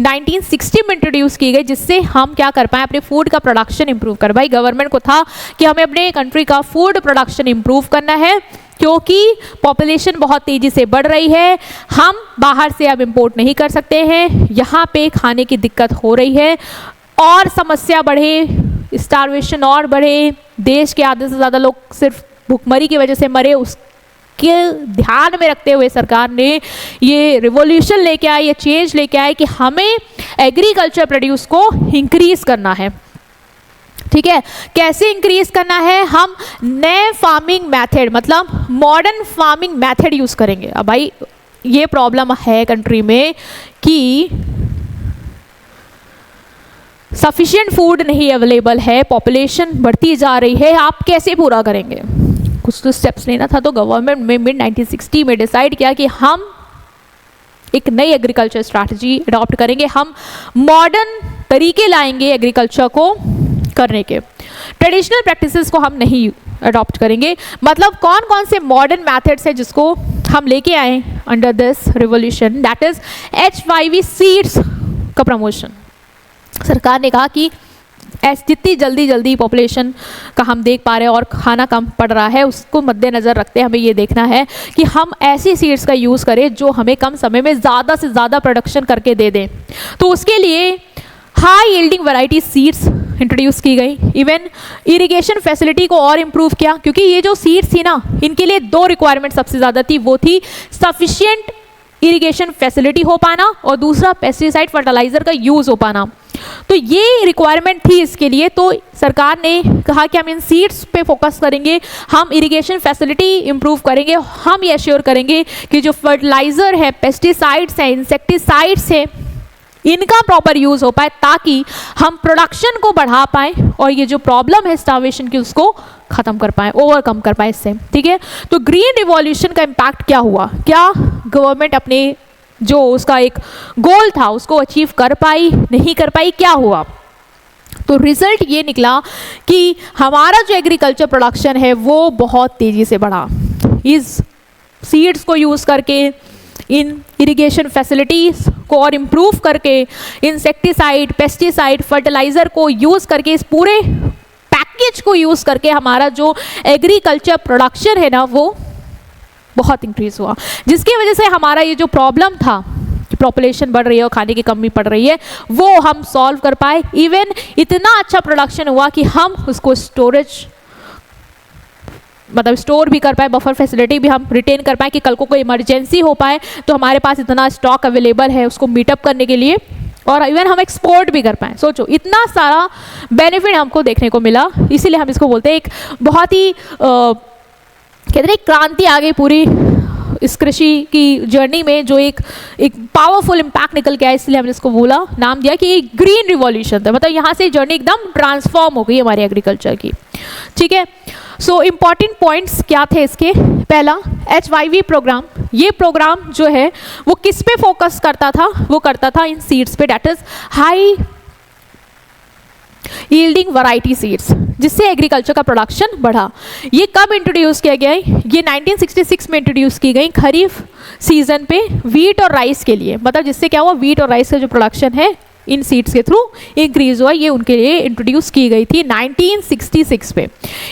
1960 में इंट्रोड्यूस की गई, जिससे हम क्या कर पाए, अपने फूड का प्रोडक्शन इंप्रूव कर पाए। गवर्नमेंट को था कि हमें अपने कंट्री का फूड प्रोडक्शन इंप्रूव करना है, क्योंकि पॉपुलेशन बहुत तेज़ी से बढ़ रही है, हम बाहर से अब इंपोर्ट नहीं कर सकते हैं, यहाँ पे खाने की दिक्कत हो रही है और समस्या बढ़े, स्टारवेशन और बढ़े, देश के आधे से ज़्यादा लोग सिर्फ भुखमरी की वजह से मरे, उसके ध्यान में रखते हुए सरकार ने ये रिवॉल्यूशन लेके आई, ये चेंज लेके आई कि हमें एग्रीकल्चर प्रोड्यूस को इंक्रीज करना है, ठीक है। कैसे इंक्रीज करना है, हम नए फार्मिंग मेथड, मतलब मॉडर्न फार्मिंग मेथड यूज करेंगे। अब भाई ये प्रॉब्लम है कंट्री में कि सफिशिएंट फूड नहीं अवेलेबल है, पॉपुलेशन बढ़ती जा रही है, आप कैसे पूरा करेंगे, कुछ तो स्टेप्स लेना था। तो गवर्नमेंट में मिड 1960 में डिसाइड किया कि हम एक नई एग्रीकल्चर स्ट्रैटेजी अडॉप्ट करेंगे, हम मॉडर्न तरीके लाएंगे एग्रीकल्चर को करने के, ट्रेडिशनल प्रैक्टिसेस को हम नहीं अडॉप्ट करेंगे। मतलब कौन कौन से मॉडर्न मेथड्स है जिसको हम लेके आए under this revolution, that is HYV seeds का प्रमोशन। सरकार ने कहा कि जितनी जल्दी पॉपुलेशन का हम देख पा रहे हैं और खाना कम पड़ रहा है, उसको मद्देनज़र रखते हमें ये देखना है कि हम ऐसी सीड्स का यूज़ करें जो हमें कम समय में ज़्यादा से ज़्यादा प्रोडक्शन करके दे दें। तो उसके लिए high yielding variety seeds introduce की गई। इवन इरिगेशन फैसिलिटी को और इम्प्रूव किया, क्योंकि ये जो सीड्स थी ना, इनके लिए 2 रिक्वायरमेंट सबसे ज़्यादा थी, वो थी सफिशिएंट इरिगेशन फैसिलिटी हो पाना और दूसरा पेस्टिसाइड फर्टिलाइज़र का यूज़ हो पाना। तो ये रिक्वायरमेंट थी इसके लिए, तो सरकार ने कहा कि हम इन सीड्स पे फोकस करेंगे, हम इरिगेशन फैसिलिटी इंप्रूव करेंगे, हम ये एश्योर करेंगे कि जो फर्टिलाइज़र है, पेस्टिसाइड्स हैं, इंसेक्टिसाइड्स हैं, इनका प्रॉपर यूज़ हो पाए ताकि हम प्रोडक्शन को बढ़ा पाएँ और ये जो प्रॉब्लम है स्टार्वेशन की उसको ख़त्म कर पाएँ, ओवरकम कर पाएँ इससे, ठीक है। तो ग्रीन रिवॉल्यूशन का इम्पैक्ट क्या हुआ, क्या गवर्नमेंट अपने जो उसका एक गोल था उसको अचीव कर पाई, नहीं कर पाई, क्या हुआ? तो रिजल्ट ये निकला कि हमारा जो एग्रीकल्चर प्रोडक्शन है वो बहुत तेज़ी से बढ़ा। इस सीड्स को यूज़ करके, इन इरिगेशन फैसिलिटीज़ को और इम्प्रूव करके, इंसेक्टिसाइड, पेस्टिसाइड, फर्टिलाइज़र को यूज़ करके, इस पूरे पैकेज को यूज़ करके हमारा जो एग्रीकल्चर प्रोडक्शन है ना वो बहुत इंक्रीज हुआ, जिसकी वजह से हमारा ये जो प्रॉब्लम था कि पॉपुलेशन बढ़ रही है और खाने की कमी पड़ रही है, वो हम सॉल्व कर पाए। इवन इतना अच्छा प्रोडक्शन हुआ कि हम उसको स्टोरेज, मतलब स्टोर भी कर पाए, बफर फैसिलिटी भी हम रिटेन कर पाए कि कल को कोई इमरजेंसी हो पाए तो हमारे पास इतना स्टॉक अवेलेबल है उसको मीटअप करने के लिए, और इवन हम एक्सपोर्ट भी कर पाएँ। सोचो इतना सारा बेनिफिट हमको देखने को मिला, इसीलिए हम इसको बोलते हैं एक बहुत ही कहते हैं क्रांति आ गई पूरी इस कृषि की जर्नी में, जो एक पावरफुल इम्पैक्ट निकल के आया, इसलिए हमने इसको बोला, नाम दिया कि ग्रीन रिवॉल्यूशन था। मतलब यहाँ से जर्नी एकदम ट्रांसफॉर्म हो गई हमारी एग्रीकल्चर की, ठीक है। सो इम्पॉर्टेंट पॉइंट्स क्या थे इसके, पहला HYV प्रोग्राम, ये प्रोग्राम जो है वो किस पे फोकस करता था, वो करता था इन सीड्स पे, that is high yielding variety seeds, जिससे एग्रीकल्चर का प्रोडक्शन बढ़ा। ये कब इंट्रोड्यूस किया गया है, ये 1966 में इंट्रोड्यूस की गई खरीफ सीजन पे वीट और राइस के लिए। मतलब जिससे क्या हुआ, वीट और राइस का जो प्रोडक्शन है इन सीड्स के थ्रू इंक्रीज हुआ, ये उनके लिए इंट्रोड्यूस की गई थी 1966 पे।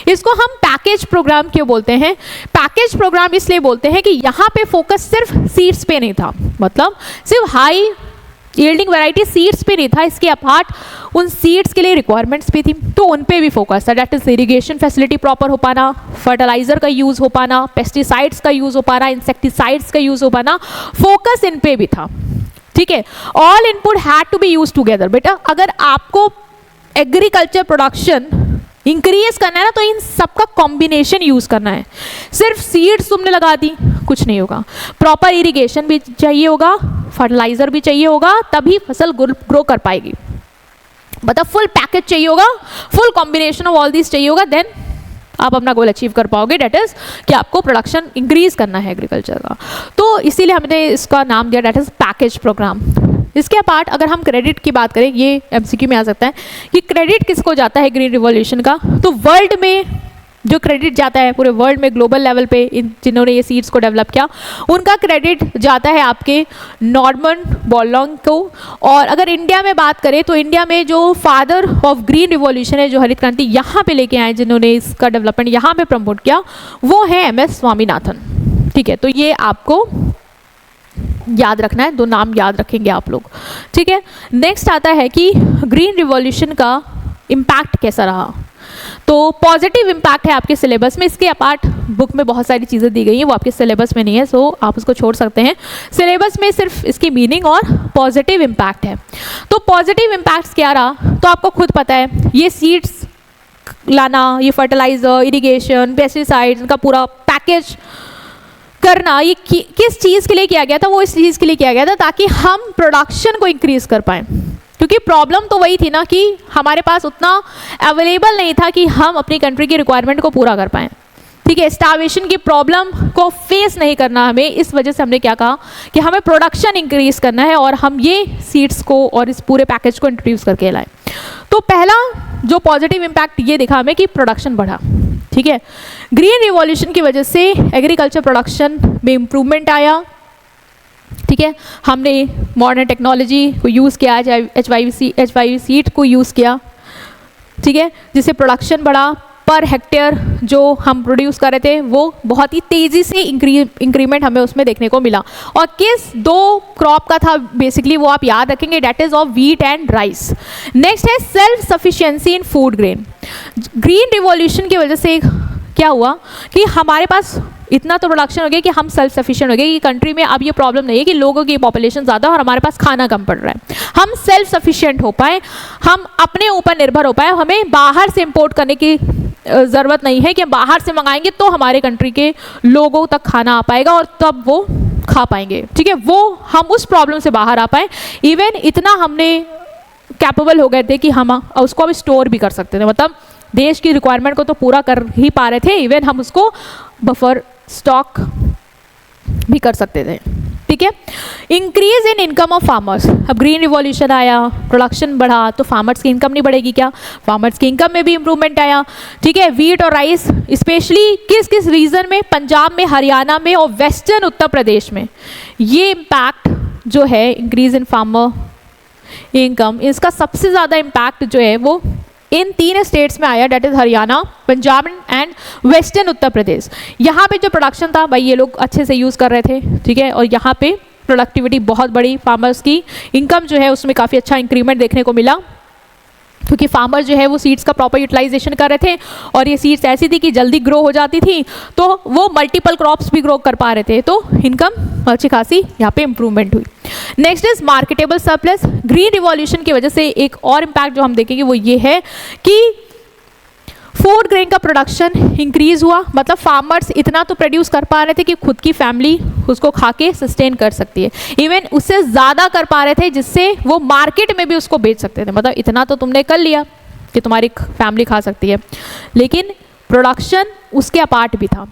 इसको हम पैकेज प्रोग्राम क्यों बोलते हैं? पैकेज प्रोग्राम इसलिए बोलते हैं कि यहाँ पे फोकस सिर्फ सीड्स पे नहीं था, मतलब सिर्फ हाई यील्डिंग वैरायटी सीड्स पे नहीं था, इसके अपार्ट उन सीड्स के लिए रिक्वायरमेंट्स भी थी, तो उन पे भी फोकस था। That is irrigation facility proper हो पाना, फर्टिलाइजर का यूज़ हो पाना, पेस्टिसाइड्स का यूज़ हो पाना, इंसेक्टिसाइड्स का यूज़ हो पाना, फोकस इन पे भी था। ठीक है, all input had to be use together. बेटा अगर आपको एग्रीकल्चर प्रोडक्शन इंक्रीज करना है ना, तो इन सबका कॉम्बिनेशन यूज करना है। सिर्फ सीड्स तुमने लगा दी, कुछ नहीं होगा। प्रॉपर इरिगेशन भी चाहिए होगा, फर्टिलाइजर भी चाहिए होगा, तभी फसल ग्रो कर पाएगी। मतलब फुल पैकेज चाहिए होगा, full combination of all this चाहिए होगा, देन आप अपना गोल अचीव कर पाओगे। डेट इज कि आपको प्रोडक्शन इंक्रीज करना है एग्रीकल्चर का, तो इसीलिए हमने इसका नाम दिया डेट इज पैकेज प्रोग्राम। इसके अपार्ट अगर हम क्रेडिट की बात करें, ये एमसीक्यू में आ सकता है कि क्रेडिट किसको जाता है ग्रीन रिवॉल्यूशन का, तो वर्ल्ड में जो क्रेडिट जाता है पूरे वर्ल्ड में ग्लोबल लेवल पे जिन्होंने ये सीड्स को डेवलप किया, उनका क्रेडिट जाता है आपके नॉर्मन बोरलॉन्ग को। और अगर इंडिया में बात करें तो इंडिया में जो फादर ऑफ ग्रीन रिवॉल्यूशन है, जो हरित क्रांति यहाँ पे लेके आए, जिन्होंने इसका डेवलपमेंट यहाँ पे प्रमोट किया, वो है MS स्वामीनाथन। ठीक है, तो ये आपको याद रखना है, दो नाम याद रखेंगे आप लोग। ठीक है, नेक्स्ट आता है कि ग्रीन रिवॉल्यूशन का इम्पैक्ट कैसा रहा। तो पॉजिटिव इम्पैक्ट है आपके सिलेबस में, इसके अपार्ट बुक में बहुत सारी चीज़ें दी गई हैं, वो आपके सिलेबस में नहीं है, सो आप उसको छोड़ सकते हैं। सिलेबस में सिर्फ इसकी मीनिंग और पॉजिटिव इम्पैक्ट है। तो पॉजिटिव इम्पैक्ट्स क्या रहा, तो आपको खुद पता है, ये सीड्स लाना, ये फर्टिलाइजर, इरिगेशन, पेस्टिसाइड्स का पूरा पैकेज करना, ये किस चीज़ के लिए किया गया था? वो इस चीज़ के लिए किया गया था ताकि हम प्रोडक्शन को इंक्रीज कर पाएँ, क्योंकि प्रॉब्लम तो वही थी ना कि हमारे पास उतना अवेलेबल नहीं था कि हम अपनी कंट्री की रिक्वायरमेंट को पूरा कर पाएँ। ठीक है, स्टार्वेशन की प्रॉब्लम को फेस नहीं करना हमें, इस वजह से हमने क्या कहा कि हमें प्रोडक्शन इंक्रीज करना है और हम ये सीड्स को और इस पूरे पैकेज को इंट्रोड्यूस करके लाए। तो पहला जो पॉजिटिव इम्पैक्ट ये दिखा हमें कि प्रोडक्शन बढ़ा। ठीक है, ग्रीन रिवॉल्यूशन की वजह से एग्रीकल्चर प्रोडक्शन में इम्प्रूवमेंट आया। ठीक है, हमने मॉडर्न टेक्नोलॉजी को यूज़ किया, HYV सीड को यूज़ किया। ठीक है, जिससे प्रोडक्शन बढ़ा, पर हेक्टेयर जो हम प्रोड्यूस कर रहे थे वो बहुत ही तेज़ी से इंक्रीमेंट हमें उसमें देखने को मिला। और किस दो क्रॉप का था बेसिकली, वो आप याद रखेंगे, that is of wheat and rice. Next है self sufficiency in food grain. Green revolution की वजह से क्या हुआ कि हमारे पास इतना तो प्रोडक्शन हो गया कि हम सेल्फ सफिशिएंट हो गए कि कंट्री में अब ये प्रॉब्लम नहीं है कि लोगों की पॉपुलेशन ज़्यादा और हमारे पास खाना कम पड़ रहा है। हम सेल्फ सफिशिएंट हो पाए, हम अपने ऊपर निर्भर हो पाए, हमें बाहर से इंपोर्ट करने की ज़रूरत नहीं है कि हम बाहर से मंगाएंगे तो हमारे कंट्री के लोगों तक खाना आ पाएगा और तब वो खा पाएंगे। ठीक है, वो हम उस प्रॉब्लम से बाहर आ पाए। इवन इतना हमने कैपेबल हो गए थे कि हम उसको अब स्टोर भी कर सकते थे, मतलब देश की रिक्वायरमेंट को तो पूरा कर ही पा रहे थे, इवन हम उसको बफर स्टॉक भी कर सकते थे। ठीक है, increase in income of farmers. अब ग्रीन रिवॉल्यूशन आया, प्रोडक्शन बढ़ा, तो फार्मर्स की इनकम नहीं बढ़ेगी क्या? फार्मर्स की इनकम में भी इंप्रूवमेंट आया। ठीक है, व्हीट और राइस स्पेशली किस किस रीजन में, पंजाब में, हरियाणा में और वेस्टर्न उत्तर प्रदेश में, ये इम्पैक्ट जो है इंक्रीज इन फार्मर इनकम, इसका सबसे ज़्यादा इम्पैक्ट जो है वो इन 3 स्टेट्स में आया, that is Haryana, Punjab and western Uttar Pradesh. यहाँ पे जो प्रोडक्शन था भाई ये लोग अच्छे से यूज़ कर रहे थे। ठीक है, और यहाँ पे प्रोडक्टिविटी बहुत बड़ी, फार्मर्स की इनकम जो है उसमें काफ़ी अच्छा इंक्रीमेंट देखने को मिला, क्योंकि फार्मर जो है वो सीड्स का प्रॉपर यूटिलाइजेशन कर रहे थे और ये सीड्स ऐसी थी कि जल्दी ग्रो हो जाती थी, तो वो मल्टीपल क्रॉप्स भी ग्रो कर पा रहे थे, तो इनकम अच्छी खासी यहाँ पे इम्प्रूवमेंट हुई। Next is marketable surplus. Green revolution की वजह से एक और इम्पैक्ट जो हम देखेंगे वो ये है कि फूड ग्रेन का प्रोडक्शन इंक्रीज हुआ, मतलब फार्मर्स इतना तो प्रोड्यूस कर पा रहे थे कि खुद की फैमिली उसको खा के सस्टेन कर सकती है, इवन उससे ज़्यादा कर पा रहे थे जिससे वो मार्केट में भी उसको बेच सकते थे। मतलब इतना तो तुमने कर लिया कि तुम्हारी फैमिली खा सकती है, लेकिन प्रोडक्शन उसके अपार्ट भी था।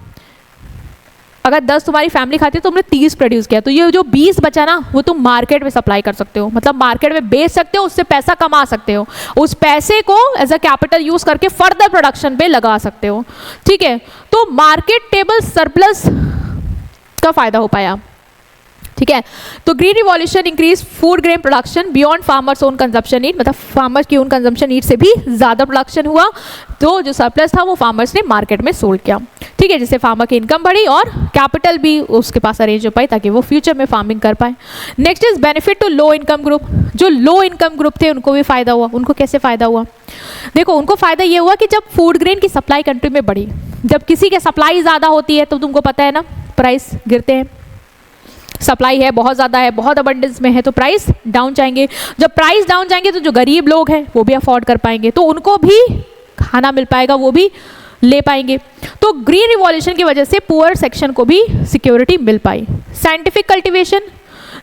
अगर 10 तुम्हारी फैमिली खाती है तो तुमने 30 प्रोड्यूस किया, तो ये जो 20 बचा ना वो तुम मार्केट में सप्लाई कर सकते हो, मतलब मार्केट में बेच सकते हो, उससे पैसा कमा सकते हो, उस पैसे को एज अ कैपिटल यूज करके फर्दर प्रोडक्शन पे लगा सकते हो। ठीक है, तो मार्केटेबल सरप्लस का फायदा हो पाया। ठीक है। तो green revolution increase food grain production beyond farmers own consumption need, मतलब फार्मर्स की ओन कंजम्पशन नीड से भी ज़्यादा प्रोडक्शन हुआ, तो जो सरप्लस था वो फार्मर्स ने मार्केट में सोल्ड किया। ठीक है, जिससे फार्मर की इनकम बढ़ी और कैपिटल भी उसके पास अरेंज हो पाई ताकि वो फ्यूचर में फार्मिंग कर पाए। Next is benefit to low income group, जो लो इनकम ग्रुप थे उनको भी फ़ायदा हुआ। उनको कैसे फ़ायदा हुआ? देखो, उनको फ़ायदा ये हुआ कि जब फूड ग्रेन की सप्लाई कंट्री में बढ़ी, जब किसी के सप्लाई ज़्यादा होती है तो तुमको पता है ना प्राइस गिरते हैं। सप्लाई है, बहुत ज़्यादा है, बहुत अबंडेंस में है, तो प्राइस डाउन जाएंगे। जब प्राइस डाउन जाएंगे तो जो गरीब लोग हैं वो भी अफोर्ड कर पाएंगे, तो उनको भी खाना मिल पाएगा, वो भी ले पाएंगे। तो ग्रीन रिवॉल्यूशन की वजह से पुअर सेक्शन को भी सिक्योरिटी मिल पाई। साइंटिफिक कल्टीवेशन,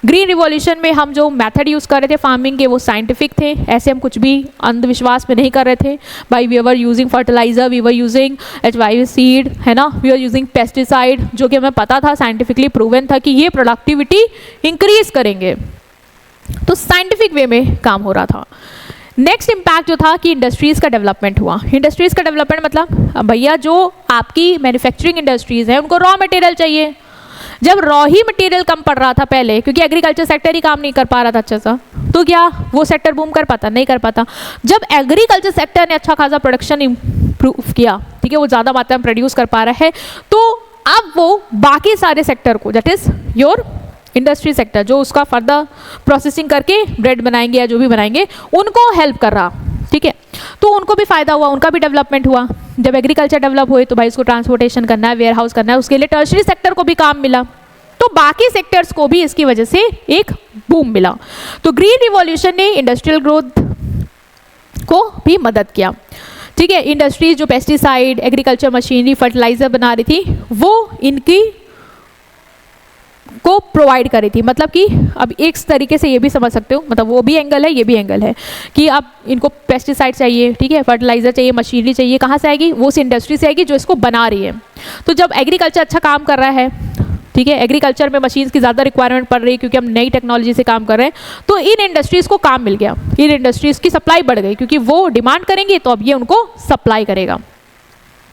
ग्रीन रिवॉल्यूशन में हम जो मेथड यूज़ कर रहे थे फार्मिंग के वो साइंटिफिक थे, ऐसे हम कुछ भी अंधविश्वास में नहीं कर रहे थे। भाई we were using fertiliser, we were using HYV seed, है ना, वी वर यूजिंग पेस्टिसाइड, जो कि हमें पता था, साइंटिफिकली प्रूवन था कि ये प्रोडक्टिविटी इंक्रीज करेंगे। तो साइंटिफिक वे में काम हो रहा था। नेक्स्ट इम्पैक्ट जो था कि इंडस्ट्रीज़ का डेवलपमेंट हुआ। इंडस्ट्रीज़ का डेवलपमेंट मतलब भैया जो आपकी मैन्युफैक्चरिंग इंडस्ट्रीज़ हैं उनको रॉ मटेरियल चाहिए। जब रॉ ही मटेरियल कम पड़ रहा था पहले, क्योंकि एग्रीकल्चर सेक्टर ही काम नहीं कर पा रहा था अच्छा सा, तो क्या वो सेक्टर बूम कर पाता? नहीं कर पाता। जब एग्रीकल्चर सेक्टर ने अच्छा खासा प्रोडक्शन इम्प्रूव किया, ठीक है, वो ज़्यादा मात्रा में प्रोड्यूस कर पा रहा है, तो अब वो बाकी सारे सेक्टर को, that is your industry sector, जो उसका फर्दर प्रोसेसिंग करके ब्रेड बनाएंगे या जो भी बनाएंगे, उनको हेल्प कर रहा। ठीक है, तो उनको भी फ़ायदा हुआ, उनका भी डेवलपमेंट हुआ। जब एग्रीकल्चर डेवलप हुए तो भाई उसको ट्रांसपोर्टेशन करना है, वेयर हाउस करना है, उसके लिए टर्शरी सेक्टर को भी काम मिला, तो बाकी सेक्टर्स को भी इसकी वजह से एक बूम मिला। तो ग्रीन रिवॉल्यूशन ने इंडस्ट्रियल ग्रोथ को भी मदद किया। ठीक है, इंडस्ट्रीज जो पेस्टिसाइड, एग्रीकल्चर मशीनरी, फर्टिलाइजर बना रही थी, वो इनकी को प्रोवाइड करी थी। मतलब कि अब एक तरीके से ये भी समझ सकते हो, मतलब वो भी एंगल है, ये भी एंगल है कि अब इनको पेस्टिसाइड चाहिए, ठीक है, फर्टिलाइजर चाहिए, मशीनरी चाहिए, कहाँ से आएगी? वो उस इंडस्ट्री से आएगी जो इसको बना रही है। तो जब एग्रीकल्चर अच्छा काम कर रहा है, ठीक है, एग्रीकल्चर में मशीन्स की ज़्यादा रिक्वायरमेंट पड़ रही है क्योंकि हम नई टेक्नोलॉजी से काम कर रहे हैं, तो इन इंडस्ट्रीज़ को काम मिल गया, इन इंडस्ट्रीज़ की सप्लाई बढ़ गई, क्योंकि वो डिमांड करेंगी तो अब ये उनको सप्लाई करेगा।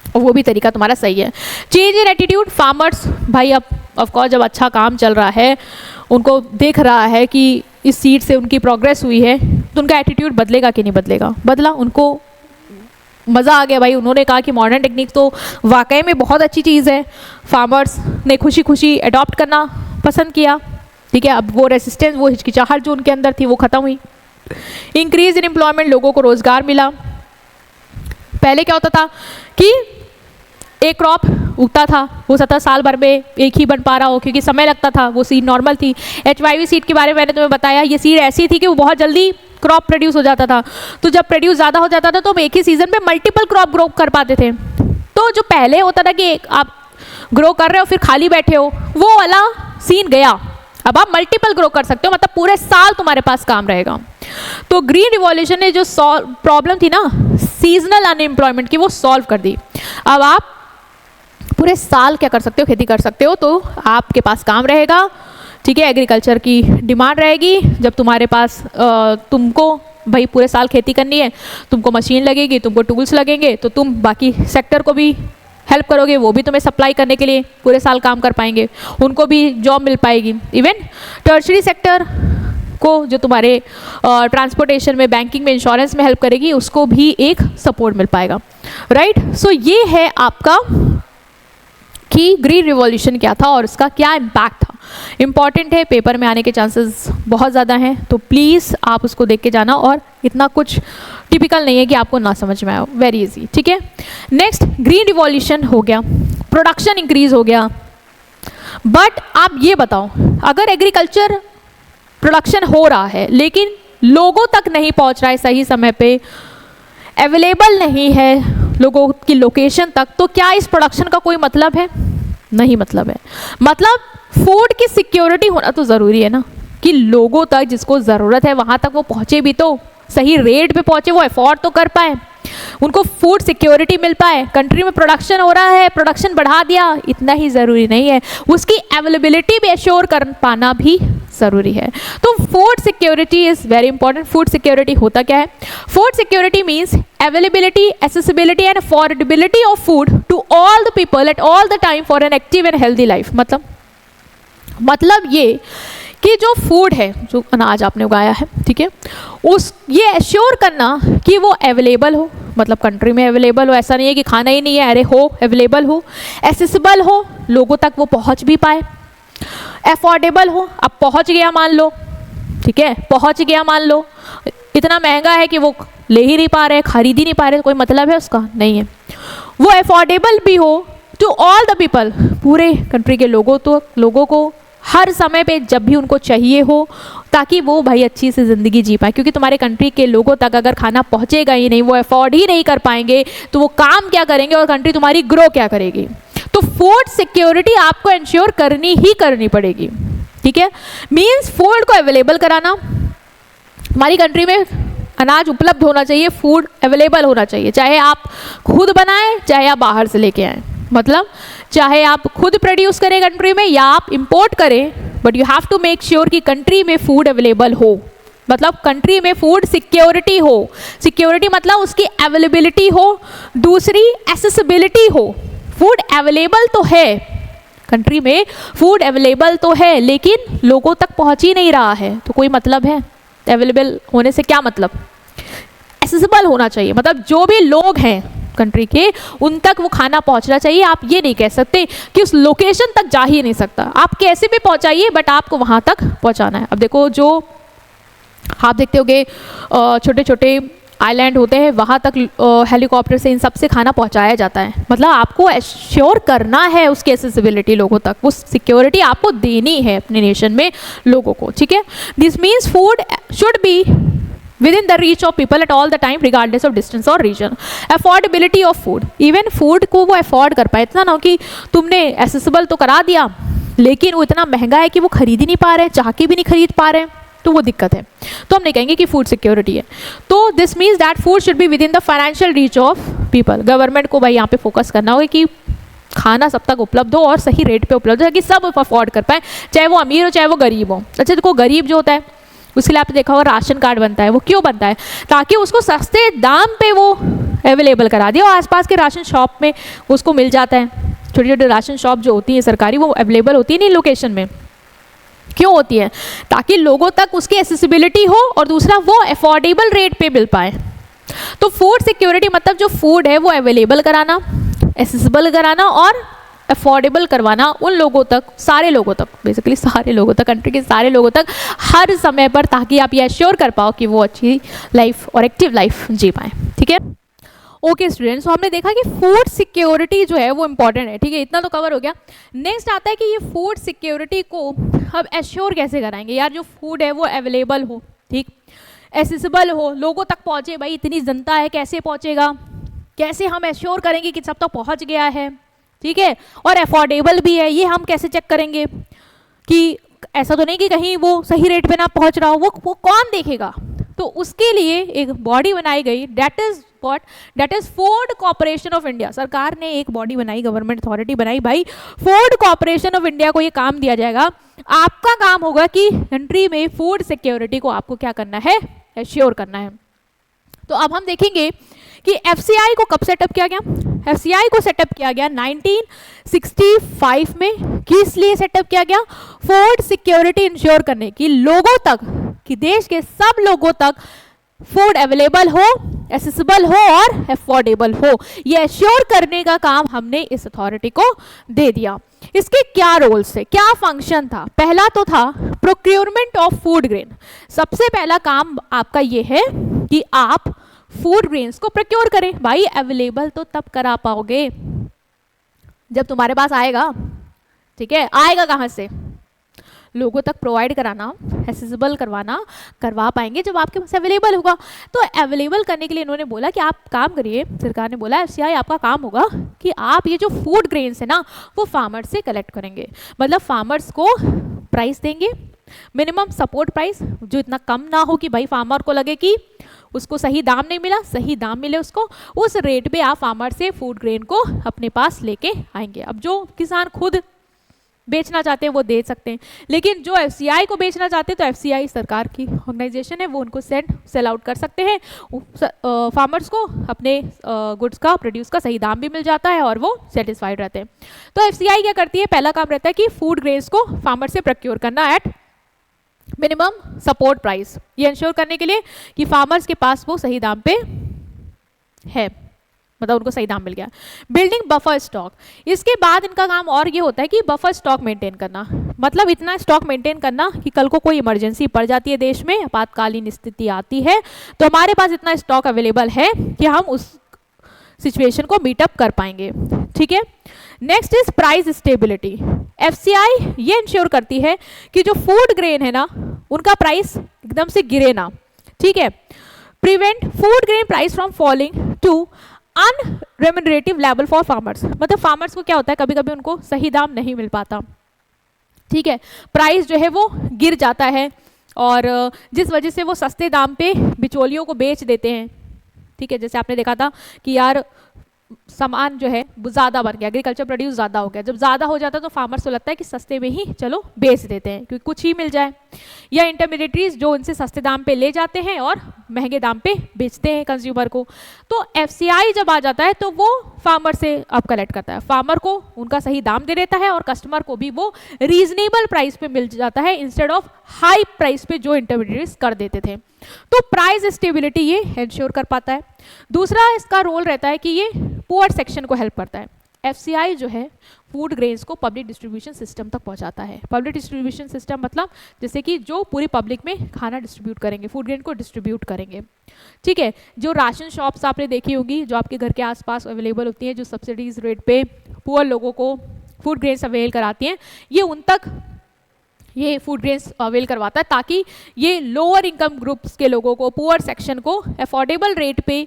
और वो भी तरीका तुम्हारा सही है। चेंज इन एटीट्यूड, फार्मर्स भाई अब ऑफकोर्स जब अच्छा काम चल रहा है, उनको देख रहा है कि इस सीट से उनकी प्रोग्रेस हुई है, तो उनका एटीट्यूड बदलेगा कि नहीं बदलेगा? बदला, उनको मज़ा आ गया भाई। उन्होंने कहा कि मॉडर्न टेक्निक तो वाकई में बहुत अच्छी चीज़ है। फार्मर्स ने खुशी खुशी अडॉप्ट करना पसंद किया। ठीक है, अब वो रेसिस्टेंस, वो हिचकिचाहट जो उनके अंदर थी वो ख़त्म हुई। इंक्रीज इन एम्प्लॉयमेंट, लोगों को रोज़गार मिला। पहले क्या होता था कि एक क्रॉप उगता था, हो सकता साल भर में एक ही बन पा रहा हो क्योंकि समय लगता था, वो सीड नॉर्मल थी। HYV सीड के बारे में मैंने तुम्हें बताया, ये सीड ऐसी थी कि वो बहुत जल्दी क्रॉप प्रोड्यूस हो जाता था। तो जब प्रोड्यूस ज़्यादा हो जाता था तो हम एक ही सीज़न में मल्टीपल क्रॉप ग्रो कर पाते थे। तो जो पहले होता था कि आप ग्रो कर रहे हो फिर खाली बैठे हो, वो वाला सीन गया। अब आप मल्टीपल ग्रो कर सकते हो, मतलब पूरे साल तुम्हारे पास काम रहेगा। तो ग्रीन रिवॉल्यूशन ने जो प्रॉब्लम थी ना सीजनल अनएम्प्लॉयमेंट की, वो सॉल्व कर दी। अब आप पूरे साल क्या कर सकते हो? खेती कर सकते हो, तो आपके पास काम रहेगा। ठीक है, एग्रीकल्चर की डिमांड रहेगी। जब तुम्हारे पास तुमको भाई पूरे साल खेती करनी है, तुमको मशीन लगेगी, तुमको टूल्स लगेंगे, तो तुम बाकी सेक्टर को भी हेल्प करोगे, वो भी तुम्हें सप्लाई करने के लिए पूरे साल काम कर पाएंगे, उनको भी जॉब मिल पाएगी। इवन टर्शरी सेक्टर को जो तुम्हारे ट्रांसपोर्टेशन में, बैंकिंग में, इंश्योरेंस में हेल्प करेगी, उसको भी एक सपोर्ट मिल पाएगा। राइट, सो ये है आपका कि ग्रीन रिवॉल्यूशन क्या था और इसका क्या इम्पैक्ट था। इम्पॉर्टेंट है, पेपर में आने के चांसेस बहुत ज़्यादा हैं, तो प्लीज़ आप उसको देख के जाना। और इतना कुछ टिपिकल नहीं है कि आपको ना समझ में आए, वेरी इजी। ठीक है, नेक्स्ट, ग्रीन रिवॉल्यूशन हो गया, प्रोडक्शन इंक्रीज हो गया, बट आप ये बताओ, अगर एग्रीकल्चर प्रोडक्शन हो रहा है लेकिन लोगों तक नहीं पहुंच रहा है सही समय पे, अवेलेबल नहीं है लोगों की लोकेशन तक, तो क्या इस प्रोडक्शन का कोई मतलब है? नहीं मतलब है। मतलब फूड की सिक्योरिटी होना तो ज़रूरी है ना, कि लोगों तक जिसको ज़रूरत है वहाँ तक वो पहुँचे भी, तो सही रेट पे पहुँचे, वो अफोर्ड तो कर पाए, उनको फूड सिक्योरिटी मिल पाए। कंट्री में प्रोडक्शन हो रहा है, प्रोडक्शन बढ़ा दिया, इतना ही ज़रूरी नहीं है, उसकी अवेलेबिलिटी भी एश्योर कर पाना भी ज़रूरी है। तो food security is very important. Food security होता क्या है? Food security means availability, accessibility and affordability of food to all the people at all the time for an active and healthy life। मतलब मतलब ये कि जो फूड है, जो अनाज आपने उगाया है, ठीक है, उस ये एश्योर करना कि वो अवेलेबल हो, मतलब कंट्री में अवेलेबल हो, ऐसा नहीं है कि खाना ही नहीं है, अरे हो, अवेलेबल हो, एसेसिबल हो, लोगों तक वो पहुंच भी पाए, अफोर्डेबल हो, अब पहुंच गया मान लो, ठीक है, पहुंच गया मान लो, इतना महंगा है कि वो ले ही नहीं पा रहे, खरीद ही नहीं पा रहे, कोई मतलब है उसका नहीं है। वो अफोर्डेबल भी हो टू ऑल द पीपल, पूरे कंट्री के लोगों को हर समय पे जब भी उनको चाहिए हो, ताकि वो भाई अच्छी से ज़िंदगी जी पाए, क्योंकि तुम्हारे कंट्री के लोगों तक अगर खाना पहुंचेगा ही नहीं, वो अफोर्ड ही नहीं कर पाएंगे, तो वो काम क्या करेंगे और कंट्री तुम्हारी ग्रो क्या करेगी। तो फूड सिक्योरिटी आपको इंश्योर करनी ही करनी पड़ेगी, ठीक है। मीन्स फूड को अवेलेबल कराना, हमारी कंट्री में अनाज उपलब्ध होना चाहिए, फूड अवेलेबल होना चाहिए, चाहे आप खुद बनाएं चाहे आप बाहर से लेके आएँ, मतलब चाहे आप खुद प्रोड्यूस करें कंट्री में या आप इंपोर्ट करें, but you have to make sure कि कंट्री में फूड अवेलेबल हो, मतलब कंट्री में फूड सिक्योरिटी हो। सिक्योरिटी मतलब उसकी अवेलेबिलिटी हो, दूसरी एसेसिबिलिटी हो। फूड अवेलेबल तो है, कंट्री में फूड अवेलेबल तो है, लेकिन लोगों तक पहुंच ही नहीं रहा है, तो कोई मतलब है? अवेलेबल होने से क्या मतलब? एसेसिबल होना चाहिए, मतलब जो भी लोग हैं कंट्री के उन तक वो खाना पहुंचना चाहिए। आप ये नहीं कह सकते कि उस लोकेशन तक जा ही नहीं सकता, आप कैसे भी पहुंचाइए बट आपको वहां तक पहुंचाना है। अब देखो, जो आप देखते होगे छोटे छोटे आइलैंड होते हैं, वहाँ तक हेलीकॉप्टर से इन सब से खाना पहुँचाया जाता है, मतलब आपको एश्योर करना है उसकी एसेसिबिलिटी लोगों तक, वो सिक्योरिटी आपको देनी है अपने नेशन में लोगों को, ठीक है। This means food should be within the reach of people at all the time regardless of distance or region. Affordability of food, even food को वो afford कर पाए, इतना ना कि तुमने accessible तो करा दिया लेकिन वो इतना महंगा है कि वो खरीद ही नहीं पा रहे, चाह के भी नहीं खरीद पा रहे, तो वो दिक्कत है। तो हम नहीं कहेंगे कि फूड सिक्योरिटी है। तो this means that food should be with in the financial reach of people. Government को भाई यहाँ पे फोकस करना होगा कि खाना सब तक उपलब्ध हो और सही रेट पे उपलब्ध हो, कि सब अफोर्ड कर पाए, चाहे वो अमीर हो चाहे वो गरीब हो। अच्छा, देखो गरीब जो होता है उसके लिए आपने देखा होगा राशन कार्ड बनता है। वो क्यों बनता है? ताकि उसको सस्ते दाम पे वो अवेलेबल करा दिया और आसपास के राशन शॉप में उसको मिल जाता है। छोटी छोटी राशन शॉप जो होती है सरकारी, वो अवेलेबल होती है नहीं लोकेशन में। क्यों होती है? ताकि लोगों तक उसकी एसेसिबिलिटी हो और दूसरा वो अफोर्डेबल रेट पे मिल पाए। तो फूड सिक्योरिटी मतलब जो फूड है वो अवेलेबल कराना, एसेसिबल कराना और अफोर्डेबल करवाना उन लोगों तक, सारे लोगों तक, बेसिकली सारे लोगों तक, कंट्री के सारे लोगों तक हर समय पर, ताकि आप ये एश्योर कर पाओ कि वो अच्छी लाइफ और एक्टिव लाइफ जी पाएँ, ठीक है। ओके स्टूडेंट्स, तो हमने देखा कि फूड सिक्योरिटी जो है वो इम्पॉर्टेंट है, ठीक है, इतना तो कवर हो गया। नेक्स्ट आता है कि ये फूड सिक्योरिटी को हम एश्योर कैसे कराएंगे। यार जो फूड है वो अवेलेबल हो, ठीक, एसेसिबल हो, लोगों तक पहुँचे, भाई इतनी जनता है कैसे पहुँचेगा, कैसे हम एश्योर करेंगे कि सब तक पहुँच गया है, ठीक है, और अफोर्डेबल भी है। ये हम कैसे चेक करेंगे कि ऐसा तो नहीं कि कहीं वो सही रेट पे ना पहुंच रहा हो, वो कौन देखेगा? तो उसके लिए एक बॉडी बनाई गई, that is food corporation of India. सरकार ने एक बॉडी बनाई, गवर्नमेंट अथॉरिटी बनाई, भाई फूड कॉर्पोरेशन ऑफ इंडिया को ये काम दिया जाएगा। आपका काम होगा कि कंट्री में फूड सिक्योरिटी को आपको क्या करना है, एश्योर करना है। तो अब हम देखेंगे कि एफसीआई को कब सेटअप किया गया। एफसीआई को सेटअप किया गया 1965 में। किस लिए सेटअप किया गया? फूड सिक्योरिटी इंश्योर करने की, लोगों तक, कि देश के सब लोगों तक फूड अवेलेबल हो, एसेसिबल हो और अफोर्डेबल हो। ये एश्योर करने का काम हमने इस अथॉरिटी को दे दिया। इसके क्या रोल्स थे, क्या फंक्शन था? पहला तो था प्रोक्योरमेंट ऑफ फूड ग्रेन। सबसे पहला काम आपका ये है कि आप फूड ग्रेन्स को प्रोक्योर करें। भाई अवेलेबल तो तब करा पाओगे जब तुम्हारे पास आएगा, ठीक है, आएगा कहाँ से? लोगों तक प्रोवाइड कराना, एसेसिबल करवा पाएंगे जब आपके पास अवेलेबल होगा। तो अवेलेबल करने के लिए इन्होंने बोला कि आप काम करिए, सरकार ने बोला एफसीआई आपका काम होगा कि आप ये जो फूड ग्रेन्स है ना वो फार्मर्स से कलेक्ट करेंगे, मतलब फार्मर्स को प्राइस देंगे, मिनिमम सपोर्ट प्राइस, जो इतना कम ना हो कि भाई फार्मर को लगे कि उसको सही दाम नहीं मिला, सही दाम मिले उसको, उस रेट पे आप फार्मर से फूड ग्रेन को अपने पास लेके आएंगे। अब जो किसान खुद बेचना चाहते हैं वो दे सकते हैं, लेकिन जो FCI को बेचना चाहते हैं तो FCI सरकार की ऑर्गेनाइजेशन है, वो उनको सेल आउट कर सकते हैं, फार्मर्स को अपने गुड्स का प्रोड्यूस का सही दाम भी मिल जाता है और वो सेटिस्फाइड रहते हैं। तो FCI क्या करती है, पहला काम रहता है कि फूड ग्रेन्स को फार्मर से प्रोक्योर करना एट मिनिमम सपोर्ट प्राइस, ये इंश्योर करने के लिए कि फार्मर्स के पास वो सही दाम पे है, मतलब उनको सही दाम मिल गया। बिल्डिंग बफर स्टॉक, इसके बाद इनका काम और ये होता है कि बफर स्टॉक मेंटेन करना, मतलब इतना स्टॉक मेंटेन करना कि कल को कोई इमरजेंसी पड़ जाती है देश में, आपातकालीन स्थिति आती है तो हमारे पास इतना स्टॉक अवेलेबल है कि हम उस सिचुएशन को मीटअप कर पाएंगे। ठीक है, next is price stability. FCI ये इंश्योर करती है कि जो फूड ग्रेन है ना उनका प्राइस एकदम से गिरे ना। ठीक है, prevent food grain price from falling to unremunerative level for farmers, मतलब फार्मर्स को क्या होता है कभी कभी उनको सही दाम नहीं मिल पाता। ठीक है, प्राइस जो है वो गिर जाता है और जिस वजह से वो सस्ते दाम पे बिचौलियों को बेच देते हैं। ठीक है, जैसे आपने देखा था कि यार सामान जो है वो ज़्यादा बन गया, एग्रीकल्चर प्रोड्यूस ज़्यादा हो गया, जब ज़्यादा हो जाता है तो फार्मर्स को लगता है कि सस्ते में ही चलो बेच देते हैं क्योंकि कुछ ही मिल जाए, या इंटरमीडिएटरीज जो उनसे सस्ते दाम पे ले जाते हैं और महंगे दाम पे बेचते हैं कंज्यूमर को। तो FCI जब आ जाता है तो वो फार्मर से अब कलेक्ट करता है, फार्मर को उनका सही दाम दे देता है और कस्टमर को भी वो रीजनेबल प्राइस पे मिल जाता है इंस्टेड ऑफ हाई प्राइस पे जो इंटरमीडिएटरीज कर देते थे। तो प्राइस स्टेबिलिटी ये इंश्योर कर पाता है। दूसरा इसका रोल रहता है कि ये पुअर सेक्शन को हेल्प करता है। FCI जो है फूड ग्रेन्स को पब्लिक डिस्ट्रीब्यूशन सिस्टम तक पहुंचाता है। पब्लिक डिस्ट्रीब्यूशन सिस्टम मतलब जैसे कि जो पूरी पब्लिक में खाना डिस्ट्रीब्यूट करेंगे, फूड ग्रेन को डिस्ट्रीब्यूट करेंगे। ठीक है, जो राशन शॉप्स आपने देखी होगी जो आपके घर के आसपास अवेलेबल होती हैं, जो सब्सिडीज रेट पे पुअर लोगों को फूड ग्रेन्स अवेल कराती हैं, ये उन तक ये फूड ग्रेन्स अवेल करवाता है ताकि ये लोअर इनकम ग्रुप्स के लोगों को, पुअर सेक्शन को अफोर्डेबल रेट पे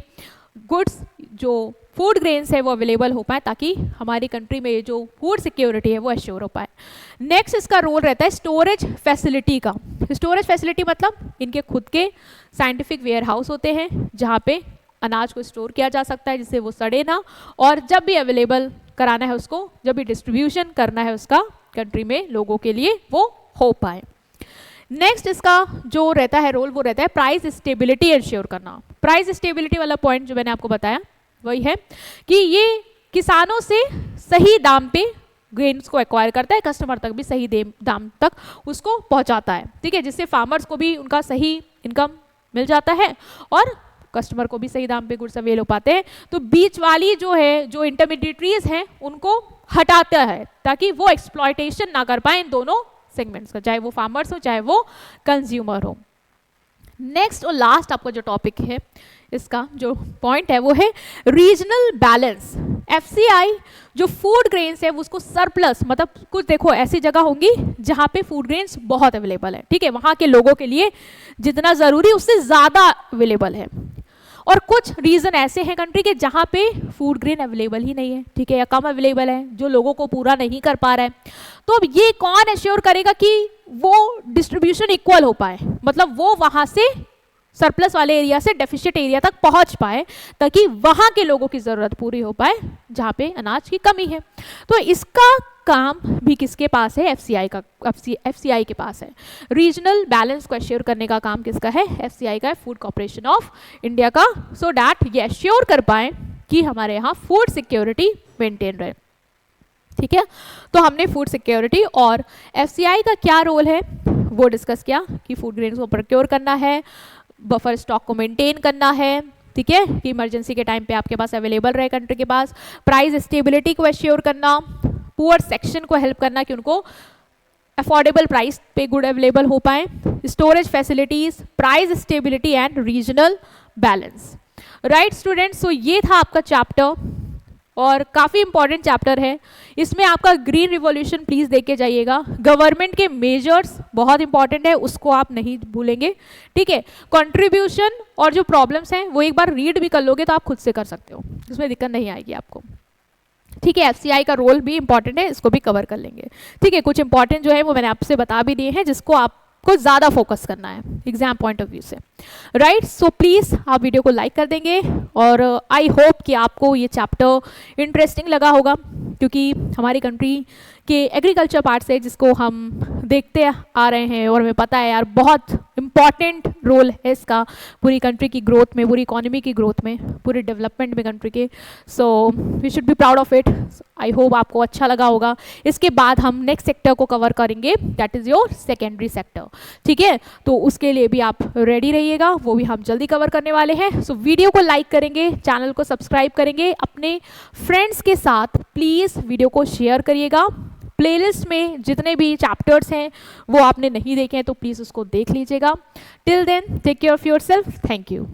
गुड्स जो फूड ग्रेन्स है वो अवेलेबल हो पाए ताकि हमारी कंट्री में ये जो फूड सिक्योरिटी है वो एश्योर हो पाए। नेक्स्ट इसका रोल रहता है स्टोरेज फैसिलिटी का। स्टोरेज फैसिलिटी मतलब इनके खुद के साइंटिफिक वेयर हाउस होते हैं जहाँ पे अनाज को स्टोर किया जा सकता है जिससे वो सड़े ना, और जब भी अवेलेबल कराना है उसको, जब भी डिस्ट्रीब्यूशन करना है उसका कंट्री में लोगों के लिए वो हो पाए। नेक्स्ट इसका जो रहता है रोल वो रहता है प्राइस स्टेबिलिटी इंश्योर करना। प्राइस स्टेबिलिटी वाला पॉइंट जो मैंने आपको बताया वही है कि ये किसानों से सही दाम पे ग्रेन्स को एक्वायर करता है, कस्टमर तक भी सही दाम तक उसको पहुंचाता है। ठीक है, जिससे फार्मर्स को भी उनका सही इनकम मिल जाता है और कस्टमर को भी सही दाम पे गुड्स अवेल हो पाते हैं। तो बीच वाली जो है, जो इंटरमीडिएटरीज हैं उनको हटाता है ताकि वो एक्सप्लॉयटेशन ना कर पाए इन दोनों सेगमेंट्स का, चाहे वो फार्मर्स हो चाहे वो कंज्यूमर हो। नेक्स्ट और लास्ट आपका जो टॉपिक है, इसका जो पॉइंट है वो है रीजनल बैलेंस। FCI जो फूड ग्रेन्स है उसको सरप्लस, मतलब कुछ देखो ऐसी जगह होंगी जहाँ पे फूड ग्रेन्स बहुत अवेलेबल है, ठीक है, वहाँ के लोगों के लिए जितना ज़रूरी उससे ज़्यादा अवेलेबल है, और कुछ रीज़न ऐसे हैं कंट्री के जहाँ पे फूड ग्रेन अवेलेबल ही नहीं है, ठीक है, या कम अवेलेबल है जो लोगों को पूरा नहीं कर पा रहा है। तो अब ये कौन एश्योर करेगा कि वो डिस्ट्रीब्यूशन इक्वल हो पाए, मतलब वो वहाँ से सरप्लस वाले एरिया से डेफिशिएंट एरिया तक पहुंच पाए ताकि वहाँ के लोगों की ज़रूरत पूरी हो पाए जहाँ पे अनाज की कमी है। तो इसका काम भी किसके पास है? FCI का, FCI के पास है। रीजनल बैलेंस को एश्योर करने का काम किसका है? FCI का है, फूड कॉर्पोरेशन ऑफ इंडिया का, सो डैट ये एश्योर कर पाए कि हमारे यहाँ फूड सिक्योरिटी मेंटेन रहे। ठीक है, तो हमने फूड सिक्योरिटी और FCI का क्या रोल है वो डिस्कस किया कि फूड ग्रेन्स को प्रोक्योर करना है, बफर स्टॉक को मेंटेन करना है, ठीक है, कि इमरजेंसी के टाइम पे आपके पास अवेलेबल रहे कंट्री के पास, प्राइस स्टेबिलिटी को एश्योर करना, पुअर सेक्शन को हेल्प करना कि उनको अफोर्डेबल प्राइस पे गुड अवेलेबल हो पाए, storage facilities, price stability and regional balance. Right students, so ये था आपका चैप्टर और काफ़ी इंपॉर्टेंट चैप्टर है। इसमें आपका ग्रीन रिवॉल्यूशन प्लीज़ देख के जाइएगा, गवर्नमेंट के मेजर्स बहुत इंपॉर्टेंट है, उसको आप नहीं भूलेंगे, ठीक है। कंट्रीब्यूशन और जो प्रॉब्लम्स हैं वो एक बार रीड भी कर लोगे तो आप खुद से कर सकते हो, उसमें दिक्कत नहीं आएगी आपको, ठीक है। FCI का रोल भी इंपॉर्टेंट है, इसको भी कवर कर लेंगे, ठीक है। कुछ इंपॉर्टेंट जो है वो मैंने आपसे बता भी दिए हैं जिसको आपको ज़्यादा फोकस करना है एग्जाम पॉइंट ऑफ व्यू से, राइट। सो प्लीज़ आप वीडियो को लाइक कर देंगे और आई होप कि आपको ये चैप्टर इंटरेस्टिंग लगा होगा, क्योंकि हमारी कंट्री के एग्रीकल्चर पार्ट से जिसको हम देखते आ रहे हैं और हमें पता है यार बहुत इम्पॉर्टेंट रोल है इसका पूरी कंट्री की ग्रोथ में, पूरी इकोनॉमी की ग्रोथ में, पूरे डेवलपमेंट में कंट्री के। So we should be proud of it. I hope आपको अच्छा लगा होगा। इसके बाद हम नेक्स्ट सेक्टर को कवर करेंगे, that is your secondary sector. ठीक है, तो उसके लिए भी आप रेडी रहिएगा, वो भी हम जल्दी कवर करने वाले हैं। सो वीडियो को लाइक करेंगे, चैनल को सब्सक्राइब करेंगे, अपने फ्रेंड्स के साथ प्लीज़ वीडियो को शेयर करिएगा। प्लेलिस्ट में जितने भी चैप्टर्स हैं वो आपने नहीं देखे हैं तो प्लीज़ उसको देख लीजिएगा। Till then take care of yourself. Thank you.